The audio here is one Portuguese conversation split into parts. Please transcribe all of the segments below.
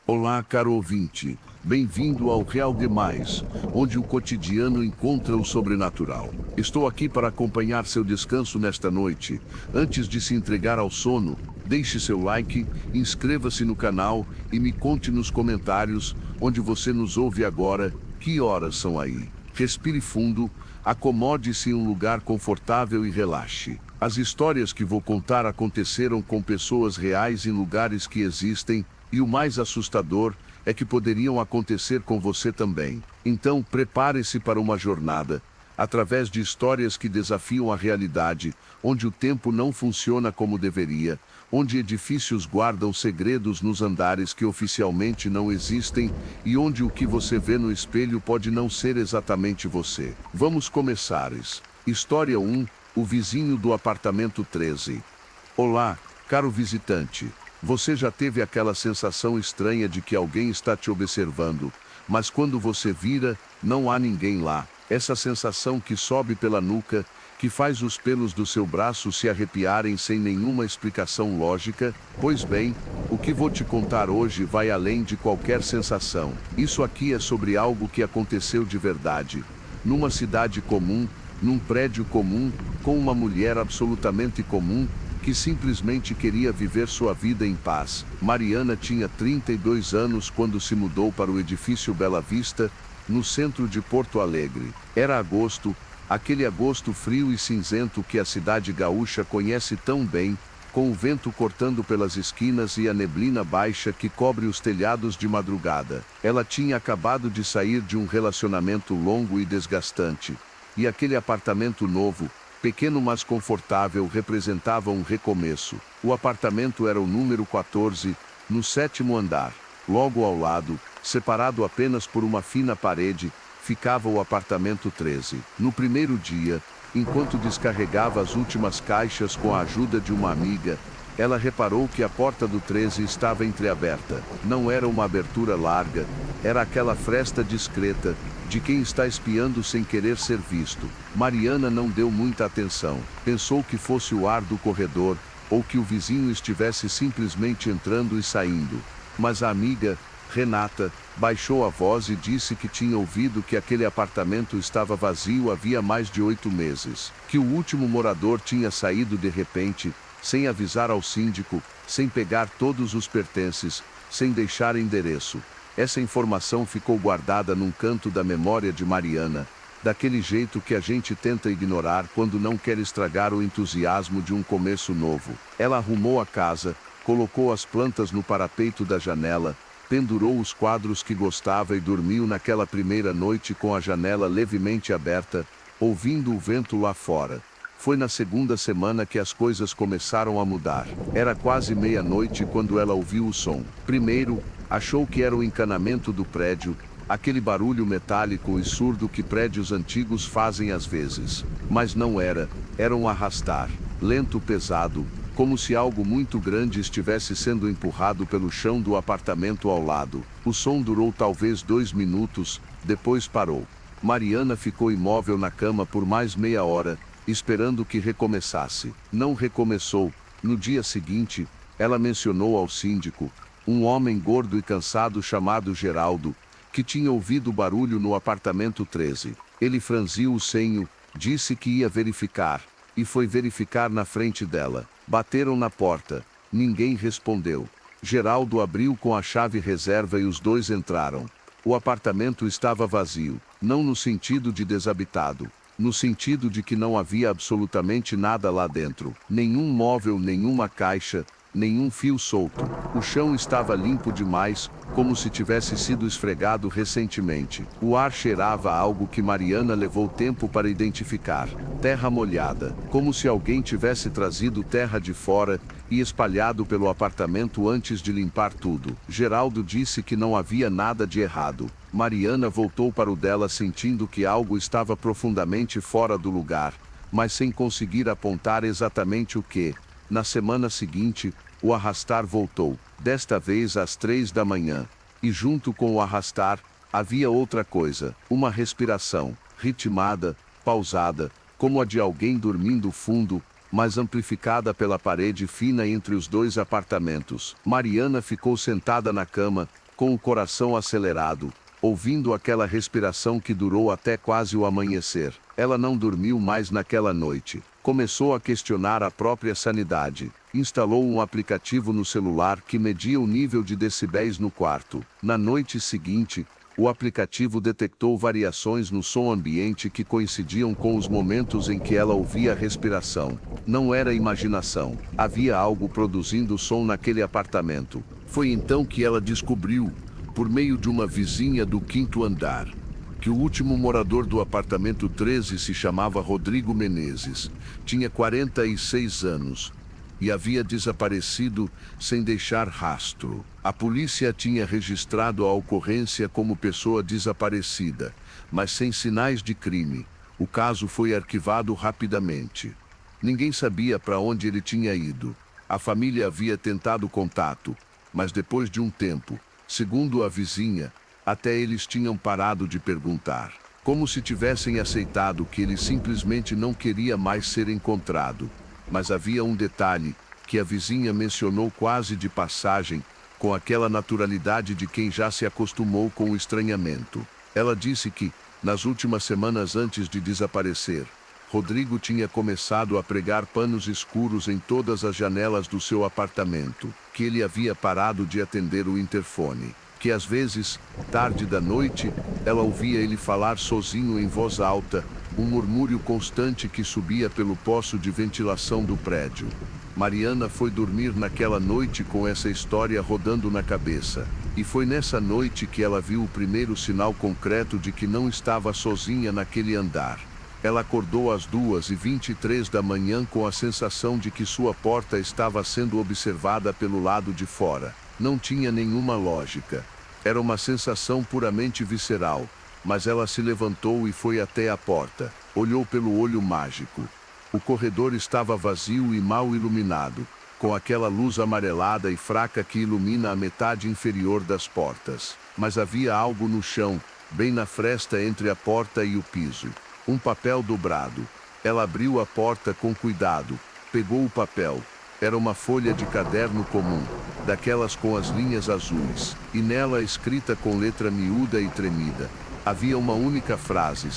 Olá, caro ouvinte. Bem-vindo ao Real Demais, onde o cotidiano encontra o sobrenatural. Estou aqui para acompanhar seu descanso nesta noite. Antes de se entregar ao sono, deixe seu like, inscreva-se no canal e me conte nos comentários, onde você nos ouve agora, que horas são aí. Respire fundo, acomode-se em um lugar confortável e relaxe. As histórias que vou contar aconteceram com pessoas reais em lugares que existem, e o mais assustador é que poderiam acontecer com você também. Então, prepare-se para uma jornada, através de histórias que desafiam a realidade, onde o tempo não funciona como deveria, onde edifícios guardam segredos nos andares que oficialmente não existem e onde o que você vê no espelho pode não ser exatamente você. Vamos começar. História 1: O vizinho do apartamento 13. Olá, caro visitante. Você já teve aquela sensação estranha de que alguém está te observando, mas quando você vira, não há ninguém lá. Essa sensação que sobe pela nuca, que faz os pelos do seu braço se arrepiarem sem nenhuma explicação lógica? Pois bem, o que vou te contar hoje vai além de qualquer sensação. Isso aqui é sobre algo que aconteceu de verdade. Numa cidade comum, num prédio comum, com uma mulher absolutamente comum, que simplesmente queria viver sua vida em paz. Mariana tinha 32 anos quando se mudou para o edifício Bela Vista, no centro de Porto Alegre. Era agosto, aquele agosto frio e cinzento que a cidade gaúcha conhece tão bem, com o vento cortando pelas esquinas e a neblina baixa que cobre os telhados de madrugada. Ela tinha acabado de sair de um relacionamento longo e desgastante, e aquele apartamento novo, pequeno mas confortável, representava um recomeço. O apartamento era o número 14, no 7º andar. Logo ao lado, separado apenas por uma fina parede, ficava o apartamento 13. No primeiro dia, enquanto descarregava as últimas caixas com a ajuda de uma amiga, ela reparou que a porta do 13 estava entreaberta. Não era uma abertura larga, era aquela fresta discreta, de quem está espiando sem querer ser visto. Mariana não deu muita atenção. Pensou que fosse o ar do corredor, ou que o vizinho estivesse simplesmente entrando e saindo. Mas a amiga, Renata, baixou a voz e disse que tinha ouvido que aquele apartamento estava vazio havia mais de 8 meses. Que o último morador tinha saído de repente, sem avisar ao síndico, sem pegar todos os pertences, sem deixar endereço. Essa informação ficou guardada num canto da memória de Mariana, daquele jeito que a gente tenta ignorar quando não quer estragar o entusiasmo de um começo novo. Ela arrumou a casa, colocou as plantas no parapeito da janela, pendurou os quadros que gostava e dormiu naquela primeira noite com a janela levemente aberta, ouvindo o vento lá fora. Foi na segunda semana que as coisas começaram a mudar. Era quase meia-noite quando ela ouviu o som. Primeiro, achou que era o encanamento do prédio, aquele barulho metálico e surdo que prédios antigos fazem às vezes. Mas não era, era um arrastar, lento, pesado, como se algo muito grande estivesse sendo empurrado pelo chão do apartamento ao lado. O som durou talvez 2 minutos, depois parou. Mariana ficou imóvel na cama por mais meia hora, esperando que recomeçasse. Não recomeçou. No dia seguinte, ela mencionou ao síndico, um homem gordo e cansado chamado Geraldo, que tinha ouvido o barulho no apartamento 13. Ele franziu o senho, disse que ia verificar, e foi verificar na frente dela. Bateram na porta. Ninguém respondeu. Geraldo abriu com a chave reserva e os dois entraram. O apartamento estava vazio, não no sentido de desabitado, no sentido de que não havia absolutamente nada lá dentro. Nenhum móvel, nenhuma caixa, nenhum fio solto. O chão estava limpo demais, como se tivesse sido esfregado recentemente. O ar cheirava a algo que Mariana levou tempo para identificar. Terra molhada, como se alguém tivesse trazido terra de fora e espalhado pelo apartamento antes de limpar tudo. Geraldo disse que não havia nada de errado. Mariana voltou para o dela sentindo que algo estava profundamente fora do lugar, mas sem conseguir apontar exatamente o que. Na semana seguinte, o arrastar voltou, desta vez às 3 da manhã. E junto com o arrastar, havia outra coisa, uma respiração, ritmada, pausada, como a de alguém dormindo fundo, mas amplificada pela parede fina entre os dois apartamentos. Mariana ficou sentada na cama, com o coração acelerado, ouvindo aquela respiração que durou até quase o amanhecer. Ela não dormiu mais naquela noite. Começou a questionar a própria sanidade. Instalou um aplicativo no celular que media o nível de decibéis no quarto. Na noite seguinte, o aplicativo detectou variações no som ambiente que coincidiam com os momentos em que ela ouvia a respiração. Não era imaginação. Havia algo produzindo som naquele apartamento. Foi então que ela descobriu, por meio de uma vizinha do quinto andar, que o último morador do apartamento 13 se chamava Rodrigo Menezes. Tinha 46 anos e havia desaparecido sem deixar rastro. A polícia tinha registrado a ocorrência como pessoa desaparecida, mas sem sinais de crime. O caso foi arquivado rapidamente. Ninguém sabia para onde ele tinha ido. A família havia tentado contato, mas depois de um tempo, segundo a vizinha, até eles tinham parado de perguntar. Como se tivessem aceitado que ele simplesmente não queria mais ser encontrado. Mas havia um detalhe, que a vizinha mencionou quase de passagem, com aquela naturalidade de quem já se acostumou com o estranhamento. Ela disse que, nas últimas semanas antes de desaparecer, Rodrigo tinha começado a pregar panos escuros em todas as janelas do seu apartamento, que ele havia parado de atender o interfone, que às vezes, tarde da noite, ela ouvia ele falar sozinho em voz alta, um murmúrio constante que subia pelo poço de ventilação do prédio. Mariana foi dormir naquela noite com essa história rodando na cabeça. E foi nessa noite que ela viu o primeiro sinal concreto de que não estava sozinha naquele andar. Ela acordou às 2h23 da manhã com a sensação de que sua porta estava sendo observada pelo lado de fora. Não tinha nenhuma lógica. Era uma sensação puramente visceral. Mas ela se levantou e foi até a porta. Olhou pelo olho mágico. O corredor estava vazio e mal iluminado, com aquela luz amarelada e fraca que ilumina a metade inferior das portas. Mas havia algo no chão, bem na fresta entre a porta e o piso. Um papel dobrado. Ela abriu a porta com cuidado, pegou o papel. Era uma folha de caderno comum, daquelas com as linhas azuis, e nela escrita com letra miúda e tremida. Havia uma única frase: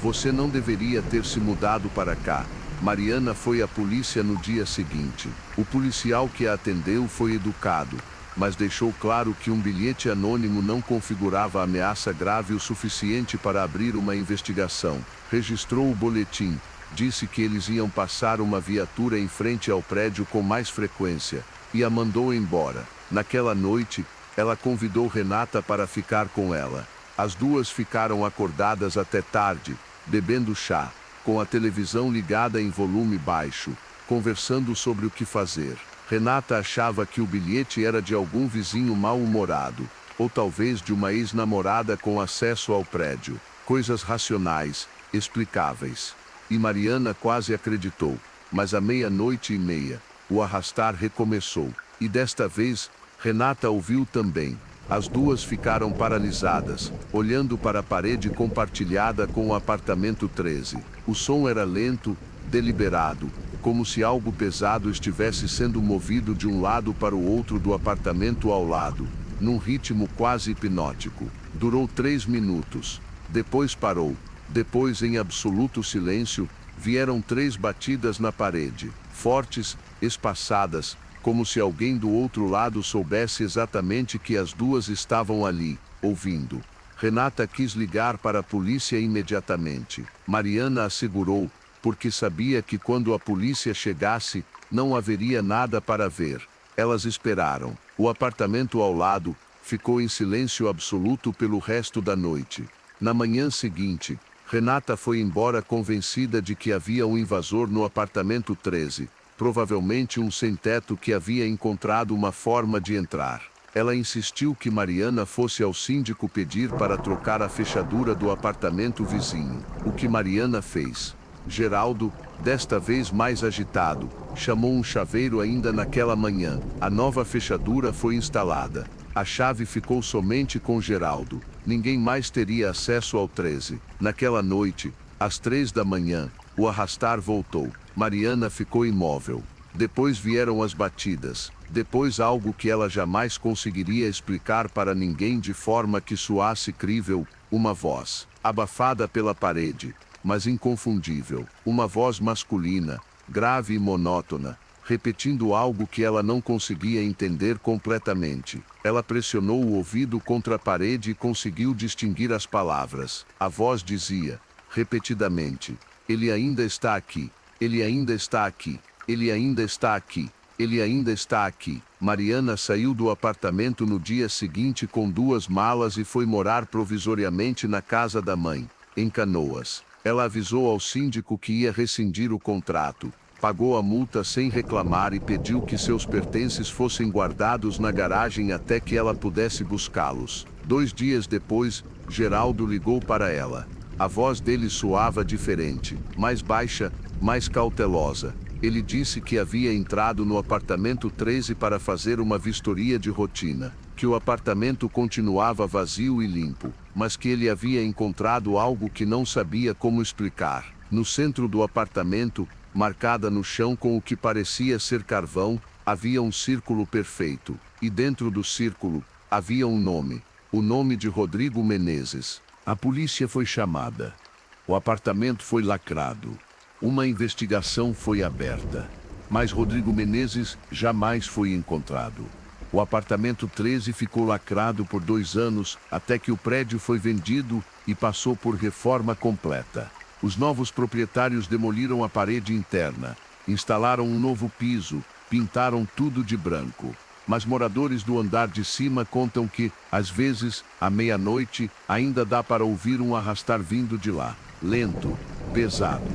"Você não deveria ter se mudado para cá." Mariana foi à polícia no dia seguinte. O policial que a atendeu foi educado, mas deixou claro que um bilhete anônimo não configurava ameaça grave o suficiente para abrir uma investigação. Registrou o boletim, disse que eles iam passar uma viatura em frente ao prédio com mais frequência, e a mandou embora. Naquela noite, ela convidou Renata para ficar com ela. As duas ficaram acordadas até tarde, bebendo chá, com a televisão ligada em volume baixo, conversando sobre o que fazer. Renata achava que o bilhete era de algum vizinho mal-humorado, ou talvez de uma ex-namorada com acesso ao prédio. Coisas racionais, explicáveis. E Mariana quase acreditou, mas à 00h30, o arrastar recomeçou. E desta vez, Renata ouviu também. As duas ficaram paralisadas, olhando para a parede compartilhada com o apartamento 13. O som era lento, deliberado, como se algo pesado estivesse sendo movido de um lado para o outro do apartamento ao lado, num ritmo quase hipnótico. Durou 3 minutos. Depois parou. Depois, em absoluto silêncio, vieram 3 batidas na parede, fortes, espaçadas, como se alguém do outro lado soubesse exatamente que as duas estavam ali, ouvindo. Renata quis ligar para a polícia imediatamente. Mariana assegurou, porque sabia que quando a polícia chegasse, não haveria nada para ver. Elas esperaram. O apartamento ao lado ficou em silêncio absoluto pelo resto da noite. Na manhã seguinte, Renata foi embora convencida de que havia um invasor no apartamento 13. Provavelmente um sem-teto que havia encontrado uma forma de entrar. Ela insistiu que Mariana fosse ao síndico pedir para trocar a fechadura do apartamento vizinho. O que Mariana fez. Geraldo, desta vez mais agitado, chamou um chaveiro ainda naquela manhã. A nova fechadura foi instalada. A chave ficou somente com Geraldo. Ninguém mais teria acesso ao 13. Naquela noite, às 3 da manhã, o arrastar voltou. Mariana ficou imóvel. Depois vieram as batidas. Depois algo que ela jamais conseguiria explicar para ninguém de forma que soasse crível, uma voz, abafada pela parede, mas inconfundível, uma voz masculina, grave e monótona, repetindo algo que ela não conseguia entender completamente. Ela pressionou o ouvido contra a parede e conseguiu distinguir as palavras. A voz dizia, repetidamente, ele ainda está aqui, ele ainda está aqui, ele ainda está aqui. Ele ainda está aqui. Mariana saiu do apartamento no dia seguinte com 2 malas e foi morar provisoriamente na casa da mãe, em Canoas. Ela avisou ao síndico que ia rescindir o contrato, pagou a multa sem reclamar e pediu que seus pertences fossem guardados na garagem até que ela pudesse buscá-los. 2 dias depois, Geraldo ligou para ela. A voz dele soava diferente, mais baixa, mais cautelosa. Ele disse que havia entrado no apartamento 13 para fazer uma vistoria de rotina, que o apartamento continuava vazio e limpo, mas que ele havia encontrado algo que não sabia como explicar. No centro do apartamento, marcada no chão com o que parecia ser carvão, havia um círculo perfeito, e dentro do círculo, havia um nome, o nome de Rodrigo Menezes. A polícia foi chamada. O apartamento foi lacrado. Uma investigação foi aberta, mas Rodrigo Menezes jamais foi encontrado. O apartamento 13 ficou lacrado por 2 anos, até que o prédio foi vendido e passou por reforma completa. Os novos proprietários demoliram a parede interna, instalaram um novo piso, pintaram tudo de branco. Mas moradores do andar de cima contam que, às vezes, à meia-noite, ainda dá para ouvir um arrastar vindo de lá, lento, pesado,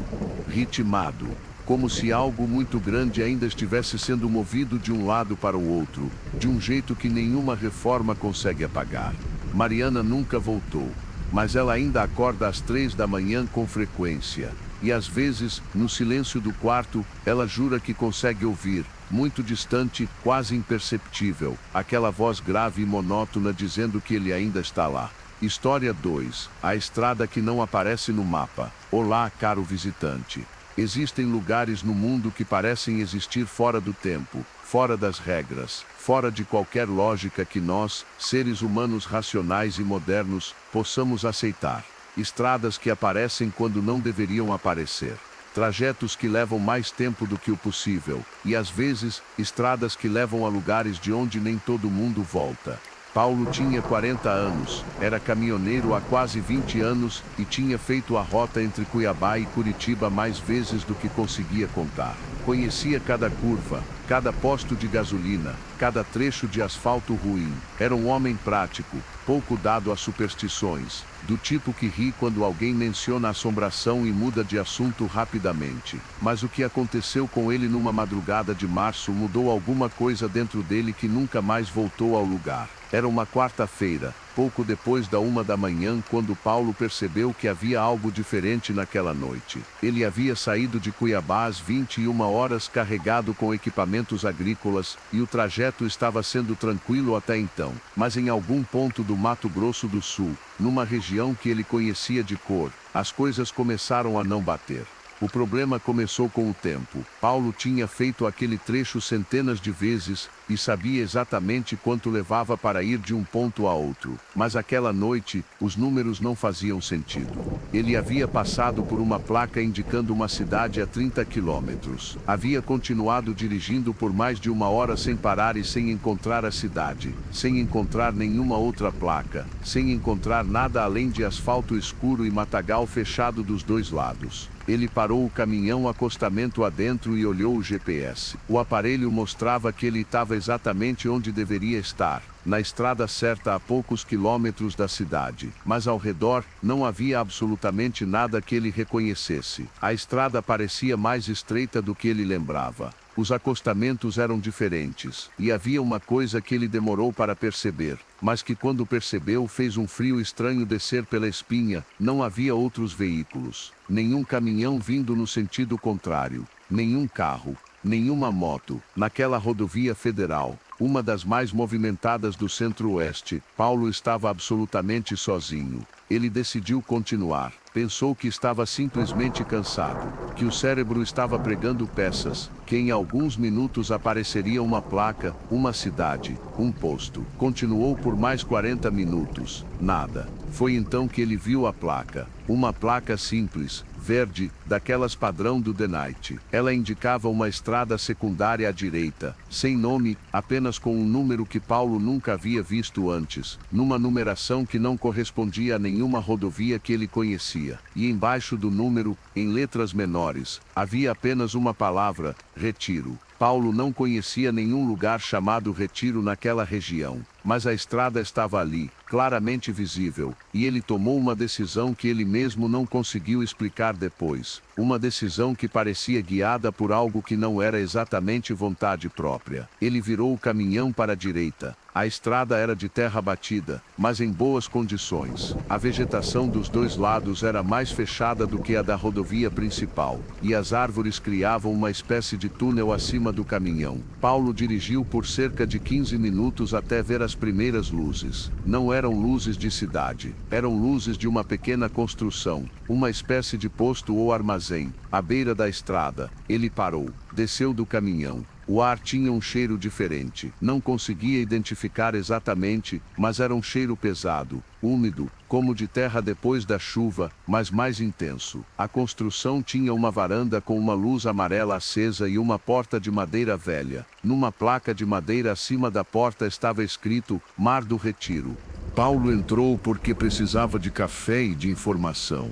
ritmado, como se algo muito grande ainda estivesse sendo movido de um lado para o outro, de um jeito que nenhuma reforma consegue apagar. Mariana nunca voltou, mas ela ainda acorda às 3 da manhã com frequência, e às vezes, no silêncio do quarto, ela jura que consegue ouvir, muito distante, quase imperceptível, aquela voz grave e monótona dizendo que ele ainda está lá. História 2. A estrada que não aparece no mapa. Olá, caro visitante. Existem lugares no mundo que parecem existir fora do tempo, fora das regras, fora de qualquer lógica que nós, seres humanos racionais e modernos, possamos aceitar. Estradas que aparecem quando não deveriam aparecer. Trajetos que levam mais tempo do que o possível, e às vezes, estradas que levam a lugares de onde nem todo mundo volta. Paulo tinha 40 anos, era caminhoneiro há quase 20 anos e tinha feito a rota entre Cuiabá e Curitiba mais vezes do que conseguia contar. Conhecia cada curva, cada posto de gasolina, cada trecho de asfalto ruim. Era um homem prático, pouco dado a superstições, do tipo que ri quando alguém menciona assombração e muda de assunto rapidamente. Mas o que aconteceu com ele numa madrugada de março mudou alguma coisa dentro dele que nunca mais voltou ao lugar. Era uma quarta-feira, pouco depois da 1 da manhã, quando Paulo percebeu que havia algo diferente naquela noite. Ele havia saído de Cuiabá às 21 horas carregado com equipamentos agrícolas, e o trajeto estava sendo tranquilo até então. Mas em algum ponto do Mato Grosso do Sul, numa região que ele conhecia de cor, as coisas começaram a não bater. O problema começou com o tempo. Paulo tinha feito aquele trecho centenas de vezes e sabia exatamente quanto levava para ir de um ponto a outro. Mas aquela noite, os números não faziam sentido. Ele havia passado por uma placa indicando uma cidade a 30 quilômetros. Havia continuado dirigindo por mais de 1 hora sem parar e sem encontrar a cidade, sem encontrar nenhuma outra placa, sem encontrar nada além de asfalto escuro e matagal fechado dos 2 lados. Ele parou o caminhão acostamento adentro e olhou o GPS. O aparelho mostrava que ele estava exatamente onde deveria estar, na estrada certa a poucos quilômetros da cidade. Mas ao redor, não havia absolutamente nada que ele reconhecesse. A estrada parecia mais estreita do que ele lembrava. Os acostamentos eram diferentes, e havia uma coisa que ele demorou para perceber, mas que quando percebeu fez um frio estranho descer pela espinha. Não havia outros veículos, nenhum caminhão vindo no sentido contrário, nenhum carro, nenhuma moto. Naquela rodovia federal, uma das mais movimentadas do Centro-Oeste, Paulo estava absolutamente sozinho. Ele decidiu continuar. Pensou que estava simplesmente cansado, que o cérebro estava pregando peças, que em alguns minutos apareceria uma placa, uma cidade, um posto. Continuou por mais 40 minutos. Nada. Foi então que ele viu a placa. Uma placa simples, verde, daquelas padrão do The Night. Ela indicava uma estrada secundária à direita, sem nome, apenas com um número que Paulo nunca havia visto antes, numa numeração que não correspondia a nenhuma rodovia que ele conhecia. E embaixo do número, em letras menores, havia apenas uma palavra: Retiro. Paulo não conhecia nenhum lugar chamado Retiro naquela região, mas a estrada estava ali, claramente visível, e ele tomou uma decisão que ele mesmo não conseguiu explicar depois. Uma decisão que parecia guiada por algo que não era exatamente vontade própria. Ele virou o caminhão para a direita. A estrada era de terra batida, mas em boas condições. A vegetação dos dois lados era mais fechada do que a da rodovia principal, e as árvores criavam uma espécie de túnel acima do caminhão. Paulo dirigiu por cerca de 15 minutos até ver as primeiras luzes. Não eram luzes de cidade, eram luzes de uma pequena construção, uma espécie de posto ou armazém, à beira da estrada. Ele parou, desceu do caminhão. O ar tinha um cheiro diferente. Não conseguia identificar exatamente, mas era um cheiro pesado, úmido, como de terra depois da chuva, mas mais intenso. A construção tinha uma varanda com uma luz amarela acesa e uma porta de madeira velha. Numa placa de madeira acima da porta estava escrito Mar do Retiro. Paulo entrou porque precisava de café e de informação.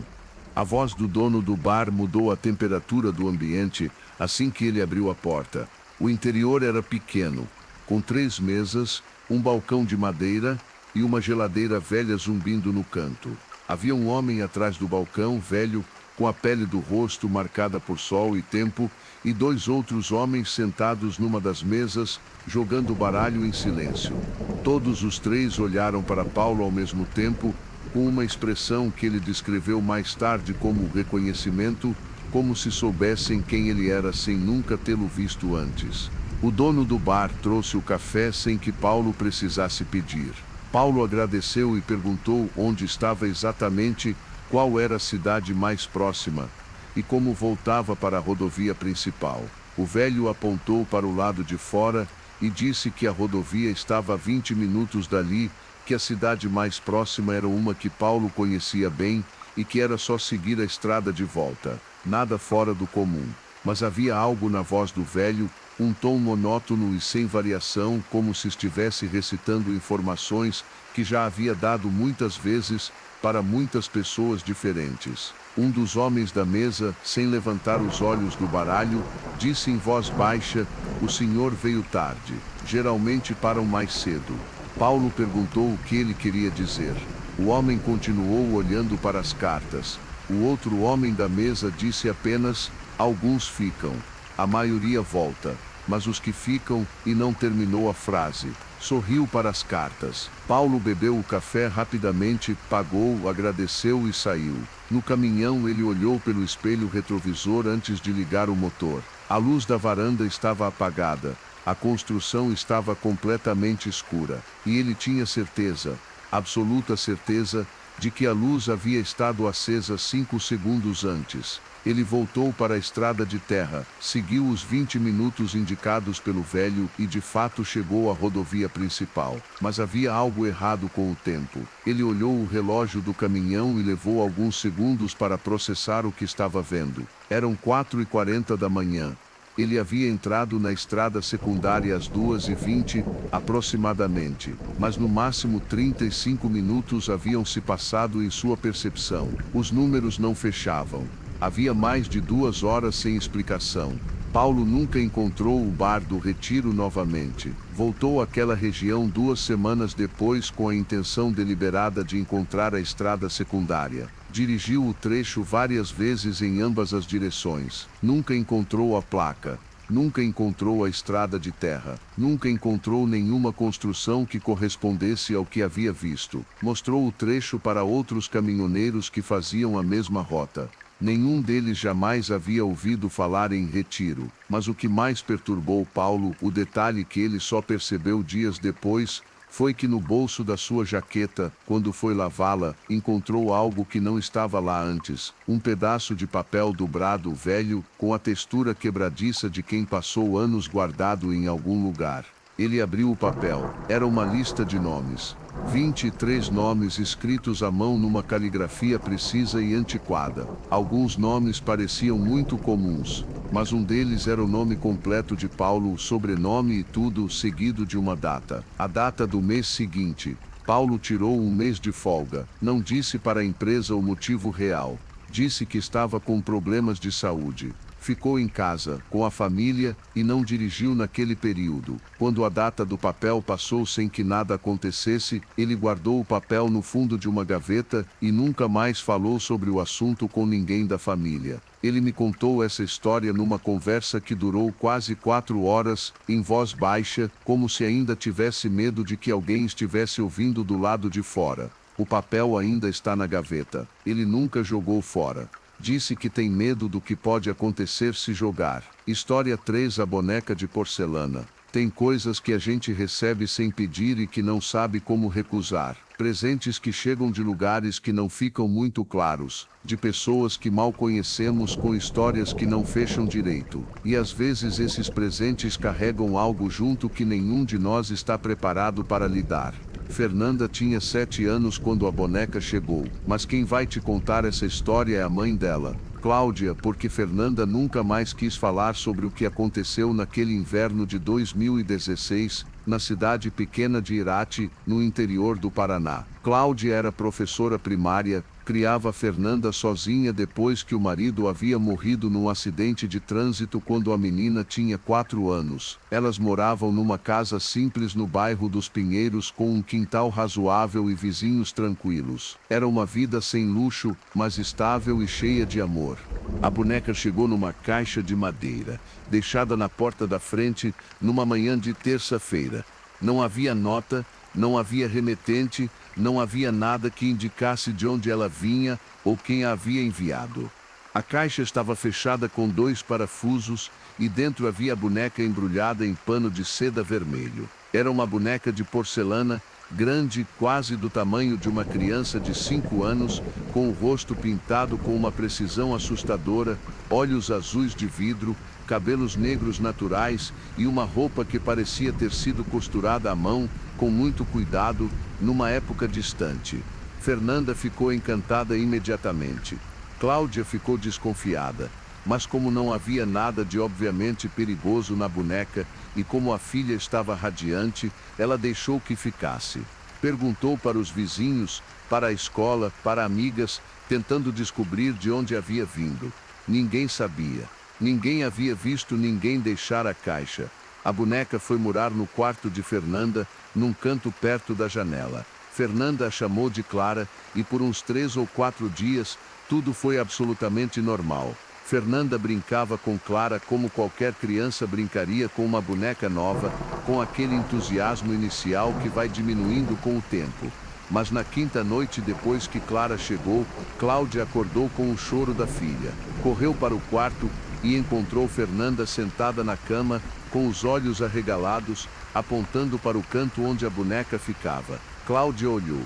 A voz do dono do bar mudou a temperatura do ambiente assim que ele abriu a porta. O interior era pequeno, com 3 mesas, um balcão de madeira e uma geladeira velha zumbindo no canto. Havia um homem atrás do balcão, velho, com a pele do rosto marcada por sol e tempo, e 2 outros homens sentados numa das mesas, jogando baralho em silêncio. Todos os 3 olharam para Paulo ao mesmo tempo, com uma expressão que ele descreveu mais tarde como reconhecimento, como se soubessem quem ele era sem nunca tê-lo visto antes. O dono do bar trouxe o café sem que Paulo precisasse pedir. Paulo agradeceu e perguntou onde estava exatamente, qual era a cidade mais próxima, e como voltava para a rodovia principal. O velho apontou para o lado de fora e disse que a rodovia estava a 20 minutos dali, que a cidade mais próxima era uma que Paulo conhecia bem e que era só seguir a estrada de volta. Nada fora do comum. Mas havia algo na voz do velho, um tom monótono e sem variação, como se estivesse recitando informações que já havia dado muitas vezes para muitas pessoas diferentes. Um dos homens da mesa, sem levantar os olhos do baralho, disse em voz baixa: "O senhor veio tarde. Geralmente param mais cedo." Paulo perguntou o que ele queria dizer. O homem continuou olhando para as cartas. O outro homem da mesa disse apenas: "Alguns ficam. A maioria volta. Mas os que ficam..." e não terminou a frase. Sorriu para as cartas. Paulo bebeu o café rapidamente, pagou, agradeceu e saiu. No caminhão ele olhou pelo espelho retrovisor antes de ligar o motor. A luz da varanda estava apagada. A construção estava completamente escura. E ele tinha certeza, absoluta certeza, de que a luz havia estado acesa 5 segundos antes. Ele voltou para a estrada de terra, seguiu os 20 minutos indicados pelo velho e de fato chegou à rodovia principal. Mas havia algo errado com o tempo. Ele olhou o relógio do caminhão e levou alguns segundos para processar o que estava vendo. Eram 4h40 da manhã. Ele havia entrado na estrada secundária às 2h20, aproximadamente, mas no máximo 35 minutos haviam se passado em sua percepção. Os números não fechavam. Havia mais de 2 horas sem explicação. Paulo nunca encontrou o bar do Retiro novamente. Voltou àquela região 2 semanas depois com a intenção deliberada de encontrar a estrada secundária. Dirigiu o trecho várias vezes em ambas as direções. Nunca encontrou a placa. Nunca encontrou a estrada de terra. Nunca encontrou nenhuma construção que correspondesse ao que havia visto. Mostrou o trecho para outros caminhoneiros que faziam a mesma rota. Nenhum deles jamais havia ouvido falar em retiro, mas o que mais perturbou Paulo, o detalhe que ele só percebeu dias depois, foi que no bolso da sua jaqueta, quando foi lavá-la, encontrou algo que não estava lá antes, um pedaço de papel dobrado velho, com a textura quebradiça de quem passou anos guardado em algum lugar. Ele abriu o papel. Era uma lista de nomes. 23 nomes escritos à mão numa caligrafia precisa e antiquada. Alguns nomes pareciam muito comuns, mas um deles era o nome completo de Paulo, o sobrenome e tudo, seguido de uma data. A data do mês seguinte. Paulo tirou um mês de folga. Não disse para a empresa o motivo real. Disse que estava com problemas de saúde. Ficou em casa, com a família, e não dirigiu naquele período. Quando a data do papel passou sem que nada acontecesse, ele guardou o papel no fundo de uma gaveta e nunca mais falou sobre o assunto com ninguém da família. Ele me contou essa história numa conversa que durou quase 4 horas, em voz baixa, como se ainda tivesse medo de que alguém estivesse ouvindo do lado de fora. O papel ainda está na gaveta. Ele nunca jogou fora. Disse que tem medo do que pode acontecer se jogar. História 3. A boneca de porcelana. Tem coisas que a gente recebe sem pedir e que não sabe como recusar. Presentes que chegam de lugares que não ficam muito claros, de pessoas que mal conhecemos com histórias que não fecham direito. E às vezes esses presentes carregam algo junto que nenhum de nós está preparado para lidar. Fernanda tinha 7 anos quando a boneca chegou, mas quem vai te contar essa história é a mãe dela, Cláudia, porque Fernanda nunca mais quis falar sobre o que aconteceu naquele inverno de 2016, na cidade pequena de Irati, no interior do Paraná. Cláudia era professora primária, criava Fernanda sozinha depois que o marido havia morrido num acidente de trânsito quando a menina tinha 4 anos. Elas moravam numa casa simples no bairro dos Pinheiros com um quintal razoável e vizinhos tranquilos. Era uma vida sem luxo, mas estável e cheia de amor. A boneca chegou numa caixa de madeira, deixada na porta da frente, numa manhã de terça-feira. Não havia nota, não havia remetente, não havia nada que indicasse de onde ela vinha ou quem a havia enviado. A caixa estava fechada com 2 parafusos e dentro havia a boneca embrulhada em pano de seda vermelho. Era uma boneca de porcelana, grande, quase do tamanho de uma criança de 5 anos, com o rosto pintado com uma precisão assustadora, olhos azuis de vidro, cabelos negros naturais e uma roupa que parecia ter sido costurada à mão, com muito cuidado, numa época distante. Fernanda ficou encantada imediatamente. Cláudia ficou desconfiada, mas como não havia nada de obviamente perigoso na boneca e como a filha estava radiante, ela deixou que ficasse. Perguntou para os vizinhos, para a escola, para amigas, tentando descobrir de onde havia vindo. Ninguém sabia. Ninguém havia visto ninguém deixar a caixa. A boneca foi morar no quarto de Fernanda, num canto perto da janela. Fernanda a chamou de Clara, e por uns 3 ou 4 dias, tudo foi absolutamente normal. Fernanda brincava com Clara como qualquer criança brincaria com uma boneca nova, com aquele entusiasmo inicial que vai diminuindo com o tempo. Mas na quinta noite depois que Clara chegou, Cláudia acordou com o choro da filha. Correu para o quarto e encontrou Fernanda sentada na cama, com os olhos arregalados, apontando para o canto onde a boneca ficava. Cláudia olhou.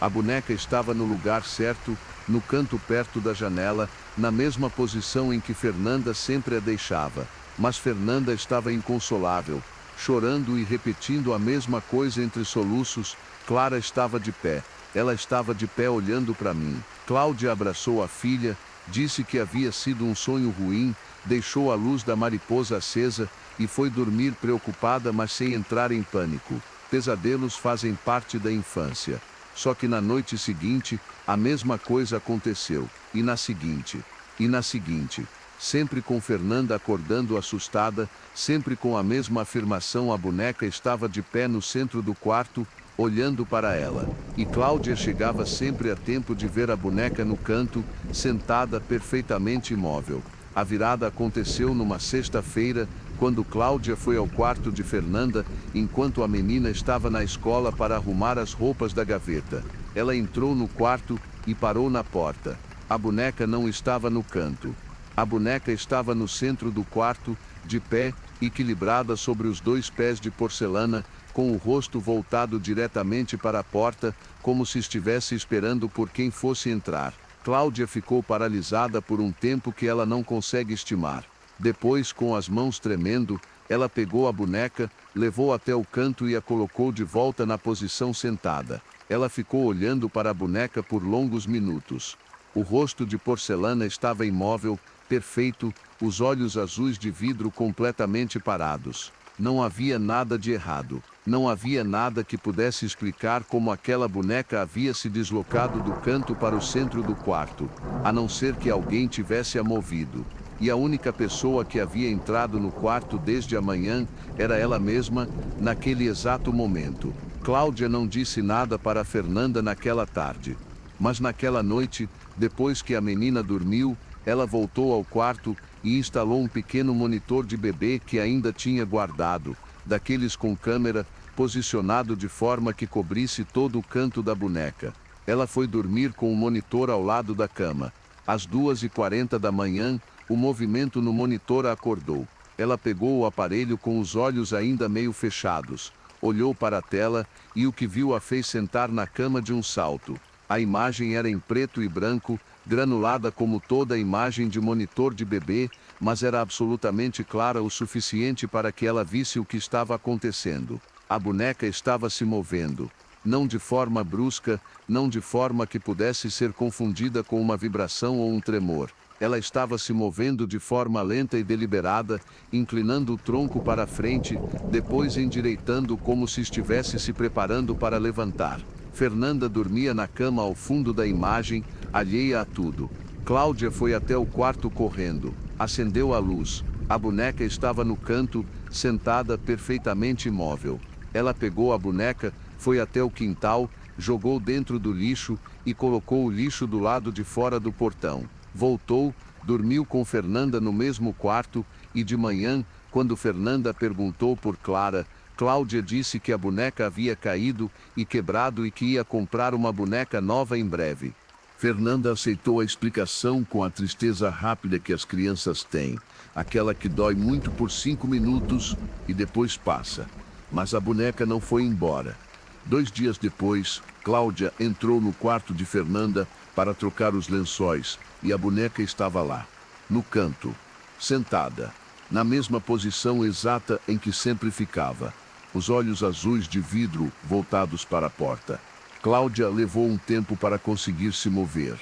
A boneca estava no lugar certo, no canto perto da janela, na mesma posição em que Fernanda sempre a deixava. Mas Fernanda estava inconsolável, chorando e repetindo a mesma coisa entre soluços. Clara estava de pé. Ela estava de pé olhando para mim. Cláudia abraçou a filha, disse que havia sido um sonho ruim, deixou a luz da mariposa acesa e foi dormir preocupada, mas sem entrar em pânico. Pesadelos fazem parte da infância. Só que na noite seguinte, a mesma coisa aconteceu. E na seguinte, sempre com Fernanda acordando assustada, sempre com a mesma afirmação, a boneca estava de pé no centro do quarto, olhando para ela. E Cláudia chegava sempre a tempo de ver a boneca no canto, sentada perfeitamente imóvel. A virada aconteceu numa sexta-feira, quando Cláudia foi ao quarto de Fernanda, enquanto a menina estava na escola para arrumar as roupas da gaveta. Ela entrou no quarto e parou na porta. A boneca não estava no canto. A boneca estava no centro do quarto, de pé, equilibrada sobre os 2 pés de porcelana, com o rosto voltado diretamente para a porta, como se estivesse esperando por quem fosse entrar. Cláudia ficou paralisada por um tempo que ela não consegue estimar. Depois, com as mãos tremendo, ela pegou a boneca, levou até o canto e a colocou de volta na posição sentada. Ela ficou olhando para a boneca por longos minutos. O rosto de porcelana estava imóvel, perfeito, os olhos azuis de vidro completamente parados. Não havia nada de errado. Não havia nada que pudesse explicar como aquela boneca havia se deslocado do canto para o centro do quarto, a não ser que alguém tivesse a movido. E a única pessoa que havia entrado no quarto desde a manhã era ela mesma, naquele exato momento. Cláudia não disse nada para Fernanda naquela tarde. Mas naquela noite, depois que a menina dormiu, ela voltou ao quarto e instalou um pequeno monitor de bebê que ainda tinha guardado, daqueles com câmera, posicionado de forma que cobrisse todo o canto da boneca. Ela foi dormir com o monitor ao lado da cama. Às 2h40 da manhã, o movimento no monitor a acordou. Ela pegou o aparelho com os olhos ainda meio fechados, olhou para a tela e o que viu a fez sentar na cama de um salto. A imagem era em preto e branco, granulada como toda a imagem de monitor de bebê, mas era absolutamente clara o suficiente para que ela visse o que estava acontecendo. A boneca estava se movendo. Não de forma brusca, não de forma que pudesse ser confundida com uma vibração ou um tremor. Ela estava se movendo de forma lenta e deliberada, inclinando o tronco para a frente, depois endireitando como se estivesse se preparando para levantar. Fernanda dormia na cama ao fundo da imagem, alheia a tudo. Cláudia foi até o quarto correndo, acendeu a luz. A boneca estava no canto, sentada perfeitamente imóvel. Ela pegou a boneca, foi até o quintal, jogou dentro do lixo e colocou o lixo do lado de fora do portão. Voltou, dormiu com Fernanda no mesmo quarto e de manhã, quando Fernanda perguntou por Clara, Cláudia disse que a boneca havia caído e quebrado e que ia comprar uma boneca nova em breve. Fernanda aceitou a explicação com a tristeza rápida que as crianças têm, aquela que dói muito por 5 minutos e depois passa. Mas a boneca não foi embora. 2 dias depois, Cláudia entrou no quarto de Fernanda para trocar os lençóis e a boneca estava lá, no canto, sentada, na mesma posição exata em que sempre ficava, os olhos azuis de vidro voltados para a porta. Cláudia levou um tempo para conseguir se mover.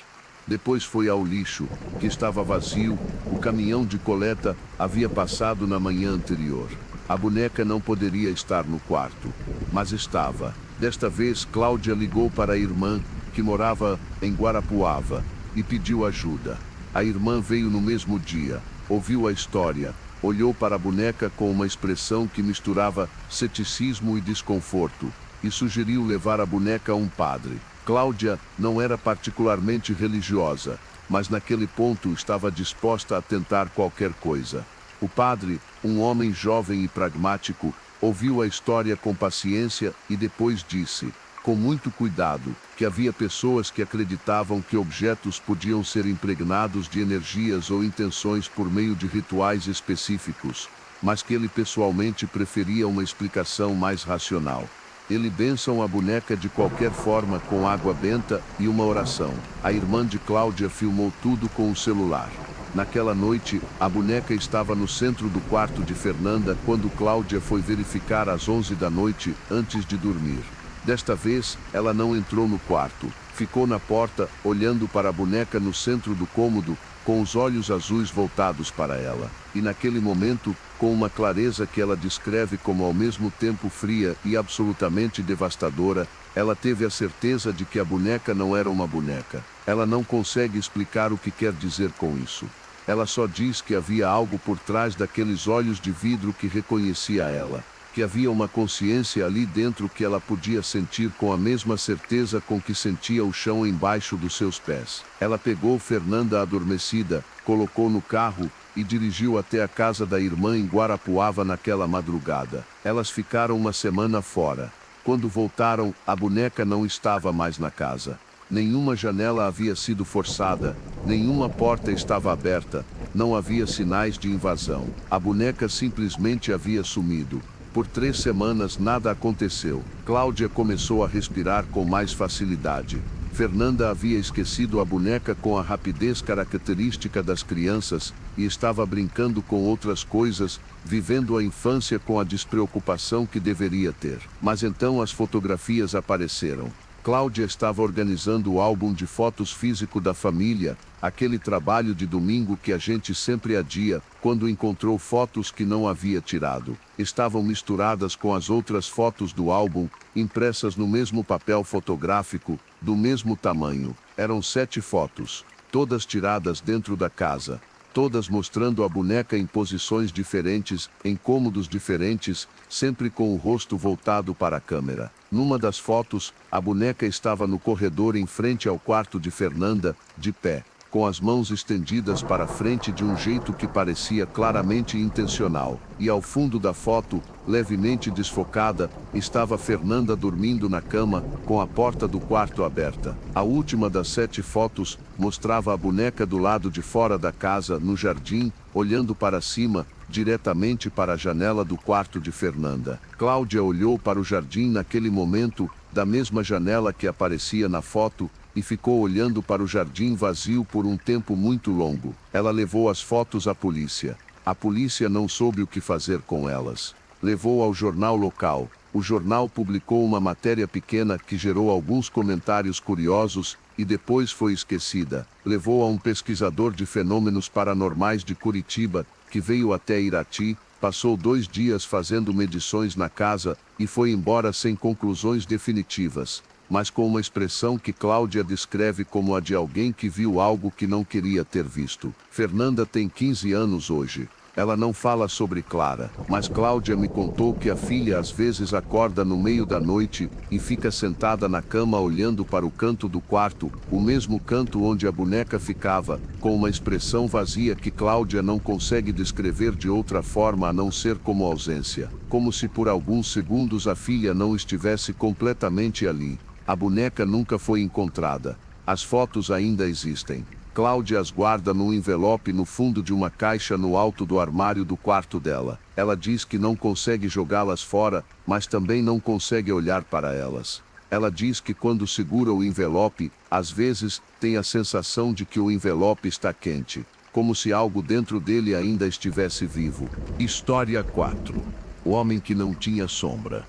Depois foi ao lixo, que estava vazio, o caminhão de coleta havia passado na manhã anterior. A boneca não poderia estar no quarto, mas estava. Desta vez, Cláudia ligou para a irmã, que morava em Guarapuava, e pediu ajuda. A irmã veio no mesmo dia, ouviu a história, olhou para a boneca com uma expressão que misturava ceticismo e desconforto, e sugeriu levar a boneca a um padre. Cláudia não era particularmente religiosa, mas naquele ponto estava disposta a tentar qualquer coisa. O padre, um homem jovem e pragmático, ouviu a história com paciência e depois disse, com muito cuidado, que havia pessoas que acreditavam que objetos podiam ser impregnados de energias ou intenções por meio de rituais específicos, mas que ele pessoalmente preferia uma explicação mais racional. Ele benção a boneca de qualquer forma com água benta e uma oração. A irmã de Cláudia filmou tudo com o celular. Naquela noite, a boneca estava no centro do quarto de Fernanda quando Cláudia foi verificar às 11 da noite, antes de dormir. Desta vez, ela não entrou no quarto. Ficou na porta, olhando para a boneca no centro do cômodo, com os olhos azuis voltados para ela. E naquele momento, com uma clareza que ela descreve como ao mesmo tempo fria e absolutamente devastadora, ela teve a certeza de que a boneca não era uma boneca. Ela não consegue explicar o que quer dizer com isso. Ela só diz que havia algo por trás daqueles olhos de vidro que reconhecia ela. Que havia uma consciência ali dentro que ela podia sentir com a mesma certeza com que sentia o chão embaixo dos seus pés. Ela pegou Fernanda adormecida, colocou no carro e dirigiu até a casa da irmã em Guarapuava naquela madrugada. Elas ficaram uma semana fora. Quando voltaram, a boneca não estava mais na casa. Nenhuma janela havia sido forçada, nenhuma porta estava aberta, não havia sinais de invasão. A boneca simplesmente havia sumido. Por 3 semanas nada aconteceu. Cláudia começou a respirar com mais facilidade. Fernanda havia esquecido a boneca com a rapidez característica das crianças e estava brincando com outras coisas, vivendo a infância com a despreocupação que deveria ter. Mas então as fotografias apareceram. Cláudia estava organizando o álbum de fotos físico da família, aquele trabalho de domingo que a gente sempre adia, quando encontrou fotos que não havia tirado. Estavam misturadas com as outras fotos do álbum, impressas no mesmo papel fotográfico, do mesmo tamanho. Eram 7 fotos, todas tiradas dentro da casa. Todas mostrando a boneca em posições diferentes, em cômodos diferentes, sempre com o rosto voltado para a câmera. Numa das fotos, a boneca estava no corredor em frente ao quarto de Fernanda, de pé, com as mãos estendidas para frente de um jeito que parecia claramente intencional. E ao fundo da foto, levemente desfocada, estava Fernanda dormindo na cama, com a porta do quarto aberta. A última das 7 fotos mostrava a boneca do lado de fora da casa, no jardim, olhando para cima, diretamente para a janela do quarto de Fernanda. Cláudia olhou para o jardim naquele momento, da mesma janela que aparecia na foto, e ficou olhando para o jardim vazio por um tempo muito longo. Ela levou as fotos à polícia. A polícia não soube o que fazer com elas. Levou ao jornal local. O jornal publicou uma matéria pequena que gerou alguns comentários curiosos e depois foi esquecida. Levou a um pesquisador de fenômenos paranormais de Curitiba, que veio até Irati, passou 2 dias fazendo medições na casa e foi embora sem conclusões definitivas, mas com uma expressão que Cláudia descreve como a de alguém que viu algo que não queria ter visto. Fernanda tem 15 anos hoje. Ela não fala sobre Clara, mas Cláudia me contou que a filha às vezes acorda no meio da noite e fica sentada na cama olhando para o canto do quarto, o mesmo canto onde a boneca ficava, com uma expressão vazia que Cláudia não consegue descrever de outra forma a não ser como ausência. Como se por alguns segundos a filha não estivesse completamente ali. A boneca nunca foi encontrada. As fotos ainda existem. Cláudia as guarda num envelope no fundo de uma caixa no alto do armário do quarto dela. Ela diz que não consegue jogá-las fora, mas também não consegue olhar para elas. Ela diz que quando segura o envelope, às vezes, tem a sensação de que o envelope está quente, como se algo dentro dele ainda estivesse vivo. História 4. O homem que não tinha sombra.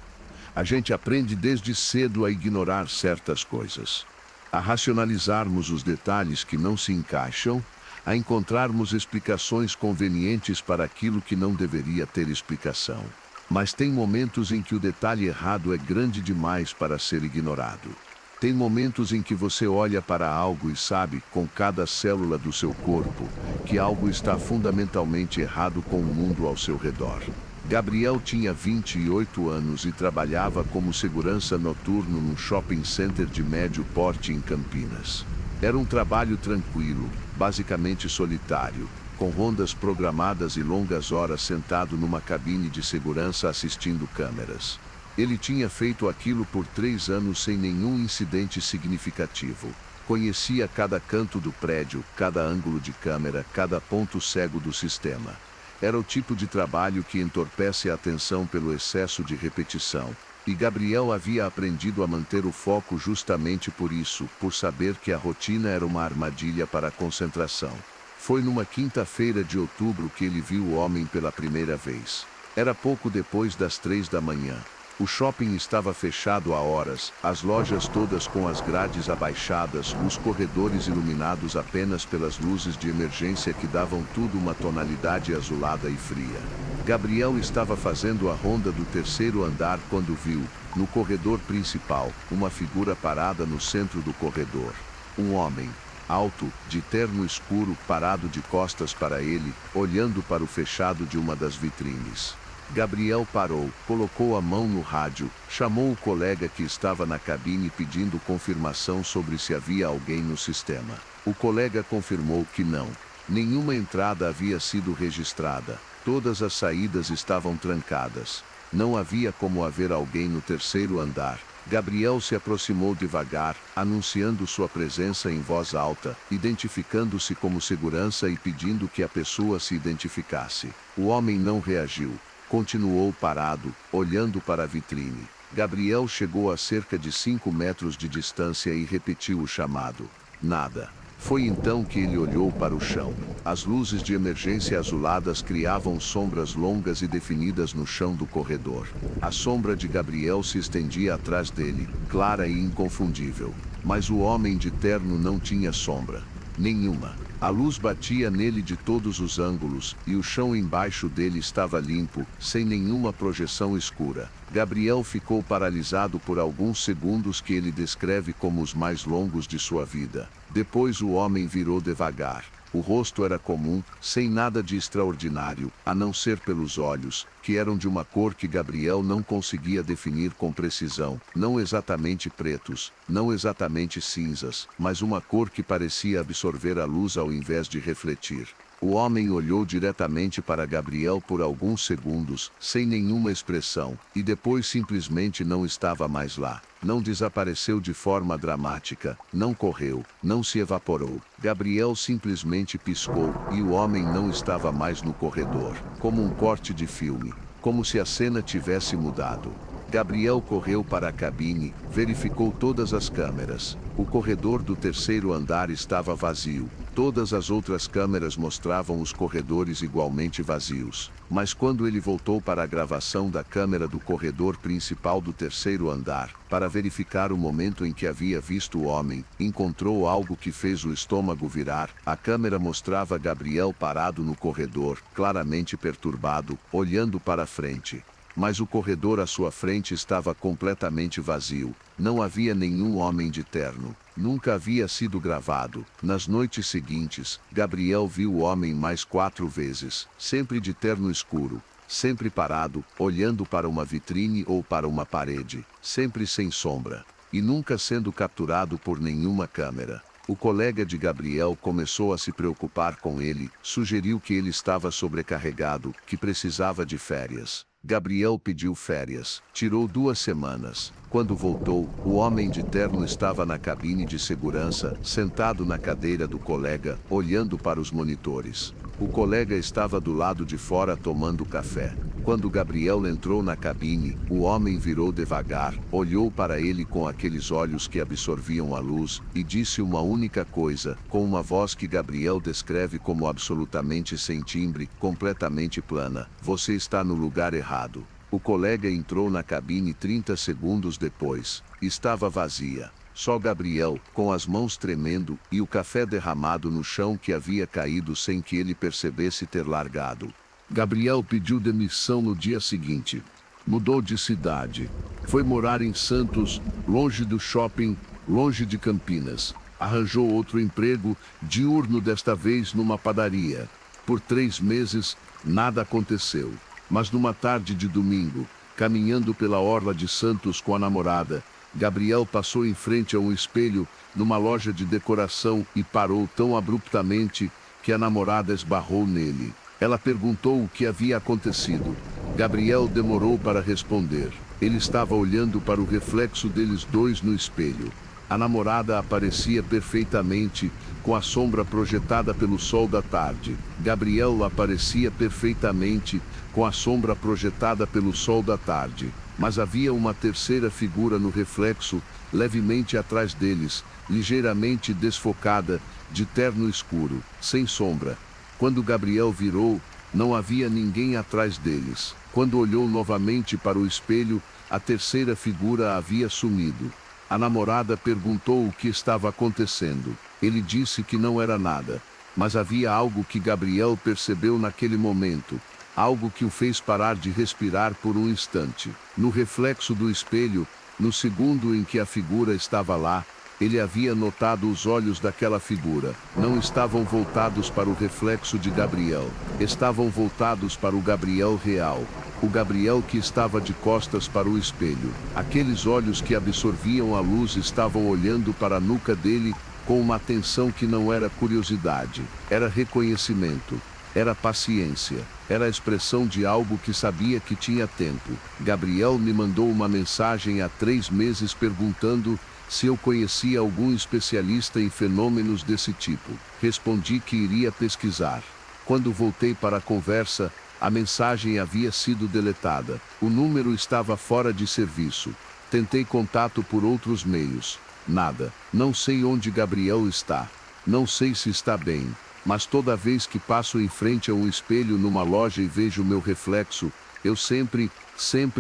A gente aprende desde cedo a ignorar certas coisas, a racionalizarmos os detalhes que não se encaixam, a encontrarmos explicações convenientes para aquilo que não deveria ter explicação. Mas tem momentos em que o detalhe errado é grande demais para ser ignorado. Tem momentos em que você olha para algo e sabe, com cada célula do seu corpo, que algo está fundamentalmente errado com o mundo ao seu redor. Gabriel tinha 28 anos e trabalhava como segurança noturno num shopping center de médio porte em Campinas. Era um trabalho tranquilo, basicamente solitário, com rondas programadas e longas horas sentado numa cabine de segurança assistindo câmeras. Ele tinha feito aquilo por 3 anos sem nenhum incidente significativo. Conhecia cada canto do prédio, cada ângulo de câmera, cada ponto cego do sistema. Era o tipo de trabalho que entorpece a atenção pelo excesso de repetição, e Gabriel havia aprendido a manter o foco justamente por isso, por saber que a rotina era uma armadilha para a concentração. Foi numa quinta-feira de outubro que ele viu o homem pela primeira vez. Era pouco depois das 3 da manhã. O shopping estava fechado há horas, as lojas todas com as grades abaixadas, os corredores iluminados apenas pelas luzes de emergência que davam tudo uma tonalidade azulada e fria. Gabriel estava fazendo a ronda do 3º andar quando viu, no corredor principal, uma figura parada no centro do corredor. Um homem, alto, de terno escuro, parado de costas para ele, olhando para o fechado de uma das vitrines. Gabriel parou, colocou a mão no rádio, chamou o colega que estava na cabine pedindo confirmação sobre se havia alguém no sistema. O colega confirmou que não. Nenhuma entrada havia sido registrada. Todas as saídas estavam trancadas. Não havia como haver alguém no 3º andar. Gabriel se aproximou devagar, anunciando sua presença em voz alta, identificando-se como segurança e pedindo que a pessoa se identificasse. O homem não reagiu. Continuou parado, olhando para a vitrine. Gabriel chegou a cerca de 5 metros de distância e repetiu o chamado. Nada. Foi então que ele olhou para o chão. As luzes de emergência azuladas criavam sombras longas e definidas no chão do corredor. A sombra de Gabriel se estendia atrás dele, clara e inconfundível. Mas o homem de terno não tinha sombra. Nenhuma. A luz batia nele de todos os ângulos, e o chão embaixo dele estava limpo, sem nenhuma projeção escura. Gabriel ficou paralisado por alguns segundos que ele descreve como os mais longos de sua vida. Depois o homem virou devagar. O rosto era comum, sem nada de extraordinário, a não ser pelos olhos, que eram de uma cor que Gabriel não conseguia definir com precisão, não exatamente pretos, não exatamente cinzas, mas uma cor que parecia absorver a luz ao invés de refletir. O homem olhou diretamente para Gabriel por alguns segundos, sem nenhuma expressão, e depois simplesmente não estava mais lá. Não desapareceu de forma dramática, não correu, não se evaporou. Gabriel simplesmente piscou, e o homem não estava mais no corredor. Como um corte de filme, como se a cena tivesse mudado. Gabriel correu para a cabine, verificou todas as câmeras. O corredor do terceiro andar estava vazio. Todas as outras câmeras mostravam os corredores igualmente vazios. Mas quando ele voltou para a gravação da câmera do corredor principal do terceiro andar, para verificar o momento em que havia visto o homem, encontrou algo que fez o estômago virar. A câmera mostrava Gabriel parado no corredor, claramente perturbado, olhando para frente. Mas o corredor à sua frente estava completamente vazio. Não havia nenhum homem de terno. Nunca havia sido gravado. Nas noites seguintes, Gabriel viu o homem mais 4 vezes, sempre de terno escuro, sempre parado, olhando para uma vitrine ou para uma parede, sempre sem sombra, e nunca sendo capturado por nenhuma câmera. O colega de Gabriel começou a se preocupar com ele, sugeriu que ele estava sobrecarregado, que precisava de férias. Gabriel pediu férias, tirou 2 semanas. Quando voltou, o homem de terno estava na cabine de segurança, sentado na cadeira do colega, olhando para os monitores. O colega estava do lado de fora tomando café. Quando Gabriel entrou na cabine, o homem virou devagar, olhou para ele com aqueles olhos que absorviam a luz, e disse uma única coisa, com uma voz que Gabriel descreve como absolutamente sem timbre, completamente plana: "Você está no lugar errado." O colega entrou na cabine 30 segundos depois. Estava vazia. Só Gabriel, com as mãos tremendo, e o café derramado no chão que havia caído sem que ele percebesse ter largado. Gabriel pediu demissão no dia seguinte. Mudou de cidade. Foi morar em Santos, longe do shopping, longe de Campinas. Arranjou outro emprego, diurno desta vez numa padaria. Por 3 meses, nada aconteceu. Mas numa tarde de domingo, caminhando pela orla de Santos com a namorada, Gabriel passou em frente a um espelho, numa loja de decoração, e parou tão abruptamente que a namorada esbarrou nele. Ela perguntou o que havia acontecido. Gabriel demorou para responder. Ele estava olhando para o reflexo deles dois no espelho. A namorada aparecia perfeitamente, com a sombra projetada pelo sol da tarde. Gabriel aparecia perfeitamente, com a sombra projetada pelo sol da tarde. Mas havia uma terceira figura no reflexo, levemente atrás deles, ligeiramente desfocada, de terno escuro, sem sombra. Quando Gabriel virou, não havia ninguém atrás deles. Quando olhou novamente para o espelho, a terceira figura havia sumido. A namorada perguntou o que estava acontecendo. Ele disse que não era nada, mas havia algo que Gabriel percebeu naquele momento, algo que o fez parar de respirar por um instante. No reflexo do espelho, no segundo em que a figura estava lá, ele havia notado os olhos daquela figura. Não estavam voltados para o reflexo de Gabriel. Estavam voltados para o Gabriel real. O Gabriel que estava de costas para o espelho. Aqueles olhos que absorviam a luz estavam olhando para a nuca dele com uma atenção que não era curiosidade. Era reconhecimento. Era paciência. Era a expressão de algo que sabia que tinha tempo. Gabriel me mandou uma mensagem há 3 meses perguntando se eu conhecia algum especialista em fenômenos desse tipo. Respondi que iria pesquisar. Quando voltei para a conversa, a mensagem havia sido deletada. O número estava fora de serviço. Tentei contato por outros meios. Nada. Não sei onde Gabriel está. Não sei se está bem. Mas toda vez que passo em frente a um espelho numa loja e vejo meu reflexo, eu sempre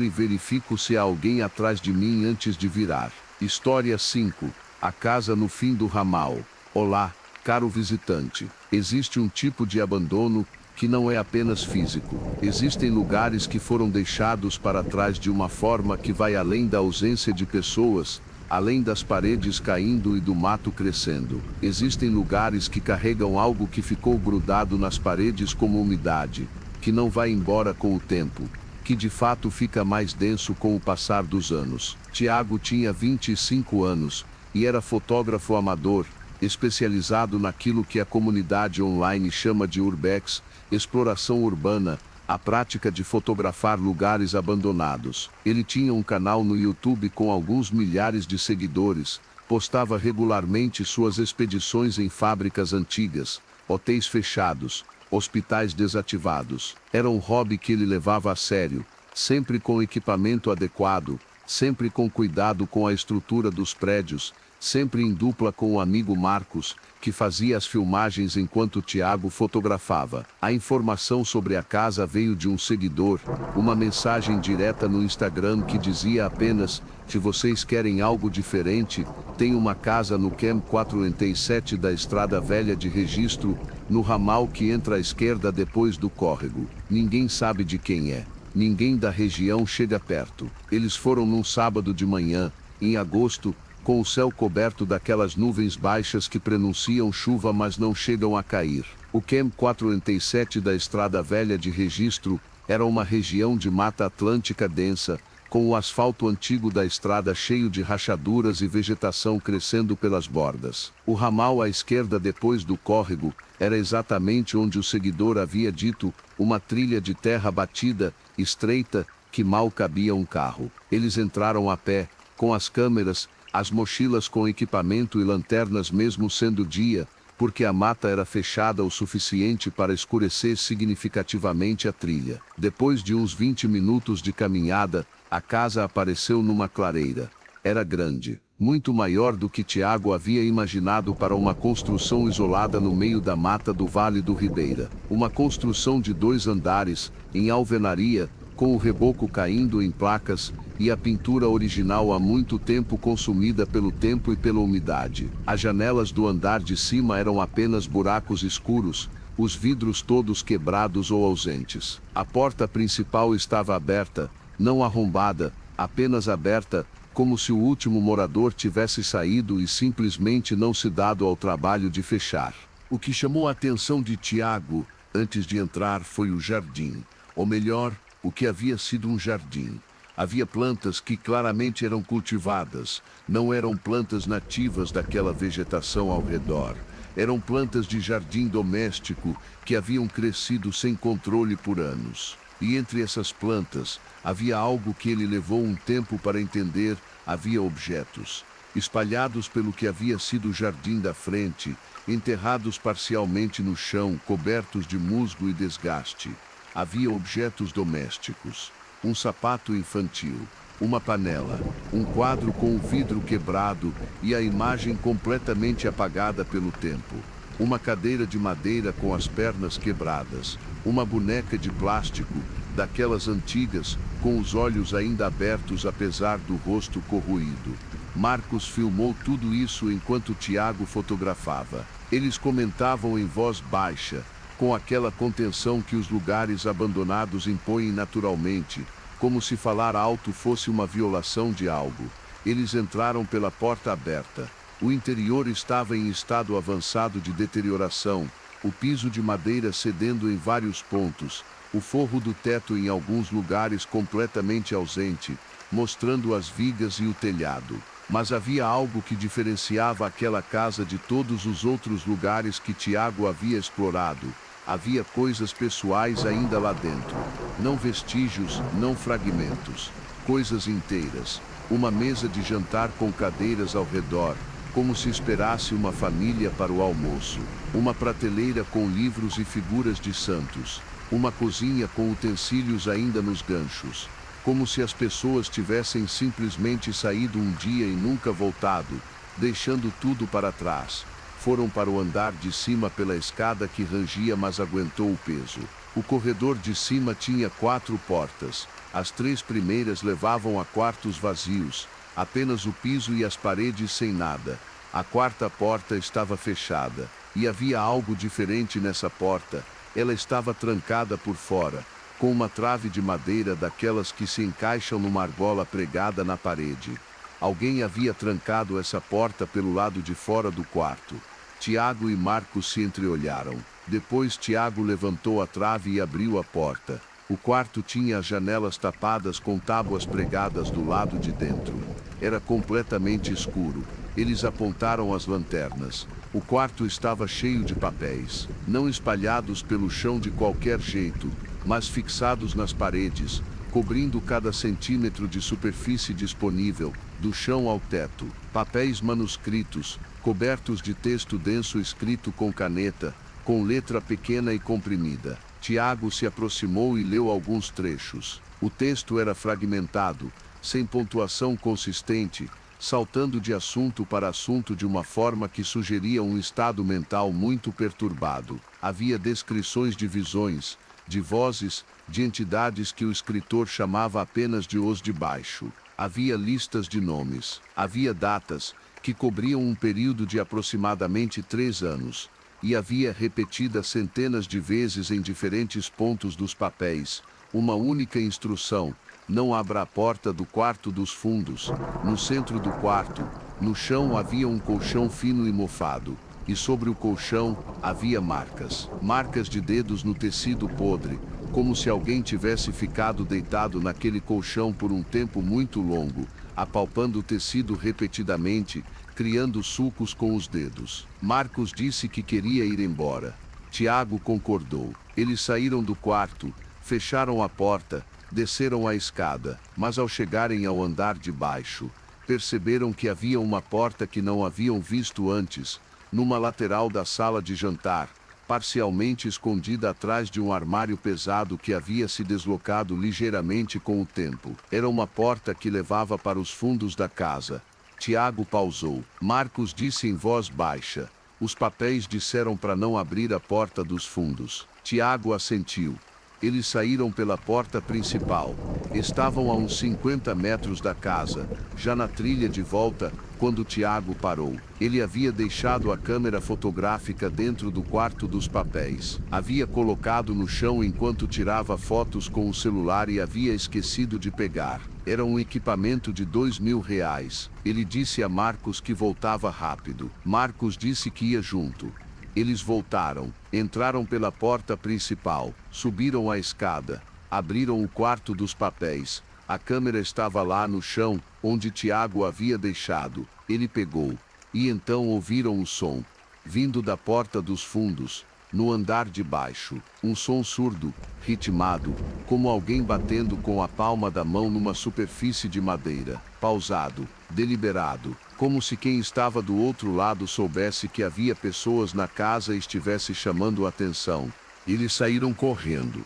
verifico se há alguém atrás de mim antes de virar. História 5. A casa no fim do ramal. Olá, caro visitante. Existe um tipo de abandono que não é apenas físico. Existem lugares que foram deixados para trás de uma forma que vai além da ausência de pessoas, além das paredes caindo e do mato crescendo. Existem lugares que carregam algo que ficou grudado nas paredes como umidade, que não vai embora com o tempo, que de fato fica mais denso com o passar dos anos. Tiago tinha 25 anos e era fotógrafo amador, especializado naquilo que a comunidade online chama de urbex, exploração urbana, a prática de fotografar lugares abandonados. Ele tinha um canal no YouTube com alguns milhares de seguidores, postava regularmente suas expedições em fábricas antigas, hotéis fechados, hospitais desativados. Era um hobby que ele levava a sério, sempre com equipamento adequado, sempre com cuidado com a estrutura dos prédios, sempre em dupla com o amigo Marcos, que fazia as filmagens enquanto Tiago fotografava. A informação sobre a casa veio de um seguidor, uma mensagem direta no Instagram que dizia apenas: se vocês querem algo diferente, tem uma casa no Cam 47 da Estrada Velha de Registro, no ramal que entra à esquerda depois do córrego. Ninguém sabe de quem é. Ninguém da região chega perto. Eles foram num sábado de manhã, em agosto, com o céu coberto daquelas nuvens baixas que prenunciam chuva mas não chegam a cair. O Cam 47 da Estrada Velha de Registro era uma região de mata atlântica densa, com o asfalto antigo da estrada cheio de rachaduras e vegetação crescendo pelas bordas. O ramal à esquerda depois do córrego era exatamente onde o seguidor havia dito, uma trilha de terra batida, estreita, que mal cabia um carro. Eles entraram a pé, com as câmeras, as mochilas com equipamento e lanternas mesmo sendo dia, porque a mata era fechada o suficiente para escurecer significativamente a trilha. Depois de uns 20 minutos de caminhada, a casa apareceu numa clareira. Era grande, muito maior do que Tiago havia imaginado para uma construção isolada no meio da mata do Vale do Ribeira. Uma construção de 2 andares, em alvenaria, com o reboco caindo em placas, e a pintura original há muito tempo consumida pelo tempo e pela umidade. As janelas do andar de cima eram apenas buracos escuros, os vidros todos quebrados ou ausentes. A porta principal estava aberta, não arrombada, apenas aberta, como se o último morador tivesse saído e simplesmente não se dado ao trabalho de fechar. O que chamou a atenção de Tiago, antes de entrar, foi o jardim. Ou melhor, o que havia sido um jardim. Havia plantas que claramente eram cultivadas, não eram plantas nativas daquela vegetação ao redor. Eram plantas de jardim doméstico que haviam crescido sem controle por anos. E entre essas plantas, havia algo que ele levou um tempo para entender, havia objetos. Espalhados pelo que havia sido o jardim da frente, enterrados parcialmente no chão, cobertos de musgo e desgaste. Havia objetos domésticos. Um sapato infantil, uma panela, um quadro com o vidro quebrado e a imagem completamente apagada pelo tempo. Uma cadeira de madeira com as pernas quebradas, uma boneca de plástico, daquelas antigas, com os olhos ainda abertos apesar do rosto corroído. Marcos filmou tudo isso enquanto Tiago fotografava. Eles comentavam em voz baixa, com aquela contenção que os lugares abandonados impõem naturalmente, como se falar alto fosse uma violação de algo. Eles entraram pela porta aberta. O interior estava em estado avançado de deterioração, o piso de madeira cedendo em vários pontos, o forro do teto em alguns lugares completamente ausente, mostrando as vigas e o telhado. Mas havia algo que diferenciava aquela casa de todos os outros lugares que Tiago havia explorado. Havia coisas pessoais ainda lá dentro. Não vestígios, não fragmentos. Coisas inteiras. Uma mesa de jantar com cadeiras ao redor, como se esperasse uma família para o almoço. Uma prateleira com livros e figuras de santos. Uma cozinha com utensílios ainda nos ganchos. Como se as pessoas tivessem simplesmente saído um dia e nunca voltado, deixando tudo para trás. Foram para o andar de cima pela escada que rangia, mas aguentou o peso. O corredor de cima tinha 4 portas. As 3 primeiras levavam a quartos vazios, apenas o piso e as paredes sem nada. A 4ª porta estava fechada, e havia algo diferente nessa porta. Ela estava trancada por fora, com uma trave de madeira daquelas que se encaixam numa argola pregada na parede. Alguém havia trancado essa porta pelo lado de fora do quarto. Tiago e Marcos se entreolharam. Depois Tiago levantou a trave e abriu a porta. O quarto tinha as janelas tapadas com tábuas pregadas do lado de dentro. Era completamente escuro. Eles apontaram as lanternas. O quarto estava cheio de papéis, não espalhados pelo chão de qualquer jeito, mas fixados nas paredes, cobrindo cada centímetro de superfície disponível, do chão ao teto. Papéis manuscritos, cobertos de texto denso escrito com caneta, com letra pequena e comprimida. Tiago se aproximou e leu alguns trechos. O texto era fragmentado, sem pontuação consistente, saltando de assunto para assunto de uma forma que sugeria um estado mental muito perturbado. Havia descrições de visões, de vozes, de entidades que o escritor chamava apenas de os de baixo. Havia listas de nomes. Havia datas, que cobriam um período de aproximadamente 3 anos. E havia repetida centenas de vezes em diferentes pontos dos papéis, uma única instrução: não abra a porta do quarto dos fundos. No centro do quarto, no chão havia um colchão fino e mofado, e sobre o colchão havia marcas. Marcas de dedos no tecido podre, como se alguém tivesse ficado deitado naquele colchão por um tempo muito longo, apalpando o tecido repetidamente, criando sulcos com os dedos. Marcos disse que queria ir embora. Tiago concordou. Eles saíram do quarto, fecharam a porta, desceram a escada, mas ao chegarem ao andar de baixo, perceberam que havia uma porta que não haviam visto antes, numa lateral da sala de jantar, parcialmente escondida atrás de um armário pesado que havia se deslocado ligeiramente com o tempo. Era uma porta que levava para os fundos da casa. Tiago pausou. Marcos disse em voz baixa: os papéis disseram para não abrir a porta dos fundos. Tiago assentiu. Eles saíram pela porta principal. Estavam a uns 50 metros da casa, já na trilha de volta, quando Tiago parou. Ele havia deixado a câmera fotográfica dentro do quarto dos papéis. Havia colocado no chão enquanto tirava fotos com o celular e havia esquecido de pegar. Era um equipamento de R$ 2.000. Ele disse a Marcos que voltava rápido. Marcos disse que ia junto. Eles voltaram, entraram pela porta principal, subiram a escada, abriram o quarto dos papéis. A câmera estava lá no chão, onde Tiago havia deixado. Ele pegou. E então ouviram o som, vindo da porta dos fundos, no andar de baixo. Um som surdo, ritmado, como alguém batendo com a palma da mão numa superfície de madeira. Pausado, deliberado, como se quem estava do outro lado soubesse que havia pessoas na casa e estivesse chamando a atenção. Eles saíram correndo.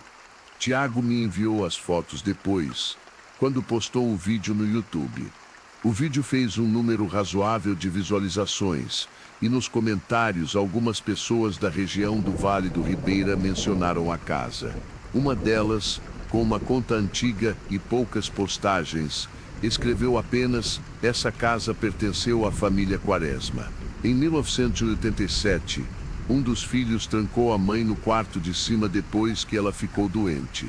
Tiago me enviou as fotos depois, quando postou o vídeo no YouTube. O vídeo fez um número razoável de visualizações, e nos comentários algumas pessoas da região do Vale do Ribeira mencionaram a casa. Uma delas, com uma conta antiga e poucas postagens, escreveu apenas: essa casa pertenceu à família Quaresma. Em 1987, um dos filhos trancou a mãe no quarto de cima depois que ela ficou doente.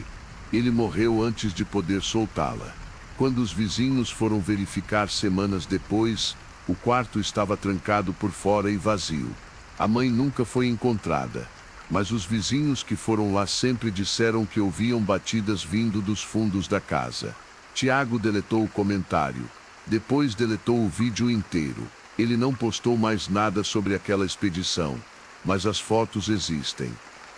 Ele morreu antes de poder soltá-la. Quando os vizinhos foram verificar semanas depois, o quarto estava trancado por fora e vazio. A mãe nunca foi encontrada, mas os vizinhos que foram lá sempre disseram que ouviam batidas vindo dos fundos da casa. Tiago deletou o comentário. Depois deletou o vídeo inteiro. Ele não postou mais nada sobre aquela expedição, mas as fotos existem.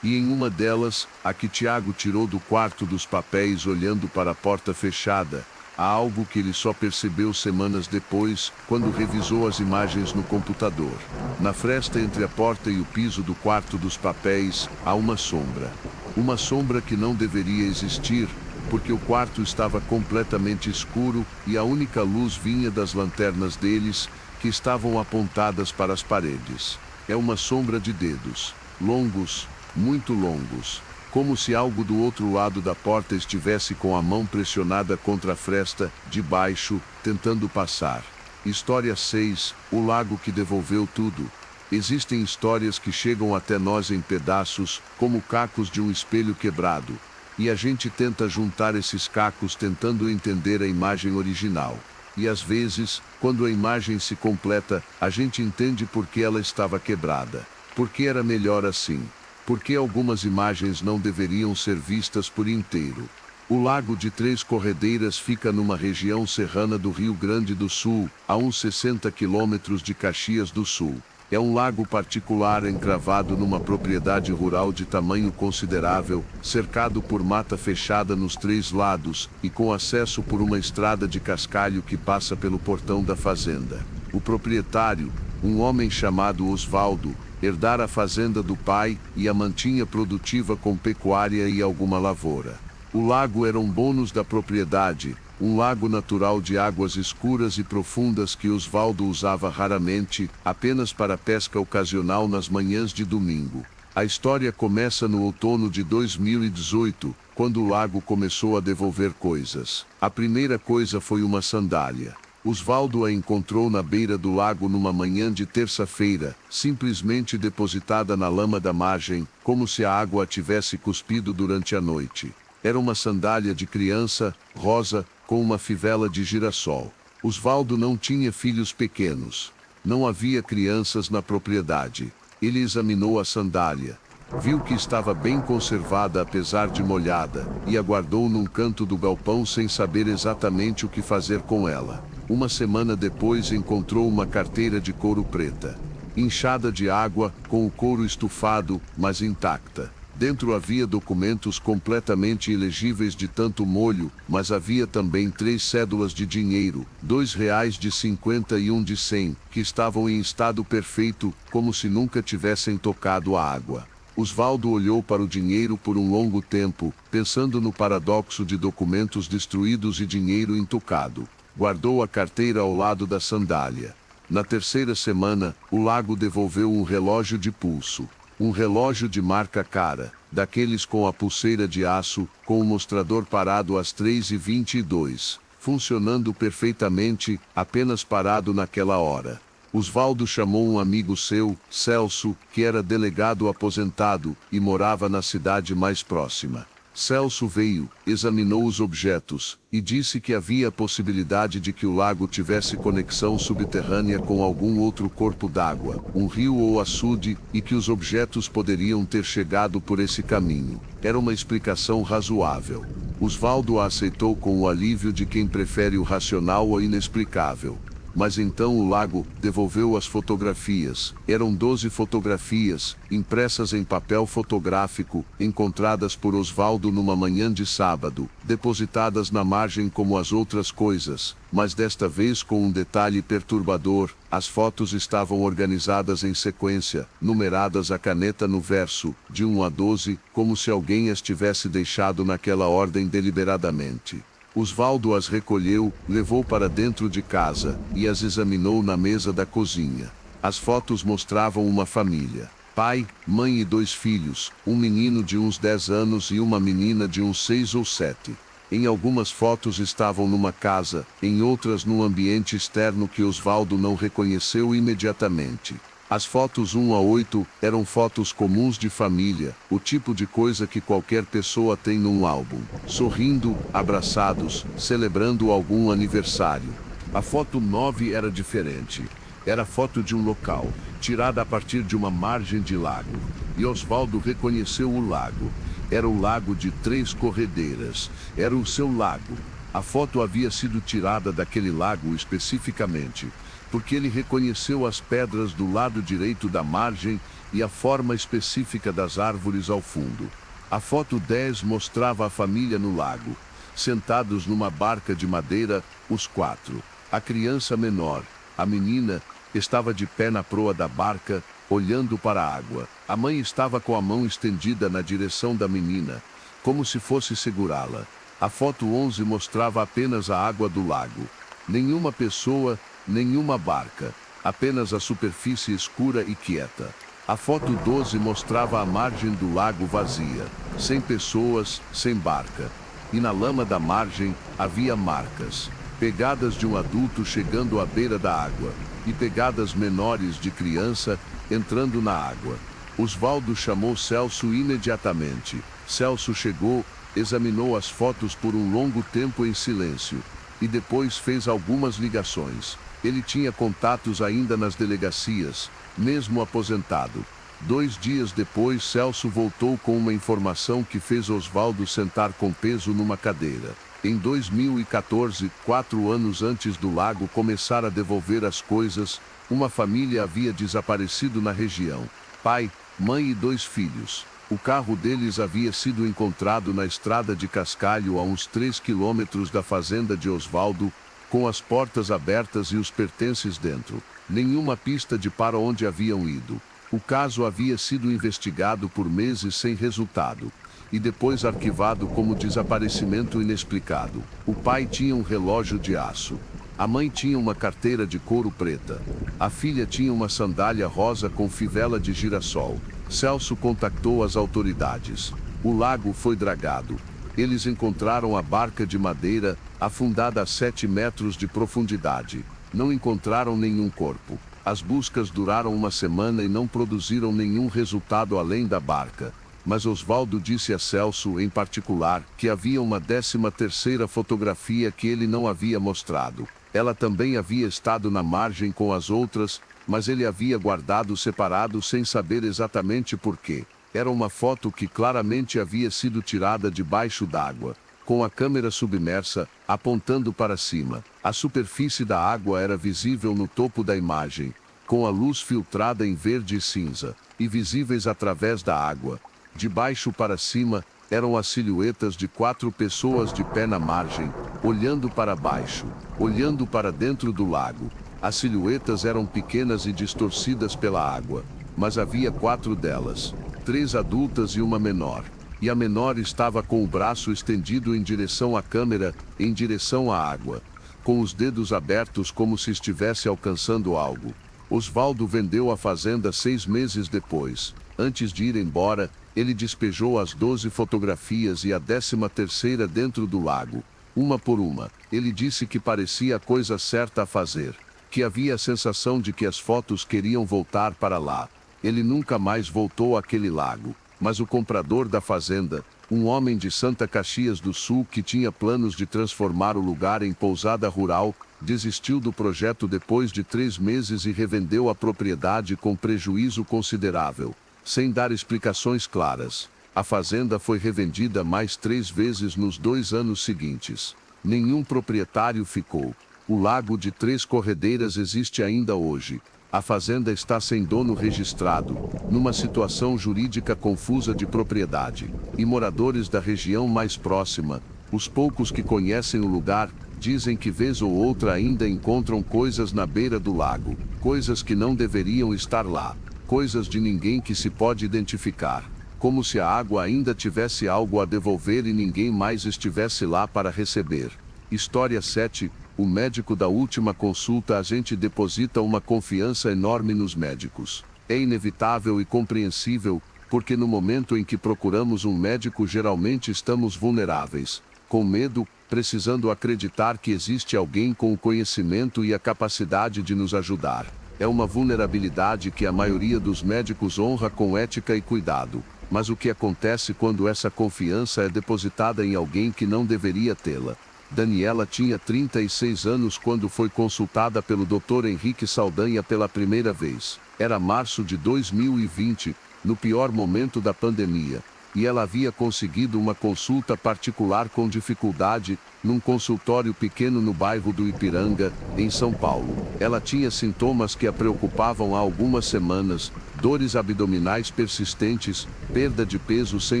E em uma delas, a que Tiago tirou do quarto dos papéis olhando para a porta fechada, há algo que ele só percebeu semanas depois, quando revisou as imagens no computador. Na fresta entre a porta e o piso do quarto dos papéis, há uma sombra. Uma sombra que não deveria existir, porque o quarto estava completamente escuro e a única luz vinha das lanternas deles, que estavam apontadas para as paredes. É uma sombra de dedos, longos, muito longos, como se algo do outro lado da porta estivesse com a mão pressionada contra a fresta, de baixo, tentando passar. História 6, o lago que devolveu tudo. Existem histórias que chegam até nós em pedaços, como cacos de um espelho quebrado. E a gente tenta juntar esses cacos tentando entender a imagem original. E às vezes, quando a imagem se completa, a gente entende por que ela estava quebrada. Por que era melhor assim? Por que algumas imagens não deveriam ser vistas por inteiro? O Lago de Três Corredeiras fica numa região serrana do Rio Grande do Sul, a uns 60 quilômetros de Caxias do Sul. É um lago particular encravado numa propriedade rural de tamanho considerável, cercado por mata fechada nos três lados e com acesso por uma estrada de cascalho que passa pelo portão da fazenda. O proprietário, um homem chamado Osvaldo, herdara a fazenda do pai e a mantinha produtiva com pecuária e alguma lavoura. O lago era um bônus da propriedade, um lago natural de águas escuras e profundas que Osvaldo usava raramente, apenas para pesca ocasional nas manhãs de domingo. A história começa no outono de 2018, quando o lago começou a devolver coisas. A primeira coisa foi uma sandália. Osvaldo a encontrou na beira do lago numa manhã de terça-feira, simplesmente depositada na lama da margem, como se a água a tivesse cuspido durante a noite. Era uma sandália de criança, rosa, com uma fivela de girassol. Osvaldo não tinha filhos pequenos. Não havia crianças na propriedade. Ele examinou a sandália. Viu que estava bem conservada apesar de molhada, e a guardou num canto do galpão sem saber exatamente o que fazer com ela. Uma semana depois encontrou uma carteira de couro preta, inchada de água, com o couro estufado, mas intacta. Dentro havia documentos completamente ilegíveis de tanto molho, mas havia também 3 cédulas de dinheiro, R$ 2 de 50 e 1 de 100, que estavam em estado perfeito, como se nunca tivessem tocado a água. Osvaldo olhou para o dinheiro por um longo tempo, pensando no paradoxo de documentos destruídos e dinheiro intocado. Guardou a carteira ao lado da sandália. Na terceira semana, o lago devolveu um relógio de pulso. Um relógio de marca cara, daqueles com a pulseira de aço, com o mostrador parado às 3h22, funcionando perfeitamente, apenas parado naquela hora. Osvaldo chamou um amigo seu, Celso, que era delegado aposentado, e morava na cidade mais próxima. Celso veio, examinou os objetos, e disse que havia a possibilidade de que o lago tivesse conexão subterrânea com algum outro corpo d'água, um rio ou açude, e que os objetos poderiam ter chegado por esse caminho. Era uma explicação razoável. Osvaldo a aceitou com o alívio de quem prefere o racional ao inexplicável. Mas então o lago devolveu as fotografias. Eram 12 fotografias, impressas em papel fotográfico, encontradas por Osvaldo numa manhã de sábado, depositadas na margem como as outras coisas, mas desta vez com um detalhe perturbador: as fotos estavam organizadas em sequência, numeradas a caneta no verso, de 1 a 12, como se alguém as tivesse deixado naquela ordem deliberadamente. Osvaldo as recolheu, levou para dentro de casa, e as examinou na mesa da cozinha. As fotos mostravam uma família. Pai, mãe e 2 filhos, um menino de uns 10 anos e uma menina de uns 6 ou 7. Em algumas fotos estavam numa casa, em outras num ambiente externo que Osvaldo não reconheceu imediatamente. As fotos 1 a 8 eram fotos comuns de família, o tipo de coisa que qualquer pessoa tem num álbum. Sorrindo, abraçados, celebrando algum aniversário. A foto 9 era diferente. Era foto de um local, tirada a partir de uma margem de lago. E Osvaldo reconheceu o lago. Era o Lago de Três Corredeiras. Era o seu lago. A foto havia sido tirada daquele lago especificamente. porque ele reconheceu as pedras do lado direito da margem e a forma específica das árvores ao fundo. A foto 10 mostrava a família no lago, sentados numa barca de madeira, os 4. A criança menor, a menina, estava de pé na proa da barca, olhando para a água. A mãe estava com a mão estendida na direção da menina, como se fosse segurá-la. A foto 11 mostrava apenas a água do lago. Nenhuma pessoa, nenhuma barca, apenas a superfície escura e quieta. A foto 12 mostrava a margem do lago vazia, sem pessoas, sem barca. E na lama da margem havia marcas, pegadas de um adulto chegando à beira da água, e pegadas menores de criança entrando na água. Osvaldo chamou Celso imediatamente. Celso chegou, examinou as fotos por um longo tempo em silêncio, e depois fez algumas ligações. Ele tinha contatos ainda nas delegacias, mesmo aposentado. 2 dias depois, Celso voltou com uma informação que fez Osvaldo sentar com peso numa cadeira. Em 2014, 4 anos antes do lago começar a devolver as coisas, uma família havia desaparecido na região. Pai, mãe e 2 filhos. O carro deles havia sido encontrado na estrada de Cascalho a uns 3 quilômetros da fazenda de Osvaldo, com as portas abertas e os pertences dentro. Nenhuma pista de para onde haviam ido. O caso havia sido investigado por meses sem resultado, e depois arquivado como desaparecimento inexplicado. O pai tinha um relógio de aço. A mãe tinha uma carteira de couro preta. A filha tinha uma sandália rosa com fivela de girassol. Celso contactou as autoridades. O lago foi dragado. Eles encontraram a barca de madeira, afundada a 7 metros de profundidade. Não encontraram nenhum corpo. As buscas duraram uma semana e não produziram nenhum resultado além da barca. Mas Osvaldo disse a Celso, em particular, que havia uma 13ª fotografia que ele não havia mostrado. Ela também havia estado na margem com as outras, mas ele havia guardado separado sem saber exatamente por quê. Era uma foto que claramente havia sido tirada debaixo d'água, com a câmera submersa, apontando para cima. A superfície da água era visível no topo da imagem, com a luz filtrada em verde e cinza, e visíveis através da água. De baixo para cima, eram as silhuetas de 4 pessoas de pé na margem, olhando para baixo, olhando para dentro do lago. As silhuetas eram pequenas e distorcidas pela água, mas havia 4 delas, 3 adultas e uma menor. E a menor estava com o braço estendido em direção à câmera, em direção à água, com os dedos abertos como se estivesse alcançando algo. Osvaldo vendeu a fazenda 6 meses depois. Antes de ir embora, ele despejou as 12 fotografias e a 13ª dentro do lago, uma por uma. Ele disse que parecia a coisa certa a fazer, que havia a sensação de que as fotos queriam voltar para lá. Ele nunca mais voltou àquele lago, mas o comprador da fazenda, um homem de Santa Caxias do Sul que tinha planos de transformar o lugar em pousada rural, desistiu do projeto depois de 3 meses e revendeu a propriedade com prejuízo considerável, sem dar explicações claras. A fazenda foi revendida mais 3 vezes nos 2 anos seguintes. Nenhum proprietário ficou. O lago de 3 Corredeiras existe ainda hoje. A fazenda está sem dono registrado, numa situação jurídica confusa de propriedade. E moradores da região mais próxima, os poucos que conhecem o lugar, dizem que vez ou outra ainda encontram coisas na beira do lago, coisas que não deveriam estar lá, coisas de ninguém que se pode identificar, como se a água ainda tivesse algo a devolver e ninguém mais estivesse lá para receber. História 7. O médico da última consulta. A gente deposita uma confiança enorme nos médicos. É inevitável e compreensível, porque no momento em que procuramos um médico geralmente estamos vulneráveis, com medo, precisando acreditar que existe alguém com o conhecimento e a capacidade de nos ajudar. É uma vulnerabilidade que a maioria dos médicos honra com ética e cuidado. Mas o que acontece quando essa confiança é depositada em alguém que não deveria tê-la? Daniela tinha 36 anos quando foi consultada pelo Dr. Henrique Saldanha pela primeira vez. Era março de 2020, no pior momento da pandemia. e ela havia conseguido uma consulta particular com dificuldade, num consultório pequeno no bairro do Ipiranga, em São Paulo. Ela tinha sintomas que a preocupavam há algumas semanas, dores abdominais persistentes, perda de peso sem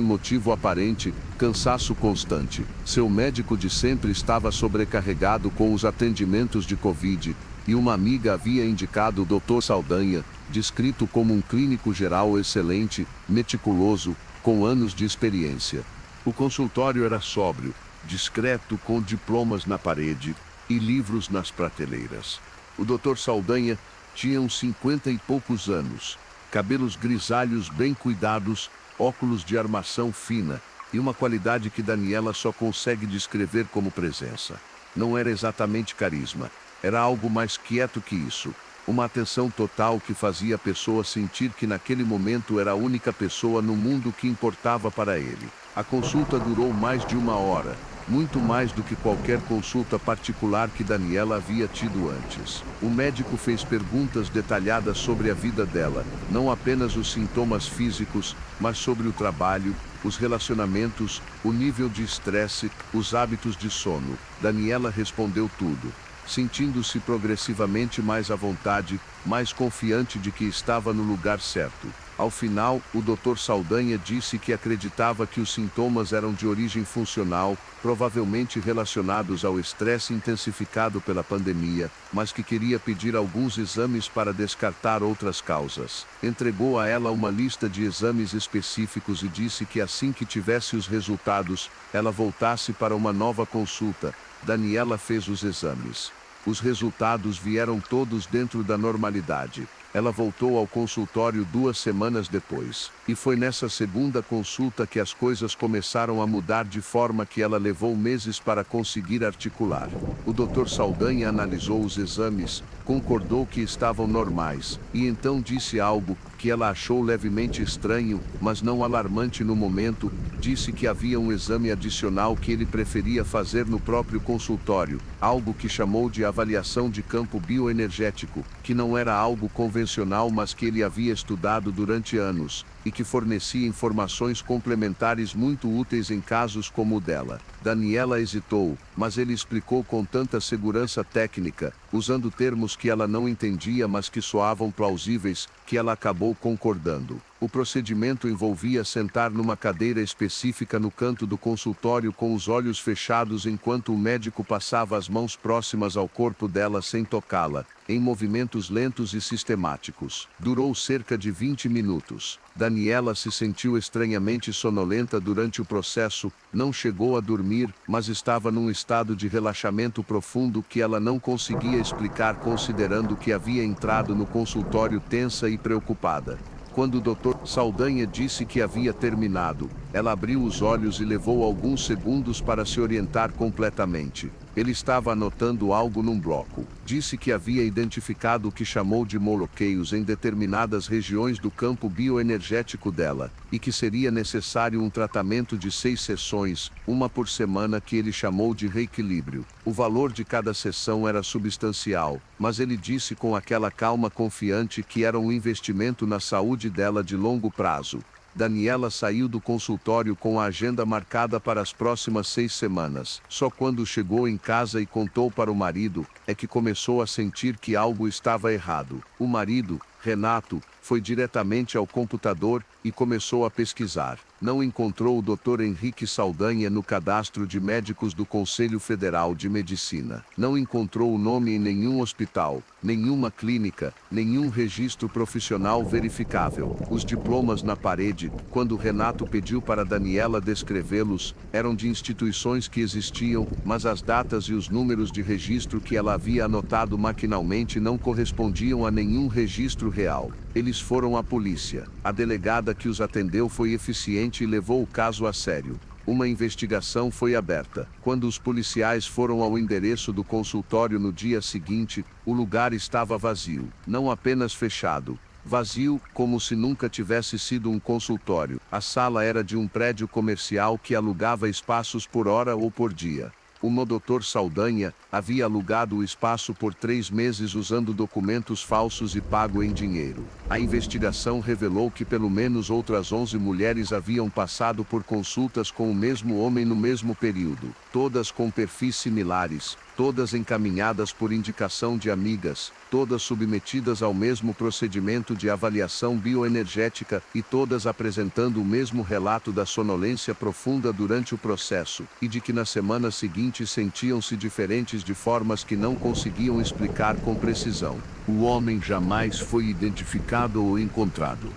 motivo aparente, cansaço constante. Seu médico de sempre estava sobrecarregado com os atendimentos de Covid, e uma amiga havia indicado o Dr. Saldanha, descrito como um clínico geral excelente, meticuloso, com anos de experiência. O consultório era sóbrio, discreto, com diplomas na parede e livros nas prateleiras. O Dr. Saldanha tinha uns 50 e poucos anos, cabelos grisalhos bem cuidados, óculos de armação fina e uma qualidade que Daniela só consegue descrever como presença. Não era exatamente carisma, era algo mais quieto que isso. Uma atenção total que fazia a pessoa sentir que naquele momento era a única pessoa no mundo que importava para ele. A consulta durou mais de 1 hora, muito mais do que qualquer consulta particular que Daniela havia tido antes. O médico fez perguntas detalhadas sobre a vida dela, não apenas os sintomas físicos, mas sobre o trabalho, os relacionamentos, o nível de estresse, os hábitos de sono. Daniela respondeu tudo, sentindo-se progressivamente mais à vontade, mais confiante de que estava no lugar certo. Ao final, o Dr. Saldanha disse que acreditava que os sintomas eram de origem funcional, provavelmente relacionados ao estresse intensificado pela pandemia, mas que queria pedir alguns exames para descartar outras causas. Entregou a ela uma lista de exames específicos e disse que assim que tivesse os resultados, ela voltasse para uma nova consulta. Daniela fez os exames. Os resultados vieram todos dentro da normalidade. Ela voltou ao consultório 2 semanas depois. E foi nessa segunda consulta que as coisas começaram a mudar de forma que ela levou meses para conseguir articular. O Dr. Saldanha analisou os exames, concordou que estavam normais, e então disse algo que ela achou levemente estranho, mas não alarmante no momento. Disse que havia um exame adicional que ele preferia fazer no próprio consultório, algo que chamou de avaliação de campo bioenergético, que não era algo convencional, mas que ele havia estudado durante anos, e que fornecia informações complementares muito úteis em casos como o dela. Daniela hesitou, mas ele explicou com tanta segurança técnica, usando termos que ela não entendia mas que soavam plausíveis, que ela acabou concordando. O procedimento envolvia sentar numa cadeira específica no canto do consultório com os olhos fechados enquanto o médico passava as mãos próximas ao corpo dela sem tocá-la, em movimentos lentos e sistemáticos. Durou cerca de 20 minutos. Daniela se sentiu estranhamente sonolenta durante o processo, não chegou a dormir, mas estava num estado de relaxamento profundo que ela não conseguia explicar considerando que havia entrado no consultório tensa e preocupada. Quando o Dr. Saldanha disse que havia terminado, ela abriu os olhos e levou alguns segundos para se orientar completamente. Ele estava anotando algo num bloco. Disse que havia identificado o que chamou de bloqueios em determinadas regiões do campo bioenergético dela, e que seria necessário um tratamento de 6 sessões, uma por semana, que ele chamou de reequilíbrio. O valor de cada sessão era substancial, mas ele disse com aquela calma confiante que era um investimento na saúde dela de longo prazo. Daniela saiu do consultório com a agenda marcada para as próximas 6 semanas. Só quando chegou em casa e contou para o marido, é que começou a sentir que algo estava errado. O marido, Renato, foi diretamente ao computador e começou a pesquisar. Não encontrou o Dr. Henrique Saldanha no cadastro de médicos do Conselho Federal de Medicina. Não encontrou o nome em nenhum hospital, nenhuma clínica, nenhum registro profissional verificável. Os diplomas na parede, quando Renato pediu para Daniela descrevê-los, eram de instituições que existiam, mas as datas e os números de registro que ela havia anotado maquinalmente não correspondiam a nenhum registro real. Eles foram à polícia. A delegada que os atendeu foi eficiente e levou o caso a sério. Uma investigação foi aberta. Quando os policiais foram ao endereço do consultório no dia seguinte, o lugar estava vazio. Não apenas fechado. Vazio, como se nunca tivesse sido um consultório. A sala era de um prédio comercial que alugava espaços por hora ou por dia. O Dr. Saldanha havia alugado o espaço por 3 meses usando documentos falsos e pago em dinheiro. A investigação revelou que pelo menos outras 11 mulheres haviam passado por consultas com o mesmo homem no mesmo período, todas com perfis similares, todas encaminhadas por indicação de amigas, todas submetidas ao mesmo procedimento de avaliação bioenergética e todas apresentando o mesmo relato da sonolência profunda durante o processo, e de que na semana seguinte sentiam-se diferentes de formas que não conseguiam explicar com precisão. O homem jamais foi identificado ou encontrado.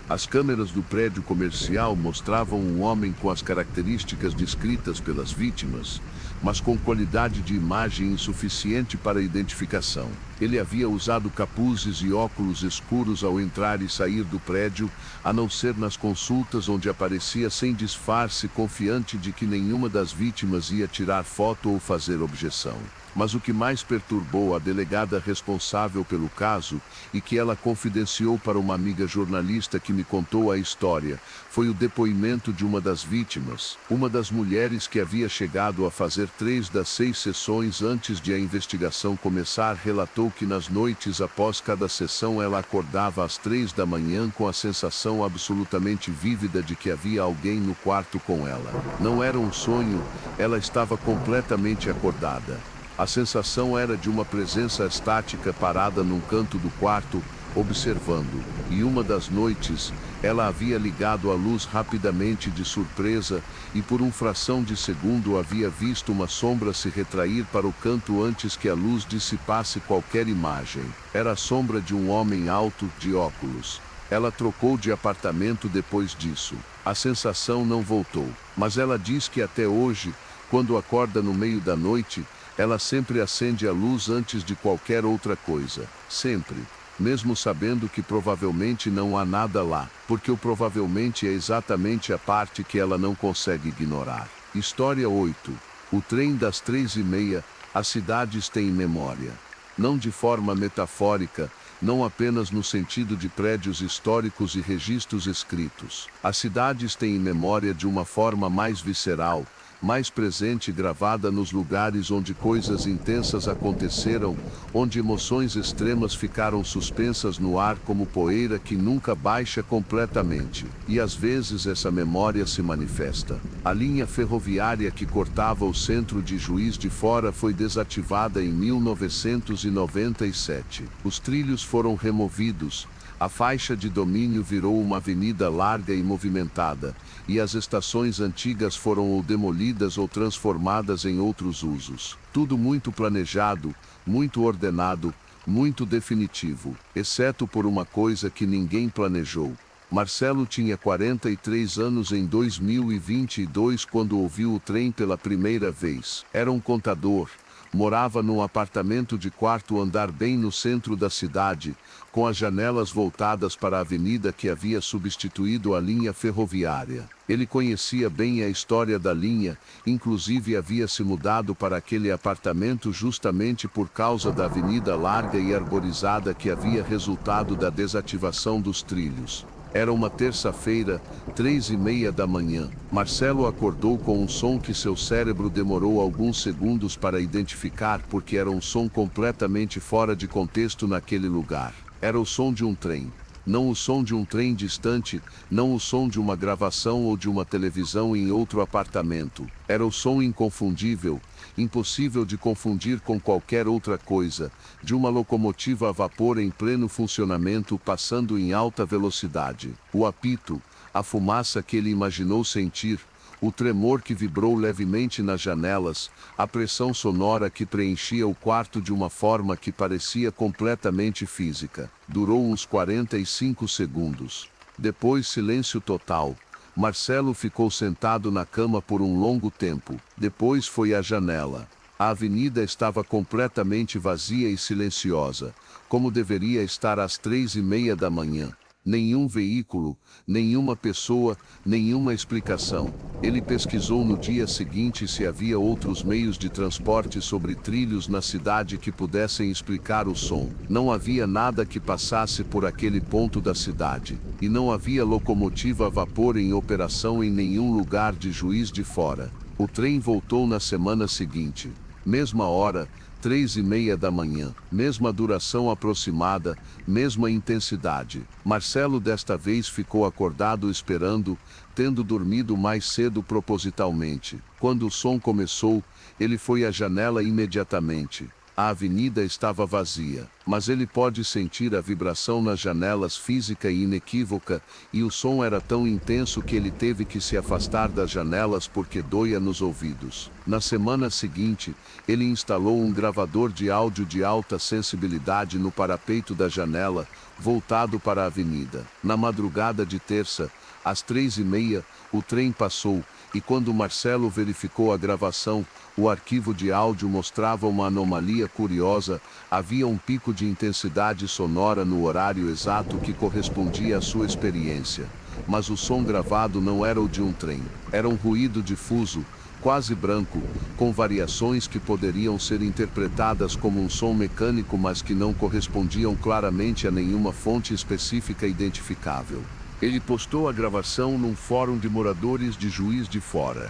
As câmeras do prédio comercial mostravam um homem com as características descritas pelas vítimas, mas com qualidade de imagem insuficiente para identificação. Ele havia usado capuzes e óculos escuros ao entrar e sair do prédio, a não ser nas consultas onde aparecia sem disfarce, confiante de que nenhuma das vítimas ia tirar foto ou fazer objeção. Mas o que mais perturbou a delegada responsável pelo caso, e que ela confidenciou para uma amiga jornalista que me contou a história, foi o depoimento de uma das vítimas. Uma das mulheres que havia chegado a fazer 3 das 6 sessões antes de a investigação começar relatou que nas noites após cada sessão ela acordava às 3 da manhã com a sensação absolutamente vívida de que havia alguém no quarto com ela. Não era um sonho, ela estava completamente acordada. A sensação era de uma presença estática parada num canto do quarto, observando, e uma das noites, ela havia ligado a luz rapidamente de surpresa, e por uma fração de segundo havia visto uma sombra se retrair para o canto antes que a luz dissipasse qualquer imagem. Era a sombra de um homem alto, de óculos. Ela trocou de apartamento depois disso. A sensação não voltou, mas ela diz que até hoje, quando acorda no meio da noite, ela sempre acende a luz antes de qualquer outra coisa. Sempre. Mesmo sabendo que provavelmente não há nada lá, porque o provavelmente é exatamente a parte que ela não consegue ignorar. História 8. O trem das 3h30, as cidades têm memória. Não de forma metafórica, não apenas no sentido de prédios históricos e registros escritos. As cidades têm memória de uma forma mais visceral, mais presente e gravada nos lugares onde coisas intensas aconteceram, onde emoções extremas ficaram suspensas no ar como poeira que nunca baixa completamente. E às vezes essa memória se manifesta. A linha ferroviária que cortava o centro de Juiz de Fora foi desativada em 1997. Os trilhos foram removidos. A faixa de domínio virou uma avenida larga e movimentada, e as estações antigas foram ou demolidas ou transformadas em outros usos. Tudo muito planejado, muito ordenado, muito definitivo, exceto por uma coisa que ninguém planejou. Marcelo tinha 43 anos em 2022 quando ouviu o trem pela primeira vez. Era um contador. Morava num apartamento de 4º andar bem no centro da cidade, com as janelas voltadas para a avenida que havia substituído a linha ferroviária. Ele conhecia bem a história da linha, inclusive havia se mudado para aquele apartamento justamente por causa da avenida larga e arborizada que havia resultado da desativação dos trilhos. Era uma terça-feira, 3h30 da manhã. Marcelo acordou com um som que seu cérebro demorou alguns segundos para identificar porque era um som completamente fora de contexto naquele lugar. Era o som de um trem. Não o som de um trem distante, não o som de uma gravação ou de uma televisão em outro apartamento. Era o som inconfundível, impossível de confundir com qualquer outra coisa, de uma locomotiva a vapor em pleno funcionamento passando em alta velocidade. O apito, a fumaça que ele imaginou sentir, o tremor que vibrou levemente nas janelas, a pressão sonora que preenchia o quarto de uma forma que parecia completamente física. Durou uns 45 segundos. Depois silêncio total. Marcelo ficou sentado na cama por um longo tempo. Depois foi à janela. A avenida estava completamente vazia e silenciosa, como deveria estar às 3h30 da manhã. Nenhum veículo, nenhuma pessoa, nenhuma explicação. Ele pesquisou no dia seguinte se havia outros meios de transporte sobre trilhos na cidade que pudessem explicar o som. Não havia nada que passasse por aquele ponto da cidade, e não havia locomotiva a vapor em operação em nenhum lugar de Juiz de Fora. O trem voltou na semana seguinte. Mesma hora, 3:30 da manhã. Mesma duração aproximada, mesma intensidade. Marcelo desta vez ficou acordado esperando, tendo dormido mais cedo propositalmente. Quando o som começou, ele foi à janela imediatamente. A avenida estava vazia, mas ele pode sentir a vibração nas janelas física e inequívoca, e o som era tão intenso que ele teve que se afastar das janelas porque doía nos ouvidos. Na semana seguinte, ele instalou um gravador de áudio de alta sensibilidade no parapeito da janela, voltado para a avenida. Na madrugada de terça, às 3:30, o trem passou, e quando Marcelo verificou a gravação, o arquivo de áudio mostrava uma anomalia curiosa. Havia um pico de intensidade sonora no horário exato que correspondia à sua experiência. Mas o som gravado não era o de um trem. Era um ruído difuso, quase branco, com variações que poderiam ser interpretadas como um som mecânico, mas que não correspondiam claramente a nenhuma fonte específica identificável. Ele postou a gravação num fórum de moradores de Juiz de Fora.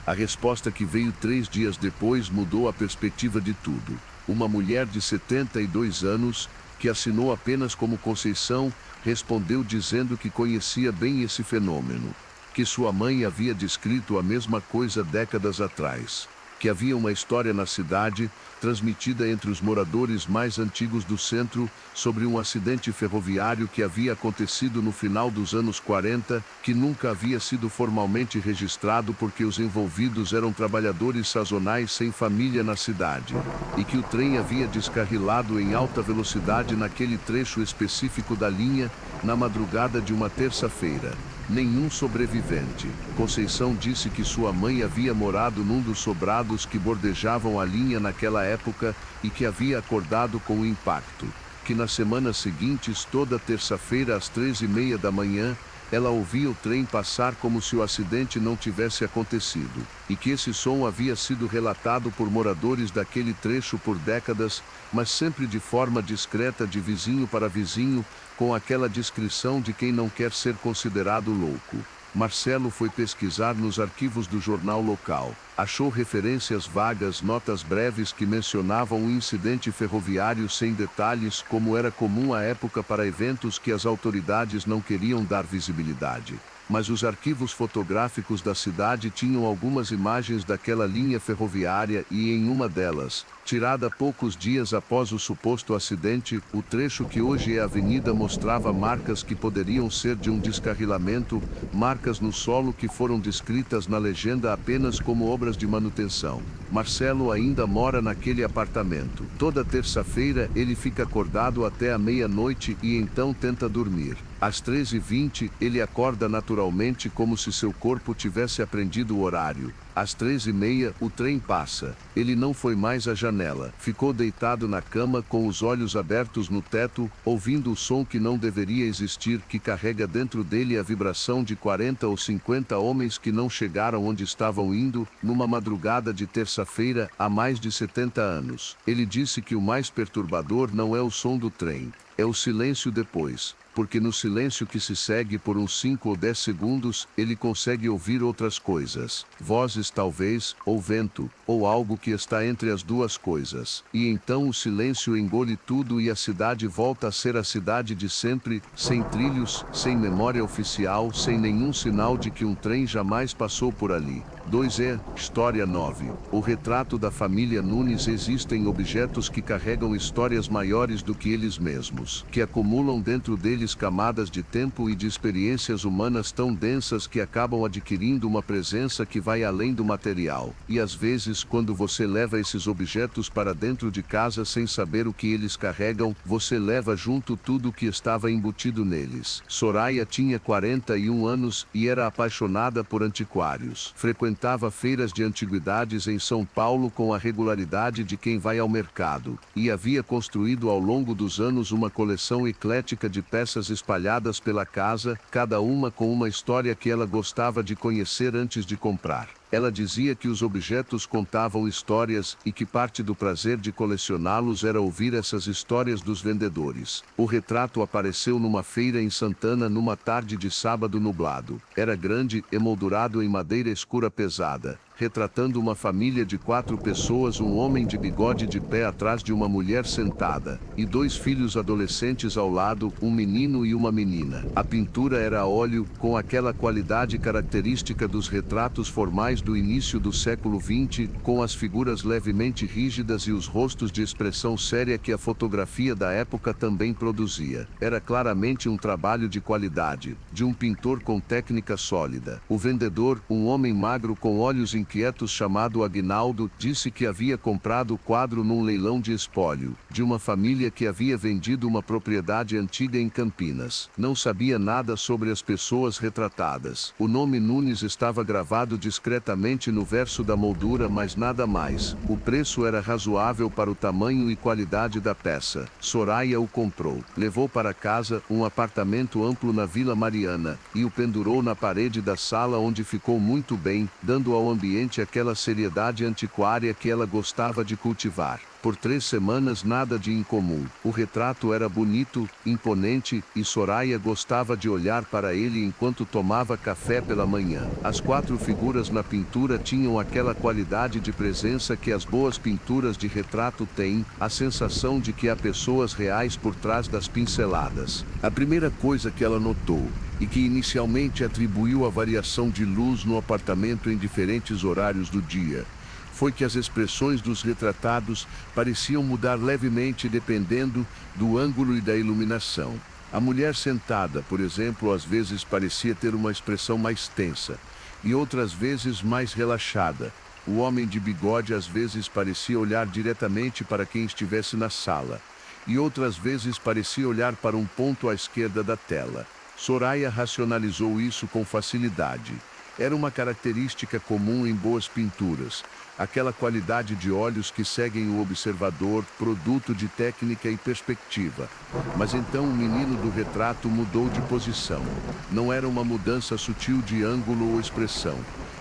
A resposta que veio 3 dias depois mudou a perspectiva de tudo. Uma mulher de 72 anos, que assinou apenas como Conceição, respondeu dizendo que conhecia bem esse fenômeno, que sua mãe havia descrito a mesma coisa décadas atrás, que havia uma história na cidade, transmitida entre os moradores mais antigos do centro, sobre um acidente ferroviário que havia acontecido no final dos anos 40, que nunca havia sido formalmente registrado porque os envolvidos eram trabalhadores sazonais sem família na cidade, e que o trem havia descarrilado em alta velocidade naquele trecho específico da linha, na madrugada de uma terça-feira. Nenhum sobrevivente. Conceição disse que sua mãe havia morado num dos sobrados que bordejavam a linha naquela época e que havia acordado com o impacto. Que nas semanas seguintes, toda terça-feira às 3:30 da manhã, ela ouvia o trem passar como se o acidente não tivesse acontecido, e que esse som havia sido relatado por moradores daquele trecho por décadas, mas sempre de forma discreta, de vizinho para vizinho, com aquela descrição de quem não quer ser considerado louco. Marcelo foi pesquisar nos arquivos do jornal local. Achou referências vagas, notas breves que mencionavam um incidente ferroviário sem detalhes, como era comum à época para eventos que as autoridades não queriam dar visibilidade. Mas os arquivos fotográficos da cidade tinham algumas imagens daquela linha ferroviária e em uma delas, tirada poucos dias após o suposto acidente, o trecho que hoje é a avenida mostrava marcas que poderiam ser de um descarrilamento, marcas no solo que foram descritas na legenda apenas como obras de manutenção. Marcelo ainda mora naquele apartamento. Toda terça-feira ele fica acordado até a meia-noite e então tenta dormir. Às 13:20, ele acorda naturalmente como se seu corpo tivesse aprendido o horário. Às 13:30, o trem passa. Ele não foi mais à janela. Ficou deitado na cama com os olhos abertos no teto, ouvindo o som que não deveria existir, que carrega dentro dele a vibração de 40 ou 50 homens que não chegaram onde estavam indo, numa madrugada de terça-feira, há mais de 70 anos. Ele disse que o mais perturbador não é o som do trem, é o silêncio depois. Porque no silêncio que se segue por uns 5 ou 10 segundos, ele consegue ouvir outras coisas. Vozes talvez, ou vento, ou algo que está entre as duas coisas. E então o silêncio engole tudo e a cidade volta a ser a cidade de sempre, sem trilhos, sem memória oficial, sem nenhum sinal de que um trem jamais passou por ali. 2E, História 9. O retrato da família Nunes. Existem objetos que carregam histórias maiores do que eles mesmos, que acumulam dentro deles camadas de tempo e de experiências humanas tão densas que acabam adquirindo uma presença que vai além do material. E às vezes, quando você leva esses objetos para dentro de casa sem saber o que eles carregam, você leva junto tudo o que estava embutido neles. Soraya tinha 41 anos e era apaixonada por antiquários. Frequentava feiras de antiguidades em São Paulo com a regularidade de quem vai ao mercado, e havia construído ao longo dos anos uma coleção eclética de peças espalhadas pela casa, cada uma com uma história que ela gostava de conhecer antes de comprar. Ela dizia que os objetos contavam histórias e que parte do prazer de colecioná-los era ouvir essas histórias dos vendedores. O retrato apareceu numa feira em Santana numa tarde de sábado nublado. Era grande, emoldurado em madeira escura pesada. retratando uma família de 4 pessoas, um homem de bigode de pé atrás de uma mulher sentada, e 2 filhos adolescentes ao lado, um menino e uma menina. A pintura era a óleo, com aquela qualidade característica dos retratos formais do início do século XX, com as figuras levemente rígidas e os rostos de expressão séria que a fotografia da época também produzia. Era claramente um trabalho de qualidade, de um pintor com técnica sólida. O vendedor, um homem magro com olhos inquietos chamado Aguinaldo, disse que havia comprado o quadro num leilão de espólio, de uma família que havia vendido uma propriedade antiga em Campinas. Não sabia nada sobre as pessoas retratadas. O nome Nunes estava gravado discretamente no verso da moldura, mas nada mais. O preço era razoável para o tamanho e qualidade da peça. Soraya o comprou. Levou para casa, um apartamento amplo na Vila Mariana, e o pendurou na parede da sala, onde ficou muito bem, dando ao ambiente aquela seriedade antiquária que ela gostava de cultivar. Por 3 semanas nada de incomum. O retrato era bonito, imponente, e Soraya gostava de olhar para ele enquanto tomava café pela manhã. As 4 figuras na pintura tinham aquela qualidade de presença que as boas pinturas de retrato têm, a sensação de que há pessoas reais por trás das pinceladas. A primeira coisa que ela notou, e que inicialmente atribuiu a variação de luz no apartamento em diferentes horários do dia, foi que as expressões dos retratados pareciam mudar levemente dependendo do ângulo e da iluminação. A mulher sentada, por exemplo, às vezes parecia ter uma expressão mais tensa, e outras vezes mais relaxada. O homem de bigode às vezes parecia olhar diretamente para quem estivesse na sala, e outras vezes parecia olhar para um ponto à esquerda da tela. Soraya racionalizou isso com facilidade. Era uma característica comum em boas pinturas, aquela qualidade de olhos que seguem o observador, produto de técnica e perspectiva. Mas então o menino do retrato mudou de posição. Não era uma mudança sutil de ângulo ou expressão.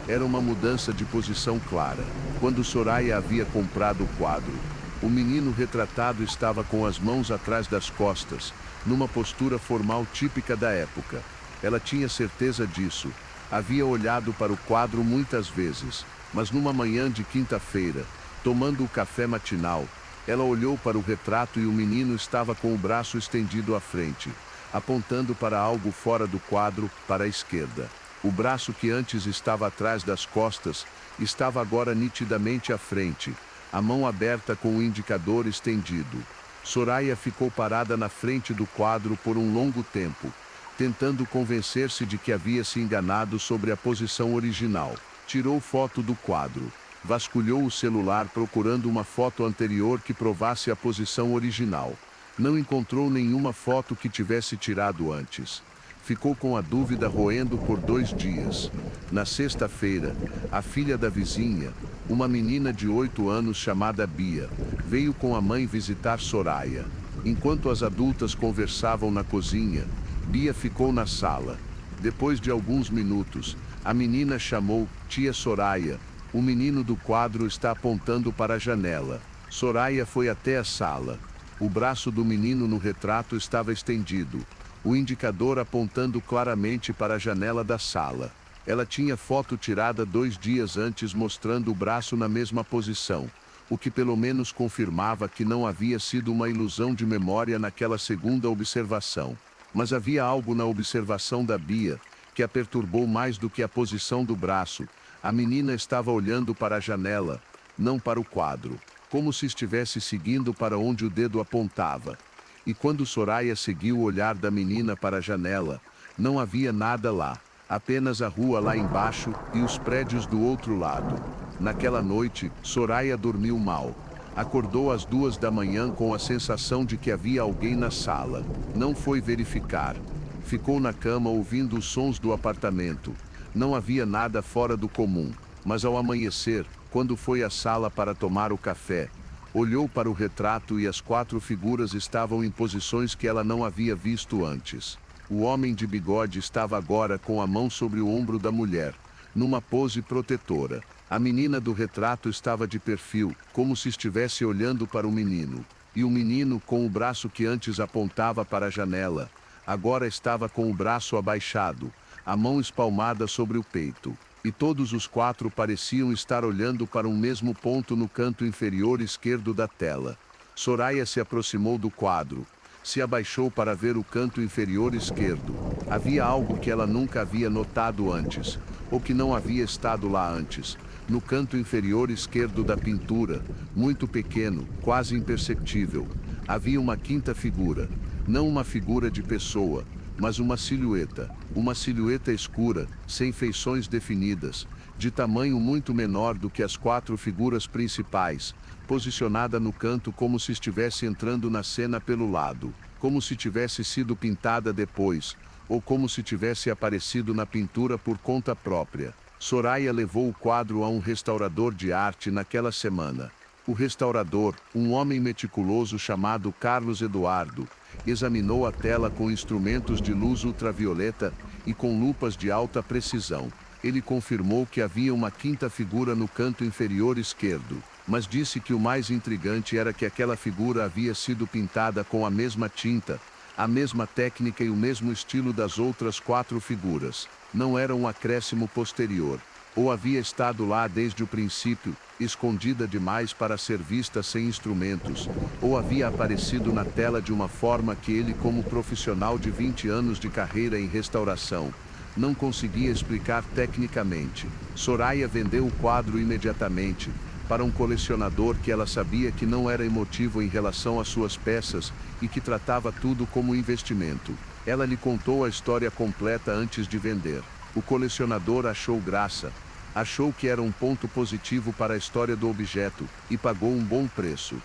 Era uma mudança de posição clara. Quando Soraya havia comprado o quadro, o menino retratado estava com as mãos atrás das costas, numa postura formal típica da época. Ela tinha certeza disso. Havia olhado para o quadro muitas vezes, mas numa manhã de quinta-feira, tomando o café matinal, ela olhou para o retrato e o menino estava com o braço estendido à frente, apontando para algo fora do quadro, para a esquerda. O braço que antes estava atrás das costas, estava agora nitidamente à frente, a mão aberta com o indicador estendido. Soraya ficou parada na frente do quadro por um longo tempo, tentando convencer-se de que havia se enganado sobre a posição original. Tirou foto do quadro, vasculhou o celular procurando uma foto anterior que provasse a posição original. Não encontrou nenhuma foto que tivesse tirado antes. Ficou com a dúvida roendo por 2 dias. Na sexta-feira, a filha da vizinha, uma menina de 8 anos chamada Bia, veio com a mãe visitar Soraya. Enquanto as adultas conversavam na cozinha, Bia ficou na sala. Depois de alguns minutos, a menina chamou: "Tia Soraya, o menino do quadro está apontando para a janela." Soraya foi até a sala. O braço do menino no retrato estava estendido, o indicador apontando claramente para a janela da sala. Ela tinha foto tirada 2 dias antes mostrando o braço na mesma posição, o que pelo menos confirmava que não havia sido uma ilusão de memória naquela segunda observação. Mas havia algo na observação da Bia que a perturbou mais do que a posição do braço. A menina estava olhando para a janela, não para o quadro, como se estivesse seguindo para onde o dedo apontava. E quando Soraya seguiu o olhar da menina para a janela, não havia nada lá, apenas a rua lá embaixo e os prédios do outro lado. Naquela noite, Soraya dormiu mal. Acordou às 2 da manhã com a sensação de que havia alguém na sala. Não foi verificar. Ficou na cama ouvindo os sons do apartamento. Não havia nada fora do comum, mas ao amanhecer, quando foi à sala para tomar o café, olhou para o retrato e as 4 figuras estavam em posições que ela não havia visto antes. O homem de bigode estava agora com a mão sobre o ombro da mulher, numa pose protetora. A menina do retrato estava de perfil, como se estivesse olhando para o menino. E o menino, com o braço que antes apontava para a janela, agora estava com o braço abaixado, a mão espalmada sobre o peito. e todos os quatro pareciam estar olhando para um mesmo ponto no canto inferior esquerdo da tela. Soraya se aproximou do quadro. Se abaixou para ver o canto inferior esquerdo. Havia algo que ela nunca havia notado antes, ou que não havia estado lá antes. No canto inferior esquerdo da pintura, muito pequeno, quase imperceptível, havia uma quinta figura. Não uma figura de pessoa, mas uma silhueta escura, sem feições definidas, de tamanho muito menor do que as quatro figuras principais, posicionada no canto como se estivesse entrando na cena pelo lado, como se tivesse sido pintada depois, ou como se tivesse aparecido na pintura por conta própria. Soraya levou o quadro a um restaurador de arte naquela semana. O restaurador, um homem meticuloso chamado Carlos Eduardo, examinou a tela com instrumentos de luz ultravioleta e com lupas de alta precisão. Ele confirmou que havia uma quinta figura no canto inferior esquerdo, mas disse que o mais intrigante era que aquela figura havia sido pintada com a mesma tinta, a mesma técnica e o mesmo estilo das outras quatro figuras. Não era um acréscimo posterior, ou havia estado lá desde o princípio, escondida demais para ser vista sem instrumentos, ou havia aparecido na tela de uma forma que ele, como profissional de 20 anos de carreira em restauração, não conseguia explicar tecnicamente. Soraya vendeu o quadro imediatamente para um colecionador que ela sabia que não era emotivo em relação às suas peças e que tratava tudo como investimento. Ela lhe contou a história completa antes de vender. O colecionador achou graça, achou que era um ponto positivo para a história do objeto e pagou um bom preço.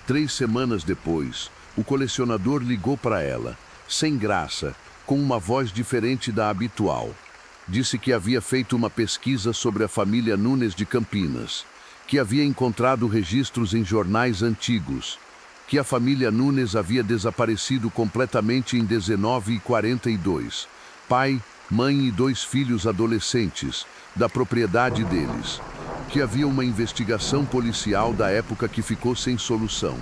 3 semanas depois, o colecionador ligou para ela, sem graça, com uma voz diferente da habitual. Disse que havia feito uma pesquisa sobre a família Nunes de Campinas, que havia encontrado registros em jornais antigos, que a família Nunes havia desaparecido completamente em 1942. Pai, mãe e 2 filhos adolescentes, da propriedade deles. Que havia uma investigação policial da época que ficou sem solução.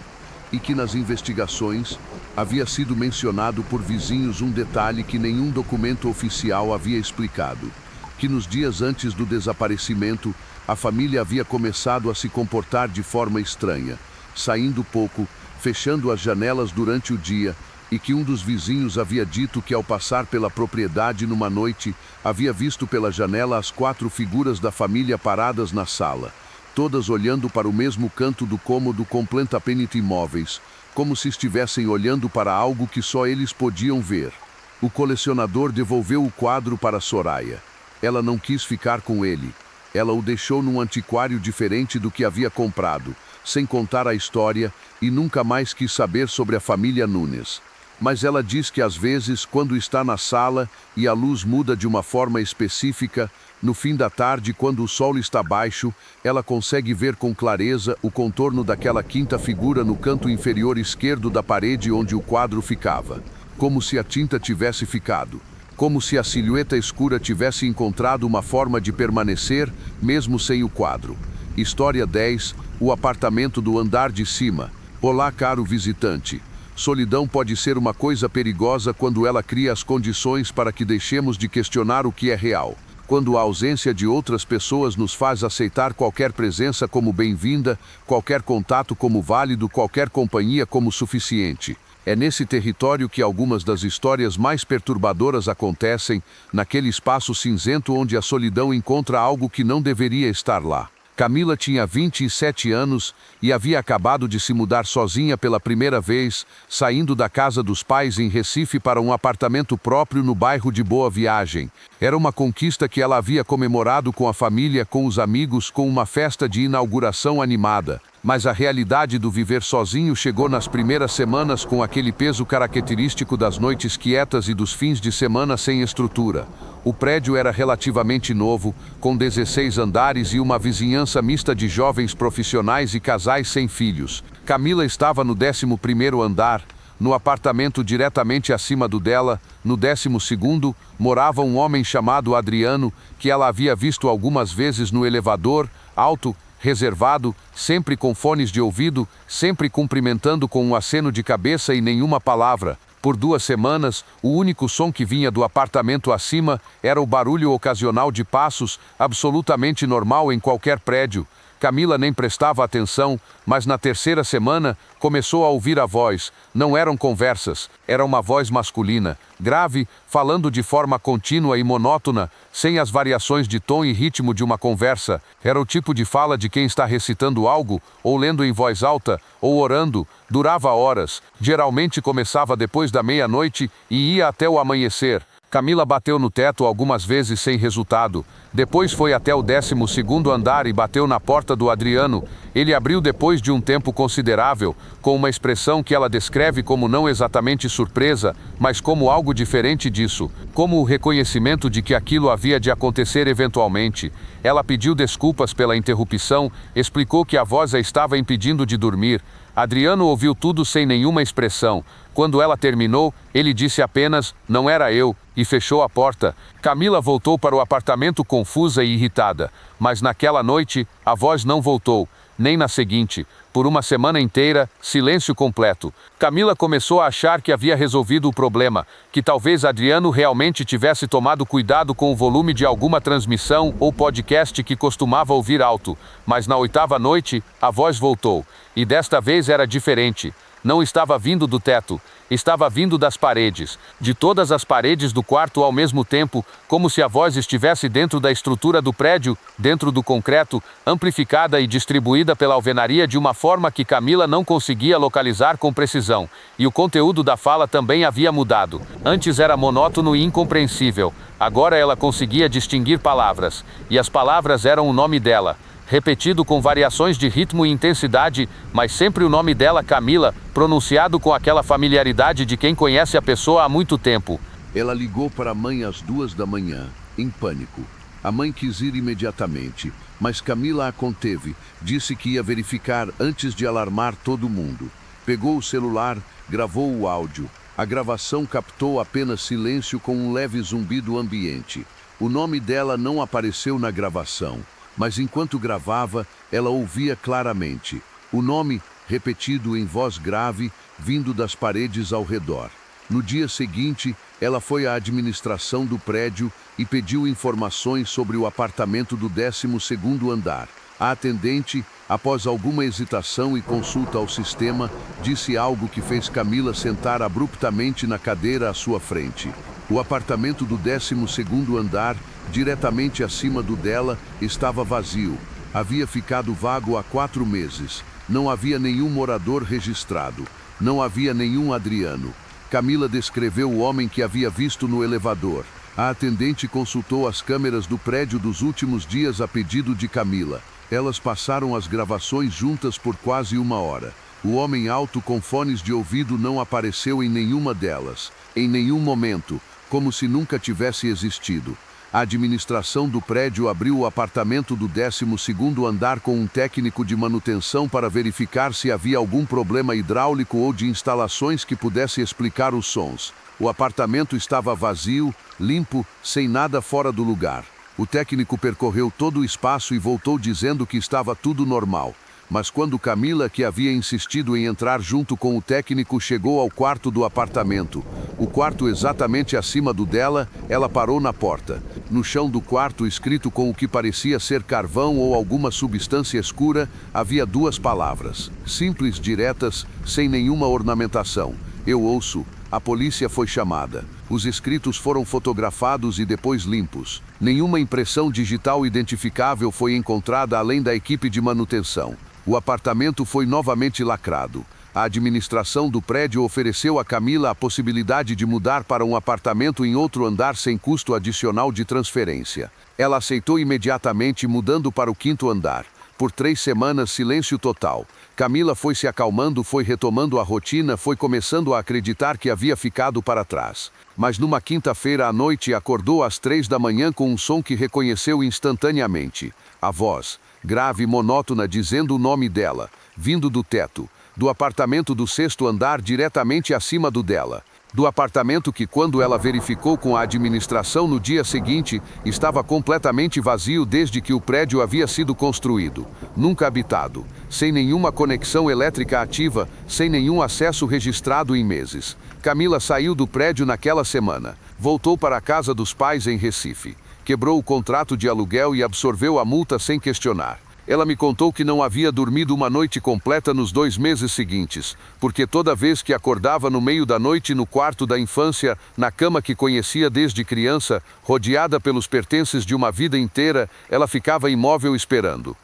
E que nas investigações havia sido mencionado por vizinhos um detalhe que nenhum documento oficial havia explicado. Que nos dias antes do desaparecimento, a família havia começado a se comportar de forma estranha, saindo pouco, fechando as janelas durante o dia, e que um dos vizinhos havia dito que ao passar pela propriedade numa noite, havia visto pela janela as 4 figuras da família paradas na sala, todas olhando para o mesmo canto do cômodo completamente imóveis, como se estivessem olhando para algo que só eles podiam ver. O colecionador devolveu o quadro para Soraya. Ela não quis ficar com ele. Ela o deixou num antiquário diferente do que havia comprado, sem contar a história, e nunca mais quis saber sobre a família Nunes. Mas ela diz que às vezes, quando está na sala e a luz muda de uma forma específica, no fim da tarde, quando o sol está baixo, ela consegue ver com clareza o contorno daquela quinta figura no canto inferior esquerdo da parede onde o quadro ficava, como se a tinta tivesse ficado. Como se a silhueta escura tivesse encontrado uma forma de permanecer, mesmo sem o quadro. História 10, o apartamento do andar de cima. Olá, caro visitante. Solidão pode ser uma coisa perigosa quando ela cria as condições para que deixemos de questionar o que é real. Quando a ausência de outras pessoas nos faz aceitar qualquer presença como bem-vinda, qualquer contato como válido, qualquer companhia como suficiente. É nesse território que algumas das histórias mais perturbadoras acontecem, naquele espaço cinzento onde a solidão encontra algo que não deveria estar lá. Camila tinha 27 anos e havia acabado de se mudar sozinha pela primeira vez, saindo da casa dos pais em Recife para um apartamento próprio no bairro de Boa Viagem. Era uma conquista que ela havia comemorado com a família, com os amigos, com uma festa de inauguração animada. Mas a realidade do viver sozinho chegou nas primeiras semanas com aquele peso característico das noites quietas e dos fins de semana sem estrutura. O prédio era relativamente novo, com 16 andares e uma vizinhança mista de jovens profissionais e casais sem filhos. Camila estava no 11º andar. No apartamento diretamente acima do dela, no 12º, morava um homem chamado Adriano, que ela havia visto algumas vezes no elevador, alto, reservado, sempre com fones de ouvido, sempre cumprimentando com um aceno de cabeça e nenhuma palavra. Por 2 semanas, o único som que vinha do apartamento acima era o barulho ocasional de passos, absolutamente normal em qualquer prédio. Camila nem prestava atenção, mas na 3ª semana começou a ouvir a voz. Não eram conversas, era uma voz masculina, grave, falando de forma contínua e monótona, sem as variações de tom e ritmo de uma conversa. Era o tipo de fala de quem está recitando algo, ou lendo em voz alta, ou orando. Durava horas, geralmente começava depois da meia-noite e ia até o amanhecer. Camila bateu no teto algumas vezes sem resultado. Depois foi até o 12º andar e bateu na porta do Adriano. Ele abriu depois de um tempo considerável, com uma expressão que ela descreve como não exatamente surpresa, mas como algo diferente disso, como o reconhecimento de que aquilo havia de acontecer eventualmente. Ela pediu desculpas pela interrupção, explicou que a voz a estava impedindo de dormir. Adriano ouviu tudo sem nenhuma expressão. Quando ela terminou, ele disse apenas, "Não era eu", e fechou a porta. Camila voltou para o apartamento confusa e irritada. Mas naquela noite, a voz não voltou, nem na seguinte. Por uma semana inteira, silêncio completo. Camila começou a achar que havia resolvido o problema, que talvez Adriano realmente tivesse tomado cuidado com o volume de alguma transmissão ou podcast que costumava ouvir alto. Mas na 8ª noite, a voz voltou. E desta vez era diferente. Não estava vindo do teto, estava vindo das paredes, de todas as paredes do quarto ao mesmo tempo, como se a voz estivesse dentro da estrutura do prédio, dentro do concreto, amplificada e distribuída pela alvenaria de uma forma que Camila não conseguia localizar com precisão. E o conteúdo da fala também havia mudado. Antes era monótono e incompreensível, agora ela conseguia distinguir palavras, e as palavras eram o nome dela. Repetido com variações de ritmo e intensidade, mas sempre o nome dela, Camila, pronunciado com aquela familiaridade de quem conhece a pessoa há muito tempo. Ela ligou para a mãe às 2 da manhã, em pânico. A mãe quis ir imediatamente, mas Camila a conteve, disse que ia verificar antes de alarmar todo mundo. Pegou o celular, gravou o áudio. A gravação captou apenas silêncio com um leve zumbido ambiente. O nome dela não apareceu na gravação. Mas enquanto gravava, ela ouvia claramente o nome repetido em voz grave, vindo das paredes ao redor. No dia seguinte, ela foi à administração do prédio e pediu informações sobre o apartamento do 12º andar. A atendente, após alguma hesitação e consulta ao sistema, disse algo que fez Camila sentar abruptamente na cadeira à sua frente. O apartamento do 12º andar, diretamente acima do dela, estava vazio. Havia ficado vago há 4 meses. Não havia nenhum morador registrado. Não havia nenhum Adriano. Camila descreveu o homem que havia visto no elevador. A atendente consultou as câmeras do prédio dos últimos dias a pedido de Camila. Elas passaram as gravações juntas por quase 1 hora. O homem alto com fones de ouvido não apareceu em nenhuma delas. Em nenhum momento, como se nunca tivesse existido. A administração do prédio abriu o apartamento do 12º andar com um técnico de manutenção para verificar se havia algum problema hidráulico ou de instalações que pudesse explicar os sons. O apartamento estava vazio, limpo, sem nada fora do lugar. O técnico percorreu todo o espaço e voltou dizendo que estava tudo normal. Mas quando Camila, que havia insistido em entrar junto com o técnico, chegou ao quarto do apartamento, o quarto exatamente acima do dela, ela parou na porta. No chão do quarto, escrito com o que parecia ser carvão ou alguma substância escura, havia 2 palavras, simples, diretas, sem nenhuma ornamentação. Eu ouço. A polícia foi chamada. Os escritos foram fotografados e depois limpos. Nenhuma impressão digital identificável foi encontrada além da equipe de manutenção. O apartamento foi novamente lacrado. A administração do prédio ofereceu a Camila a possibilidade de mudar para um apartamento em outro andar sem custo adicional de transferência. Ela aceitou imediatamente, mudando para o 5º andar. Por 3 semanas, silêncio total. Camila foi se acalmando, foi retomando a rotina, foi começando a acreditar que havia ficado para trás. Mas numa quinta-feira à noite, acordou às 3 da manhã com um som que reconheceu instantaneamente. A voz, grave e monótona, dizendo o nome dela, vindo do teto, do apartamento do 6º andar diretamente acima do dela. Do apartamento que, quando ela verificou com a administração no dia seguinte, estava completamente vazio desde que o prédio havia sido construído. Nunca habitado, sem nenhuma conexão elétrica ativa, sem nenhum acesso registrado em meses. Camila saiu do prédio naquela semana. Voltou para a casa dos pais em Recife. Quebrou o contrato de aluguel e absorveu a multa sem questionar. Ela me contou que não havia dormido uma noite completa nos 2 meses seguintes, porque toda vez que acordava no meio da noite no quarto da infância, na cama que conhecia desde criança, rodeada pelos pertences de uma vida inteira, ela ficava imóvel esperando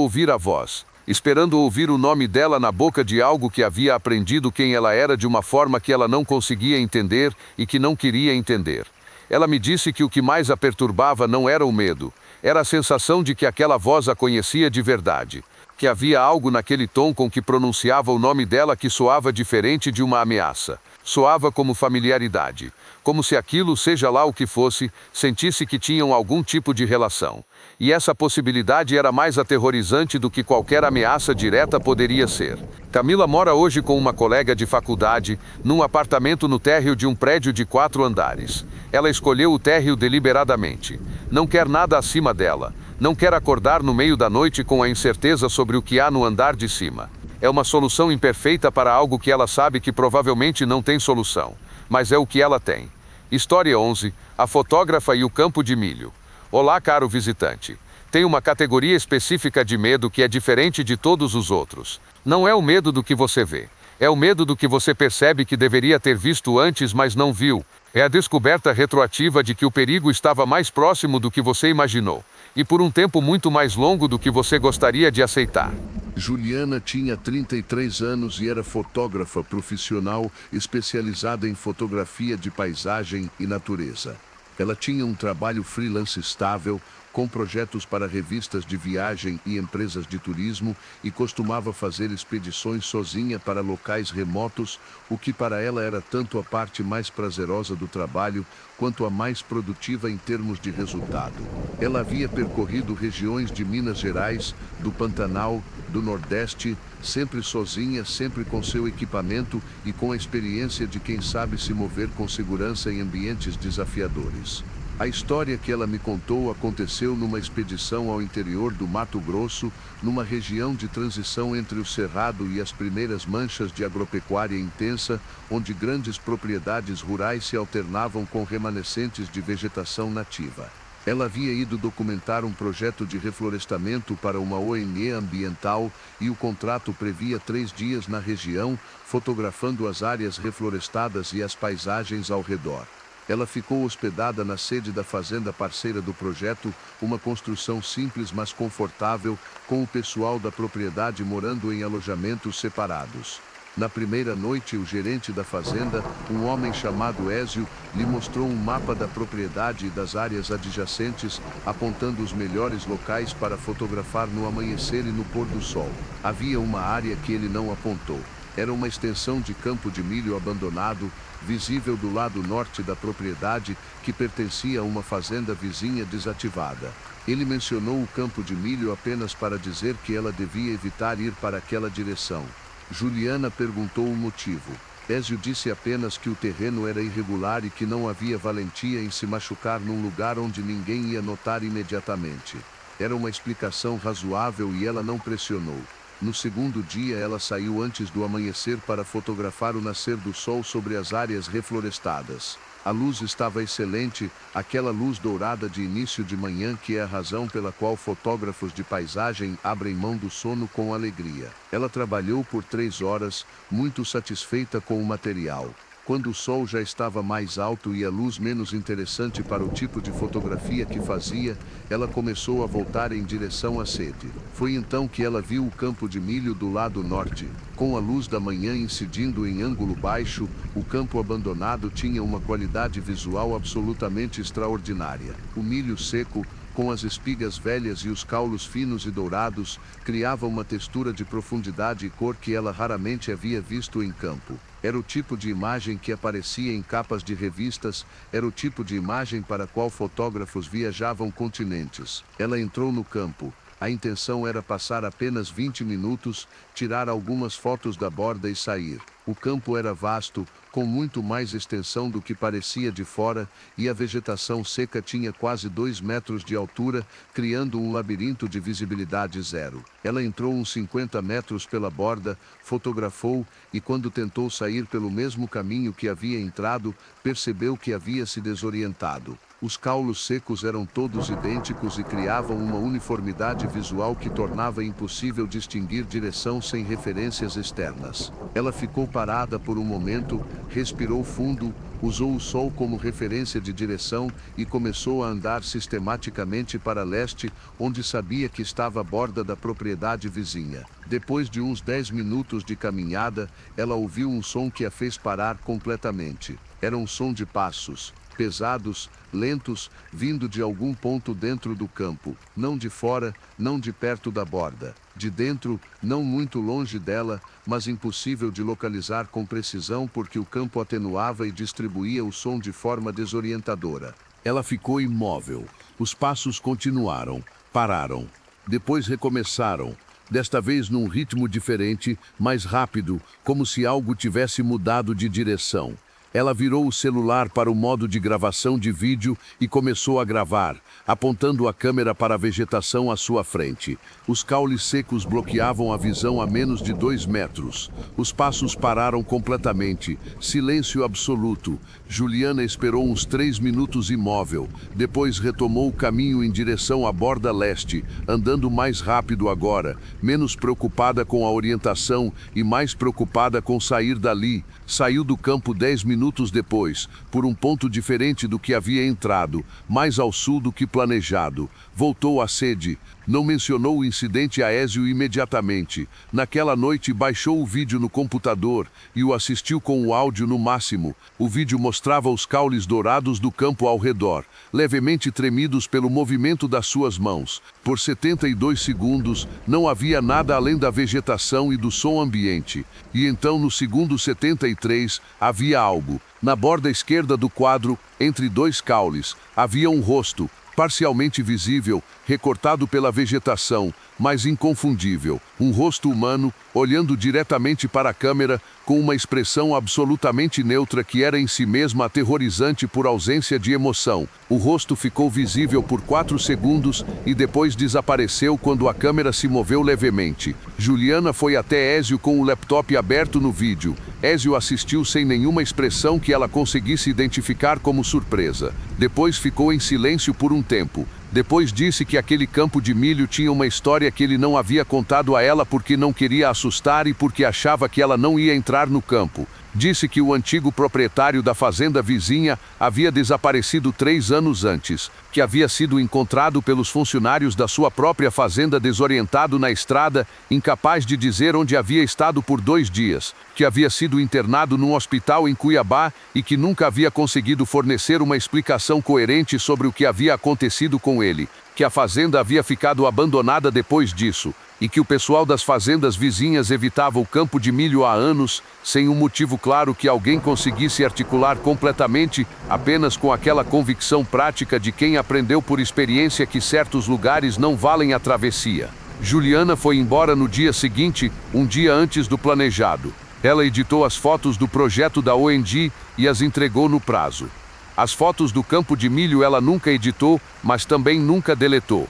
ouvir a voz, esperando ouvir o nome dela na boca de algo que havia aprendido quem ela era de uma forma que ela não conseguia entender e que não queria entender. Ela me disse que o que mais a perturbava não era o medo, era a sensação de que aquela voz a conhecia de verdade, que havia algo naquele tom com que pronunciava o nome dela que soava diferente de uma ameaça. Soava como familiaridade, como se aquilo, seja lá o que fosse, sentisse que tinham algum tipo de relação. E essa possibilidade era mais aterrorizante do que qualquer ameaça direta poderia ser. Camila mora hoje com uma colega de faculdade, num apartamento no térreo de um prédio de 4 andares. Ela escolheu o térreo deliberadamente. Não quer nada acima dela. Não quer acordar no meio da noite com a incerteza sobre o que há no andar de cima. É uma solução imperfeita para algo que ela sabe que provavelmente não tem solução. Mas é o que ela tem. História 11. A fotógrafa e o campo de milho. Olá, caro visitante. Tem uma categoria específica de medo que é diferente de todos os outros. Não é o medo do que você vê. É o medo do que você percebe que deveria ter visto antes, mas não viu. É a descoberta retroativa de que o perigo estava mais próximo do que você imaginou. E por um tempo muito mais longo do que você gostaria de aceitar. Juliana tinha 33 anos e era fotógrafa profissional especializada em fotografia de paisagem e natureza. Ela tinha um trabalho freelance estável, com projetos para revistas de viagem e empresas de turismo, e costumava fazer expedições sozinha para locais remotos, o que para ela era tanto a parte mais prazerosa do trabalho, quanto a mais produtiva em termos de resultado. Ela havia percorrido regiões de Minas Gerais, do Pantanal, do Nordeste, sempre sozinha, sempre com seu equipamento e com a experiência de quem sabe se mover com segurança em ambientes desafiadores. A história que ela me contou aconteceu numa expedição ao interior do Mato Grosso, numa região de transição entre o Cerrado e as primeiras manchas de agropecuária intensa, onde grandes propriedades rurais se alternavam com remanescentes de vegetação nativa. Ela havia ido documentar um projeto de reflorestamento para uma ONG ambiental e o contrato previa 3 dias na região, fotografando as áreas reflorestadas e as paisagens ao redor. Ela ficou hospedada na sede da fazenda parceira do projeto, uma construção simples mas confortável, com o pessoal da propriedade morando em alojamentos separados. Na primeira noite, o gerente da fazenda, um homem chamado Ézio, lhe mostrou um mapa da propriedade e das áreas adjacentes, apontando os melhores locais para fotografar no amanhecer e no pôr do sol. Havia uma área que ele não apontou. Era uma extensão de campo de milho abandonado, visível do lado norte da propriedade, que pertencia a uma fazenda vizinha desativada. Ele mencionou o campo de milho apenas para dizer que ela devia evitar ir para aquela direção. Juliana perguntou o motivo. Ézio disse apenas que o terreno era irregular e que não havia valentia em se machucar num lugar onde ninguém ia notar imediatamente. Era uma explicação razoável e ela não pressionou. No segundo dia, ela saiu antes do amanhecer para fotografar o nascer do sol sobre as áreas reflorestadas. A luz estava excelente, aquela luz dourada de início de manhã que é a razão pela qual fotógrafos de paisagem abrem mão do sono com alegria. Ela trabalhou por 3 horas, muito satisfeita com o material. Quando o sol já estava mais alto e a luz menos interessante para o tipo de fotografia que fazia, ela começou a voltar em direção à sede. Foi então que ela viu o campo de milho do lado norte. Com a luz da manhã incidindo em ângulo baixo, o campo abandonado tinha uma qualidade visual absolutamente extraordinária. O milho seco, com as espigas velhas e os caulos finos e dourados, criava uma textura de profundidade e cor que ela raramente havia visto em campo. Era o tipo de imagem que aparecia em capas de revistas, era o tipo de imagem para a qual fotógrafos viajavam continentes. Ela entrou no campo. A intenção era passar apenas 20 minutos, tirar algumas fotos da borda e sair. O campo era vasto, com muito mais extensão do que parecia de fora, e a vegetação seca tinha quase 2 metros de altura, criando um labirinto de visibilidade zero. Ela entrou uns 50 metros pela borda, fotografou, e quando tentou sair pelo mesmo caminho que havia entrado, percebeu que havia se desorientado. Os caulos secos eram todos idênticos e criavam uma uniformidade visual que tornava impossível distinguir direção sem referências externas. Ela ficou parada por um momento, respirou fundo, usou o sol como referência de direção e começou a andar sistematicamente para leste, onde sabia que estava à borda da propriedade vizinha. Depois de uns 10 minutos de caminhada, ela ouviu um som que a fez parar completamente. Era um som de passos, pesados, lentos, vindo de algum ponto dentro do campo, não de fora, não de perto da borda. De dentro, não muito longe dela, mas impossível de localizar com precisão porque o campo atenuava e distribuía o som de forma desorientadora. Ela ficou imóvel. Os passos continuaram, pararam. Depois recomeçaram, desta vez num ritmo diferente, mais rápido, como se algo tivesse mudado de direção. Ela virou o celular para o modo de gravação de vídeo e começou a gravar, apontando a câmera para a vegetação à sua frente. Os caules secos bloqueavam a visão a menos de 2 metros. Os passos pararam completamente. Silêncio absoluto. Juliana esperou uns 3 minutos imóvel. Depois retomou o caminho em direção à borda leste, andando mais rápido agora, menos preocupada com a orientação e mais preocupada com sair dali. Saiu do campo 10 minutos depois, por um ponto diferente do que havia entrado, mais ao sul do que planejado. Voltou à sede. Não mencionou o incidente a Ézio imediatamente. Naquela noite baixou o vídeo no computador e o assistiu com o áudio no máximo. O vídeo mostrava os caules dourados do campo ao redor, levemente tremidos pelo movimento das suas mãos. Por 72 segundos, não havia nada além da vegetação e do som ambiente. E então, no segundo 73, havia algo. Na borda esquerda do quadro, entre 2 caules, havia um rosto, parcialmente visível, recortado pela vegetação, mas inconfundível. Um rosto humano, olhando diretamente para a câmera, com uma expressão absolutamente neutra que era em si mesma aterrorizante por ausência de emoção. O rosto ficou visível por 4 segundos e depois desapareceu quando a câmera se moveu levemente. Juliana foi até Ézio com o laptop aberto no vídeo. Ézio assistiu sem nenhuma expressão que ela conseguisse identificar como surpresa. Depois ficou em silêncio por um tempo. Depois disse que aquele campo de milho tinha uma história que ele não havia contado a ela porque não queria assustar e porque achava que ela não ia entrar no campo. Disse que o antigo proprietário da fazenda vizinha havia desaparecido 3 anos antes, que havia sido encontrado pelos funcionários da sua própria fazenda desorientado na estrada, incapaz de dizer onde havia estado por 2 dias, que havia sido internado num hospital em Cuiabá e que nunca havia conseguido fornecer uma explicação coerente sobre o que havia acontecido com ele, que a fazenda havia ficado abandonada depois disso, e que o pessoal das fazendas vizinhas evitava o campo de milho há anos, sem um motivo claro que alguém conseguisse articular completamente, apenas com aquela convicção prática de quem aprendeu por experiência que certos lugares não valem a travessia. Juliana foi embora no dia seguinte, um dia antes do planejado. Ela editou as fotos do projeto da ONG e as entregou no prazo. As fotos do campo de milho ela nunca editou, mas também nunca deletou.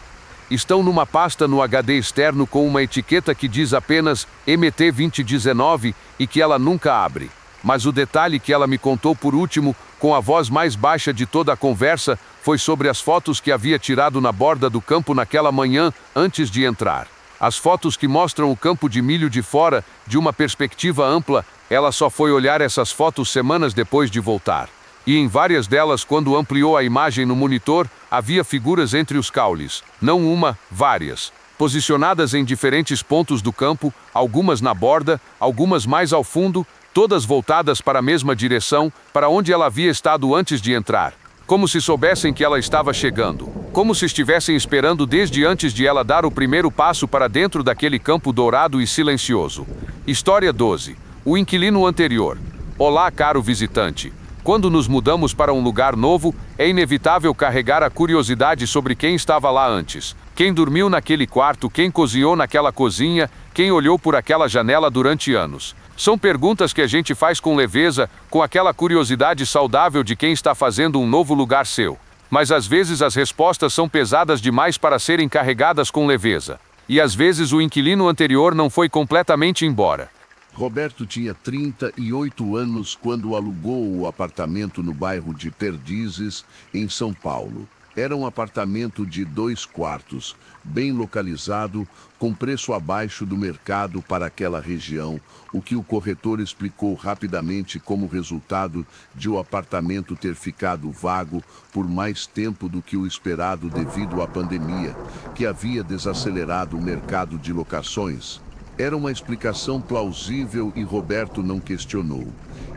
Estão numa pasta no HD externo com uma etiqueta que diz apenas MT2019 e que ela nunca abre. Mas o detalhe que ela me contou por último, com a voz mais baixa de toda a conversa, foi sobre as fotos que havia tirado na borda do campo naquela manhã antes de entrar. As fotos que mostram o campo de milho de fora, de uma perspectiva ampla, ela só foi olhar essas fotos semanas depois de voltar. E em várias delas, quando ampliou a imagem no monitor, havia figuras entre os caules. Não uma, várias. Posicionadas em diferentes pontos do campo, algumas na borda, algumas mais ao fundo, todas voltadas para a mesma direção, para onde ela havia estado antes de entrar. Como se soubessem que ela estava chegando. Como se estivessem esperando desde antes de ela dar o primeiro passo para dentro daquele campo dourado e silencioso. História 12. O inquilino anterior. Olá, caro visitante. Quando nos mudamos para um lugar novo, é inevitável carregar a curiosidade sobre quem estava lá antes. Quem dormiu naquele quarto, quem cozinhou naquela cozinha, quem olhou por aquela janela durante anos. São perguntas que a gente faz com leveza, com aquela curiosidade saudável de quem está fazendo um novo lugar seu. Mas às vezes as respostas são pesadas demais para serem carregadas com leveza. E às vezes o inquilino anterior não foi completamente embora. Roberto tinha 38 anos quando alugou o apartamento no bairro de Perdizes, em São Paulo. Era um apartamento de 2 quartos, bem localizado, com preço abaixo do mercado para aquela região, o que o corretor explicou rapidamente como resultado de o apartamento ter ficado vago por mais tempo do que o esperado devido à pandemia, que havia desacelerado o mercado de locações. Era uma explicação plausível e Roberto não questionou.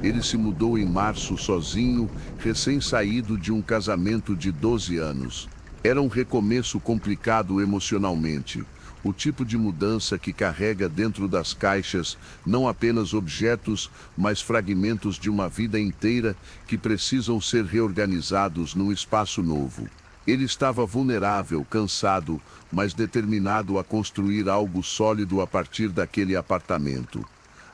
Ele se mudou em março sozinho, recém-saído de um casamento de 12 anos. Era um recomeço complicado emocionalmente. O tipo de mudança que carrega dentro das caixas não apenas objetos, mas fragmentos de uma vida inteira que precisam ser reorganizados num espaço novo. Ele estava vulnerável, cansado, mas determinado a construir algo sólido a partir daquele apartamento.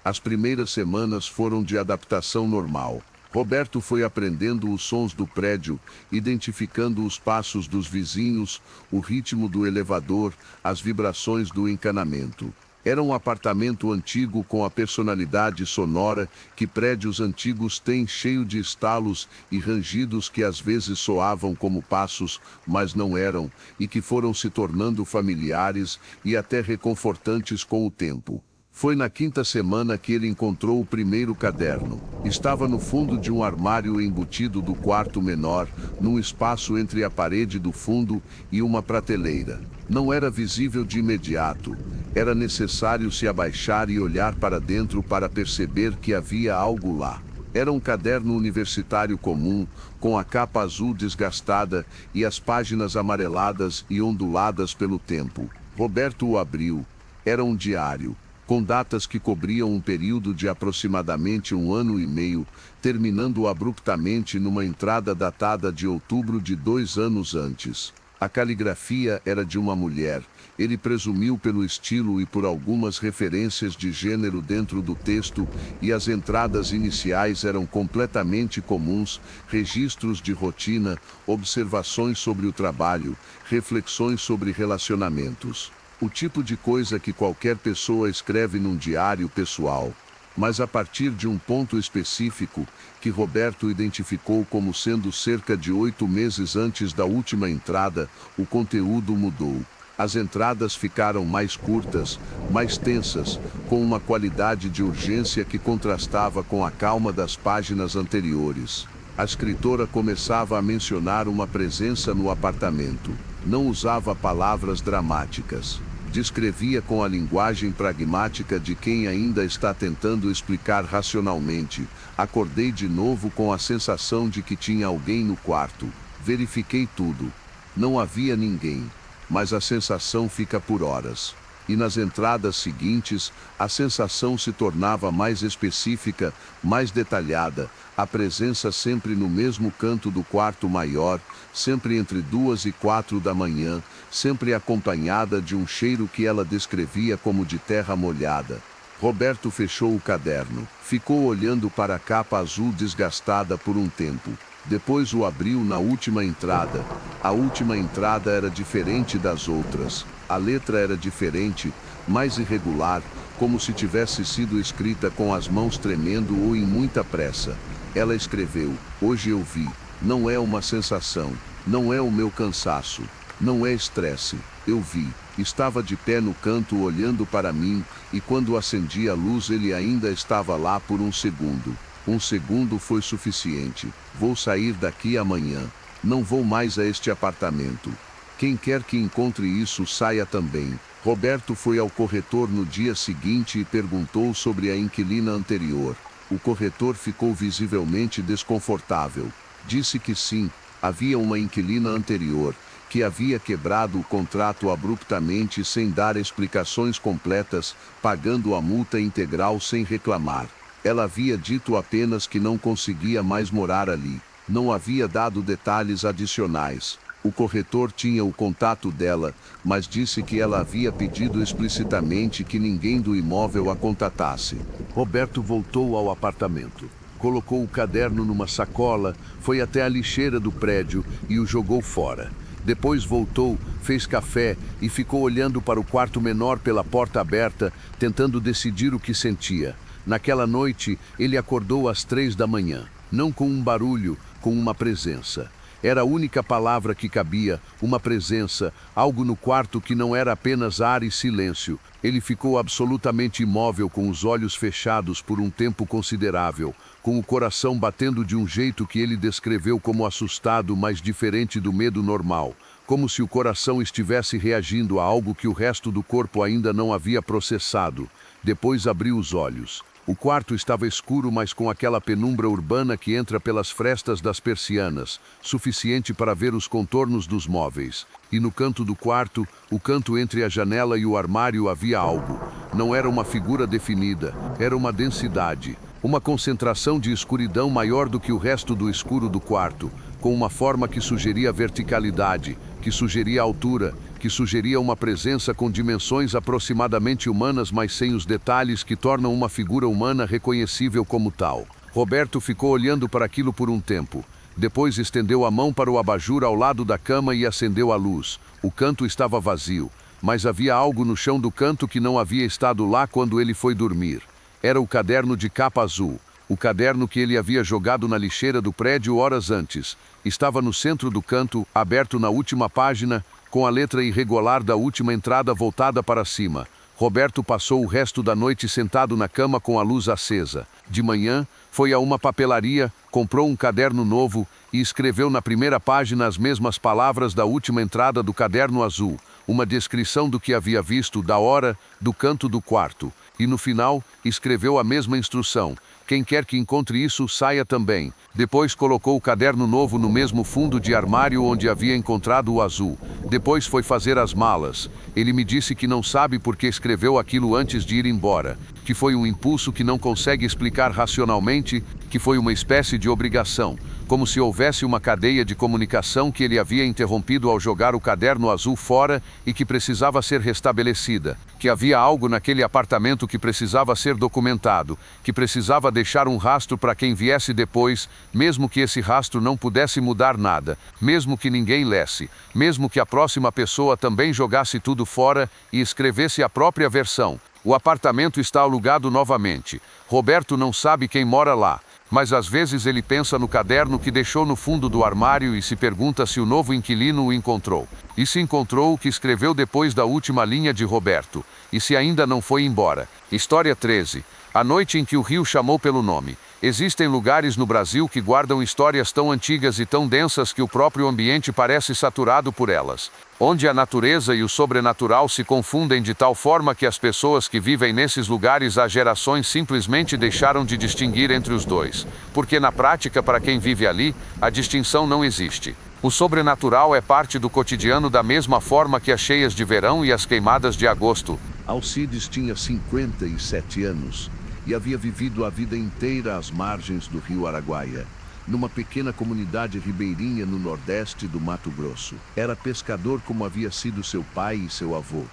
As primeiras semanas foram de adaptação normal. Roberto foi aprendendo os sons do prédio, identificando os passos dos vizinhos, o ritmo do elevador, as vibrações do encanamento. Era um apartamento antigo com a personalidade sonora que prédios antigos têm, cheio de estalos e rangidos que às vezes soavam como passos, mas não eram, e que foram se tornando familiares e até reconfortantes com o tempo. Foi na 5ª semana que ele encontrou o primeiro caderno. Estava no fundo de um armário embutido do quarto menor, num espaço entre a parede do fundo e uma prateleira. Não era visível de imediato. Era necessário se abaixar e olhar para dentro para perceber que havia algo lá. Era um caderno universitário comum, com a capa azul desgastada e as páginas amareladas e onduladas pelo tempo. Roberto o abriu. Era um diário, com datas que cobriam um período de aproximadamente 1 ano e meio, terminando abruptamente numa entrada datada de outubro de 2 anos antes. A caligrafia era de uma mulher. Ele presumiu pelo estilo e por algumas referências de gênero dentro do texto, e as entradas iniciais eram completamente comuns, registros de rotina, observações sobre o trabalho, reflexões sobre relacionamentos. O tipo de coisa que qualquer pessoa escreve num diário pessoal. Mas a partir de um ponto específico, que Roberto identificou como sendo cerca de 8 meses antes da última entrada, o conteúdo mudou. As entradas ficaram mais curtas, mais tensas, com uma qualidade de urgência que contrastava com a calma das páginas anteriores. A escritora começava a mencionar uma presença no apartamento. Não usava palavras dramáticas. Descrevia com a linguagem pragmática de quem ainda está tentando explicar racionalmente. Acordei de novo com a sensação de que tinha alguém no quarto. Verifiquei tudo. Não havia ninguém, mas a sensação fica por horas. E nas entradas seguintes, a sensação se tornava mais específica, mais detalhada, a presença sempre no mesmo canto do quarto maior, sempre entre 2 e 4 da manhã, sempre acompanhada de um cheiro que ela descrevia como de terra molhada. Roberto fechou o caderno, ficou olhando para a capa azul desgastada por um tempo. Depois o abriu na última entrada. A última entrada era diferente das outras. A letra era diferente, mais irregular, como se tivesse sido escrita com as mãos tremendo ou em muita pressa. Ela escreveu: "Hoje eu vi. Não é uma sensação. Não é o meu cansaço. Não é estresse. Eu vi. Estava de pé no canto olhando para mim, e quando acendi a luz ele ainda estava lá por um segundo. Um segundo foi suficiente. Vou sair daqui amanhã. Não vou mais a este apartamento. Quem quer que encontre isso saia também." Roberto foi ao corretor no dia seguinte e perguntou sobre a inquilina anterior. O corretor ficou visivelmente desconfortável. Disse que sim, havia uma inquilina anterior, que havia quebrado o contrato abruptamente sem dar explicações completas, pagando a multa integral sem reclamar. Ela havia dito apenas que não conseguia mais morar ali. Não havia dado detalhes adicionais. O corretor tinha o contato dela, mas disse que ela havia pedido explicitamente que ninguém do imóvel a contatasse. Roberto voltou ao apartamento. Colocou o caderno numa sacola, foi até a lixeira do prédio e o jogou fora. Depois voltou, fez café e ficou olhando para o quarto menor pela porta aberta, tentando decidir o que sentia. Naquela noite, ele acordou às 3 da manhã. Não com um barulho, com uma presença. Era a única palavra que cabia, uma presença, algo no quarto que não era apenas ar e silêncio. Ele ficou absolutamente imóvel, com os olhos fechados por um tempo considerável, com o coração batendo de um jeito que ele descreveu como assustado, mas diferente do medo normal, como se o coração estivesse reagindo a algo que o resto do corpo ainda não havia processado. Depois abriu os olhos. O quarto estava escuro, mas com aquela penumbra urbana que entra pelas frestas das persianas, suficiente para ver os contornos dos móveis. E no canto do quarto, o canto entre a janela e o armário, havia algo. Não era uma figura definida, era uma densidade, uma concentração de escuridão maior do que o resto do escuro do quarto, com uma forma que sugeria verticalidade, que sugeria altura, que sugeria uma presença com dimensões aproximadamente humanas, mas sem os detalhes que tornam uma figura humana reconhecível como tal. Roberto ficou olhando para aquilo por um tempo. Depois estendeu a mão para o abajur ao lado da cama e acendeu a luz. O canto estava vazio, mas havia algo no chão do canto que não havia estado lá quando ele foi dormir. Era o caderno de capa azul. O caderno que ele havia jogado na lixeira do prédio horas antes. Estava no centro do canto, aberto na última página, com a letra irregular da última entrada voltada para cima. Roberto passou o resto da noite sentado na cama com a luz acesa. De manhã, foi a uma papelaria, comprou um caderno novo e escreveu na primeira página as mesmas palavras da última entrada do caderno azul, uma descrição do que havia visto, da hora, do canto do quarto. E no final, escreveu a mesma instrução: quem quer que encontre isso, saia também. Depois colocou o caderno novo no mesmo fundo de armário onde havia encontrado o azul. Depois foi fazer as malas. Ele me disse que não sabe por que escreveu aquilo antes de ir embora, que foi um impulso que não consegue explicar racionalmente, que foi uma espécie de obrigação, como se houvesse uma cadeia de comunicação que ele havia interrompido ao jogar o caderno azul fora e que precisava ser restabelecida, que havia algo naquele apartamento que precisava ser documentado, que precisava deixar um rastro para quem viesse depois, mesmo que esse rastro não pudesse mudar nada, mesmo que ninguém lesse, mesmo que a próxima pessoa também jogasse tudo fora e escrevesse a própria versão. O apartamento está alugado novamente. Roberto não sabe quem mora lá, mas às vezes ele pensa no caderno que deixou no fundo do armário e se pergunta se o novo inquilino o encontrou. E se encontrou o que escreveu depois da última linha de Roberto. E se ainda não foi embora. História 13. A noite em que o rio chamou pelo nome. Existem lugares no Brasil que guardam histórias tão antigas e tão densas que o próprio ambiente parece saturado por elas. Onde a natureza e o sobrenatural se confundem de tal forma que as pessoas que vivem nesses lugares há gerações simplesmente deixaram de distinguir entre os dois. Porque na prática, para quem vive ali, a distinção não existe. O sobrenatural é parte do cotidiano da mesma forma que as cheias de verão e as queimadas de agosto. Alcides tinha 57 anos e havia vivido a vida inteira às margens do rio Araguaia, numa pequena comunidade ribeirinha no nordeste do Mato Grosso. Era pescador como havia sido seu pai e seu avô,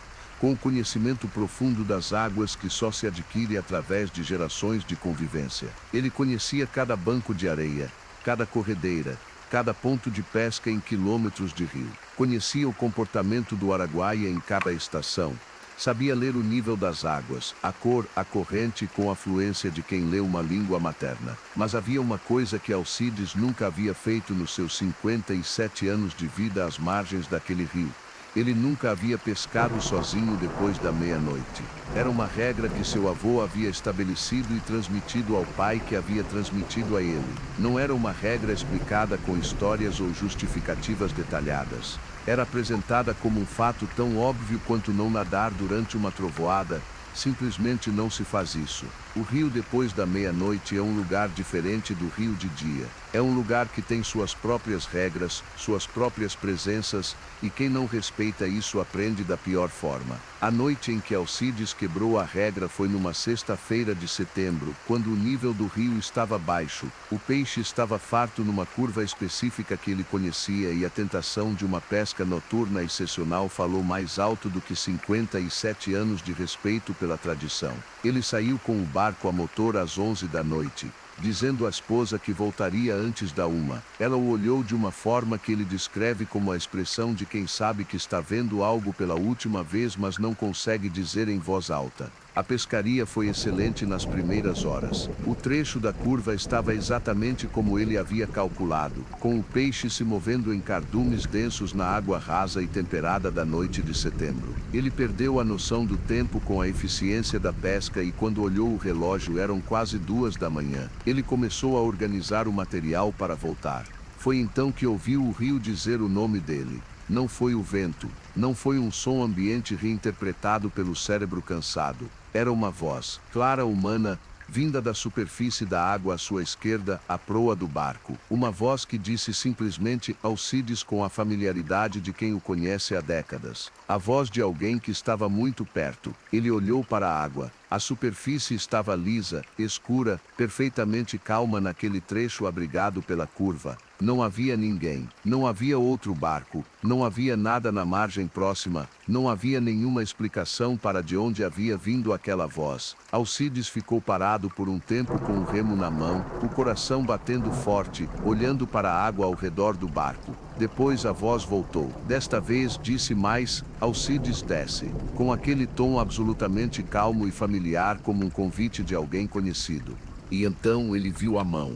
com o conhecimento profundo das águas que só se adquire através de gerações de convivência. Ele conhecia cada banco de areia, cada corredeira, cada ponto de pesca em quilômetros de rio. Conhecia o comportamento do Araguaia em cada estação. Sabia ler o nível das águas, a cor, a corrente com a fluência de quem lê uma língua materna. Mas havia uma coisa que Alcides nunca havia feito nos seus 57 anos de vida às margens daquele rio. Ele nunca havia pescado sozinho depois da meia-noite. Era uma regra que seu avô havia estabelecido e transmitido ao pai, que havia transmitido a ele. Não era uma regra explicada com histórias ou justificativas detalhadas. Era apresentada como um fato tão óbvio quanto não nadar durante uma trovoada. Simplesmente não se faz isso. O rio depois da meia-noite é um lugar diferente do rio de dia. É um lugar que tem suas próprias regras, suas próprias presenças, e quem não respeita isso aprende da pior forma. A noite em que Alcides quebrou a regra foi numa sexta-feira de setembro, quando o nível do rio estava baixo. O peixe estava farto numa curva específica que ele conhecia e a tentação de uma pesca noturna excepcional falou mais alto do que 57 anos de respeito pela tradição. Ele saiu com o barco a motor às 11 da noite, dizendo à esposa que voltaria antes da 1. Ela o olhou de uma forma que ele descreve como a expressão de quem sabe que está vendo algo pela última vez, mas não consegue dizer em voz alta. A pescaria foi excelente nas primeiras horas. O trecho da curva estava exatamente como ele havia calculado, com o peixe se movendo em cardumes densos na água rasa e temperada da noite de setembro. Ele perdeu a noção do tempo com a eficiência da pesca e quando olhou o relógio eram quase 2 da manhã. Ele começou a organizar o material para voltar. Foi então que ouviu o rio dizer o nome dele. Não foi o vento, não foi um som ambiente reinterpretado pelo cérebro cansado. Era uma voz, clara, humana, vinda da superfície da água à sua esquerda, à proa do barco. Uma voz que disse simplesmente Alcides com a familiaridade de quem o conhece há décadas. A voz de alguém que estava muito perto. Ele olhou para a água. A superfície estava lisa, escura, perfeitamente calma naquele trecho abrigado pela curva. Não havia ninguém, não havia outro barco, não havia nada na margem próxima, não havia nenhuma explicação para de onde havia vindo aquela voz. Alcides ficou parado por um tempo com o remo na mão, o coração batendo forte, olhando para a água ao redor do barco. Depois a voz voltou. Desta vez disse mais, Alcides desce, com aquele tom absolutamente calmo e familiar como um convite de alguém conhecido. E então ele viu a mão,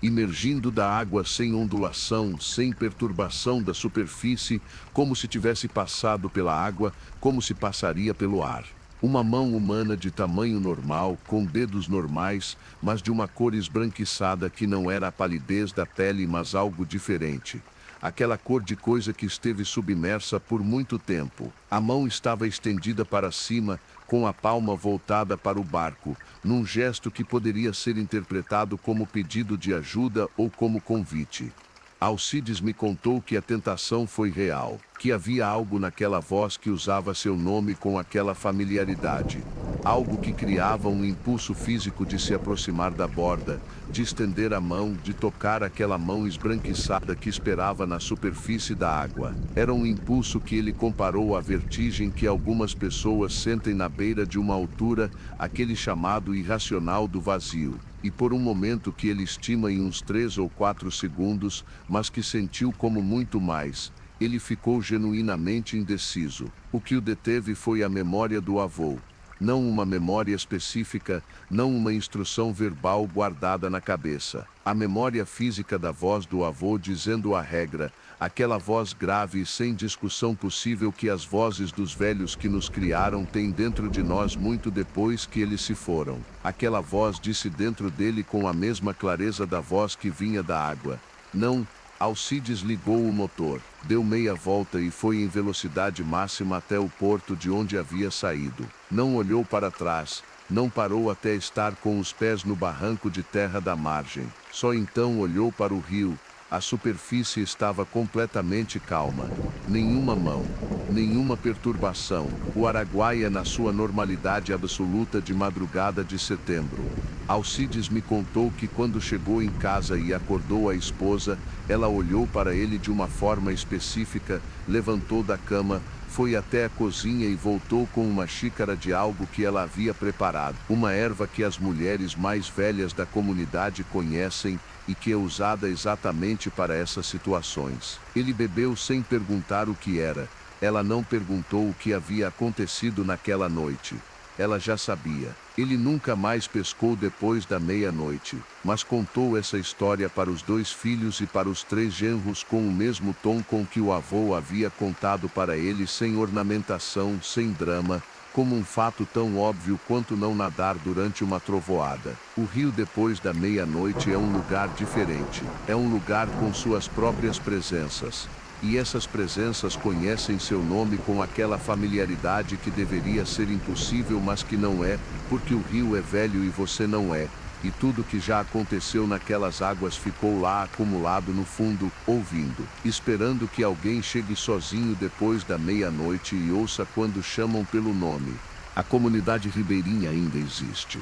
emergindo da água sem ondulação, sem perturbação da superfície, como se tivesse passado pela água, como se passaria pelo ar. Uma mão humana de tamanho normal, com dedos normais, mas de uma cor esbranquiçada que não era a palidez da pele, mas algo diferente. Aquela cor de coisa que esteve submersa por muito tempo. A mão estava estendida para cima, com a palma voltada para o barco, num gesto que poderia ser interpretado como pedido de ajuda ou como convite. Alcides me contou que a tentação foi real, que havia algo naquela voz que usava seu nome com aquela familiaridade. Algo que criava um impulso físico de se aproximar da borda, de estender a mão, de tocar aquela mão esbranquiçada que esperava na superfície da água. Era um impulso que ele comparou à vertigem que algumas pessoas sentem na beira de uma altura, aquele chamado irracional do vazio. E por um momento que ele estima em uns 3 ou 4 segundos, mas que sentiu como muito mais, ele ficou genuinamente indeciso. O que o deteve foi a memória do avô. Não uma memória específica, não uma instrução verbal guardada na cabeça. A memória física da voz do avô dizendo a regra, aquela voz grave e sem discussão possível que as vozes dos velhos que nos criaram têm dentro de nós muito depois que eles se foram. Aquela voz disse dentro dele com a mesma clareza da voz que vinha da água. Não. Alcides ligou o motor, deu meia volta e foi em velocidade máxima até o porto de onde havia saído. Não olhou para trás, não parou até estar com os pés no barranco de terra da margem. Só então olhou para o rio. A superfície estava completamente calma. Nenhuma mão, nenhuma perturbação. O Araguaia na sua normalidade absoluta de madrugada de setembro. Alcides me contou que quando chegou em casa e acordou a esposa, ela olhou para ele de uma forma específica, levantou da cama, foi até a cozinha e voltou com uma xícara de algo que ela havia preparado. Uma erva que as mulheres mais velhas da comunidade conhecem e que é usada exatamente para essas situações. Ele bebeu sem perguntar o que era. Ela não perguntou o que havia acontecido naquela noite. Ela já sabia. Ele nunca mais pescou depois da meia-noite, mas contou essa história para os 2 filhos e para os 3 genros com o mesmo tom com que o avô havia contado para ele, sem ornamentação, sem drama, como um fato tão óbvio quanto não nadar durante uma trovoada. O rio depois da meia-noite é um lugar diferente. É um lugar com suas próprias presenças. E essas presenças conhecem seu nome com aquela familiaridade que deveria ser impossível, mas que não é, porque o rio é velho e você não é. E tudo que já aconteceu naquelas águas ficou lá acumulado no fundo, ouvindo, esperando que alguém chegue sozinho depois da meia-noite e ouça quando chamam pelo nome. A comunidade ribeirinha ainda existe.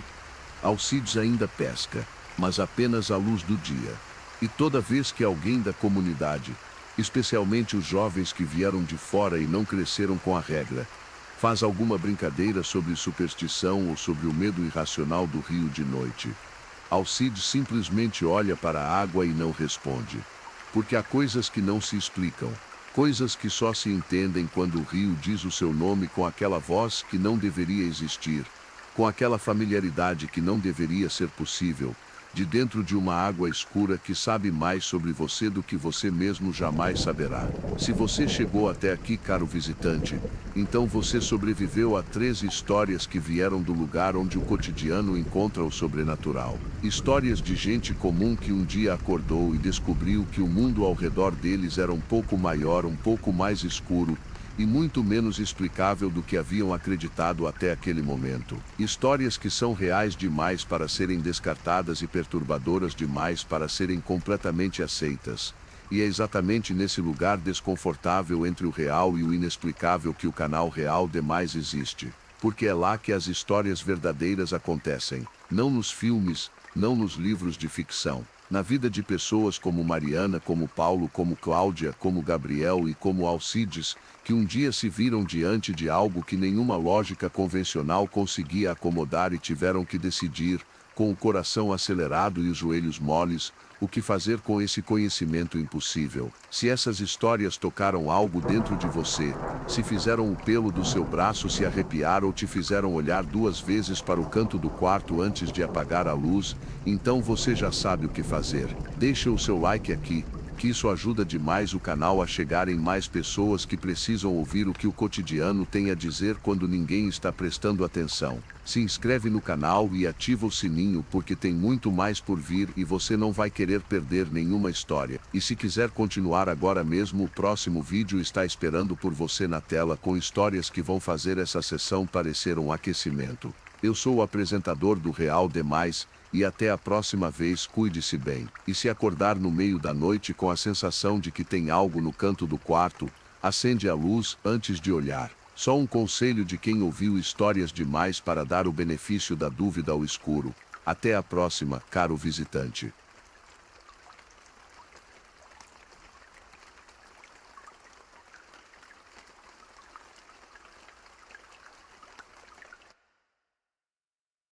Alcides ainda pesca, mas apenas à luz do dia. E toda vez que alguém da comunidade, especialmente os jovens que vieram de fora e não cresceram com a regra, faz alguma brincadeira sobre superstição ou sobre o medo irracional do rio de noite, Alcides simplesmente olha para a água e não responde. Porque há coisas que não se explicam, coisas que só se entendem quando o rio diz o seu nome com aquela voz que não deveria existir, com aquela familiaridade que não deveria ser possível, de dentro de uma água escura que sabe mais sobre você do que você mesmo jamais saberá. Se você chegou até aqui, caro visitante, então você sobreviveu a 13 histórias que vieram do lugar onde o cotidiano encontra o sobrenatural. Histórias de gente comum que um dia acordou e descobriu que o mundo ao redor deles era um pouco maior, um pouco mais escuro, e muito menos explicável do que haviam acreditado até aquele momento. Histórias que são reais demais para serem descartadas e perturbadoras demais para serem completamente aceitas. E é exatamente nesse lugar desconfortável entre o real e o inexplicável que o canal Real Demais existe. Porque é lá que as histórias verdadeiras acontecem, não nos filmes, não nos livros de ficção. Na vida de pessoas como Mariana, como Paulo, como Cláudia, como Gabriel e como Alcides, que um dia se viram diante de algo que nenhuma lógica convencional conseguia acomodar e tiveram que decidir, com o coração acelerado e os joelhos moles, o que fazer com esse conhecimento impossível. Se essas histórias tocaram algo dentro de você, se fizeram o pelo do seu braço se arrepiar ou te fizeram olhar 2 vezes para o canto do quarto antes de apagar a luz, então você já sabe o que fazer. Deixa o seu like aqui, que isso ajuda demais o canal a chegar em mais pessoas que precisam ouvir o que o cotidiano tem a dizer quando ninguém está prestando atenção. Se inscreve no canal e ativa o sininho porque tem muito mais por vir e você não vai querer perder nenhuma história. E se quiser continuar agora mesmo, o próximo vídeo está esperando por você na tela com histórias que vão fazer essa sessão parecer um aquecimento. Eu sou o apresentador do Real Demais, e até a próxima vez, cuide-se bem. E se acordar no meio da noite com a sensação de que tem algo no canto do quarto, acende a luz antes de olhar. Só um conselho de quem ouviu histórias demais para dar o benefício da dúvida ao escuro. Até a próxima, caro visitante.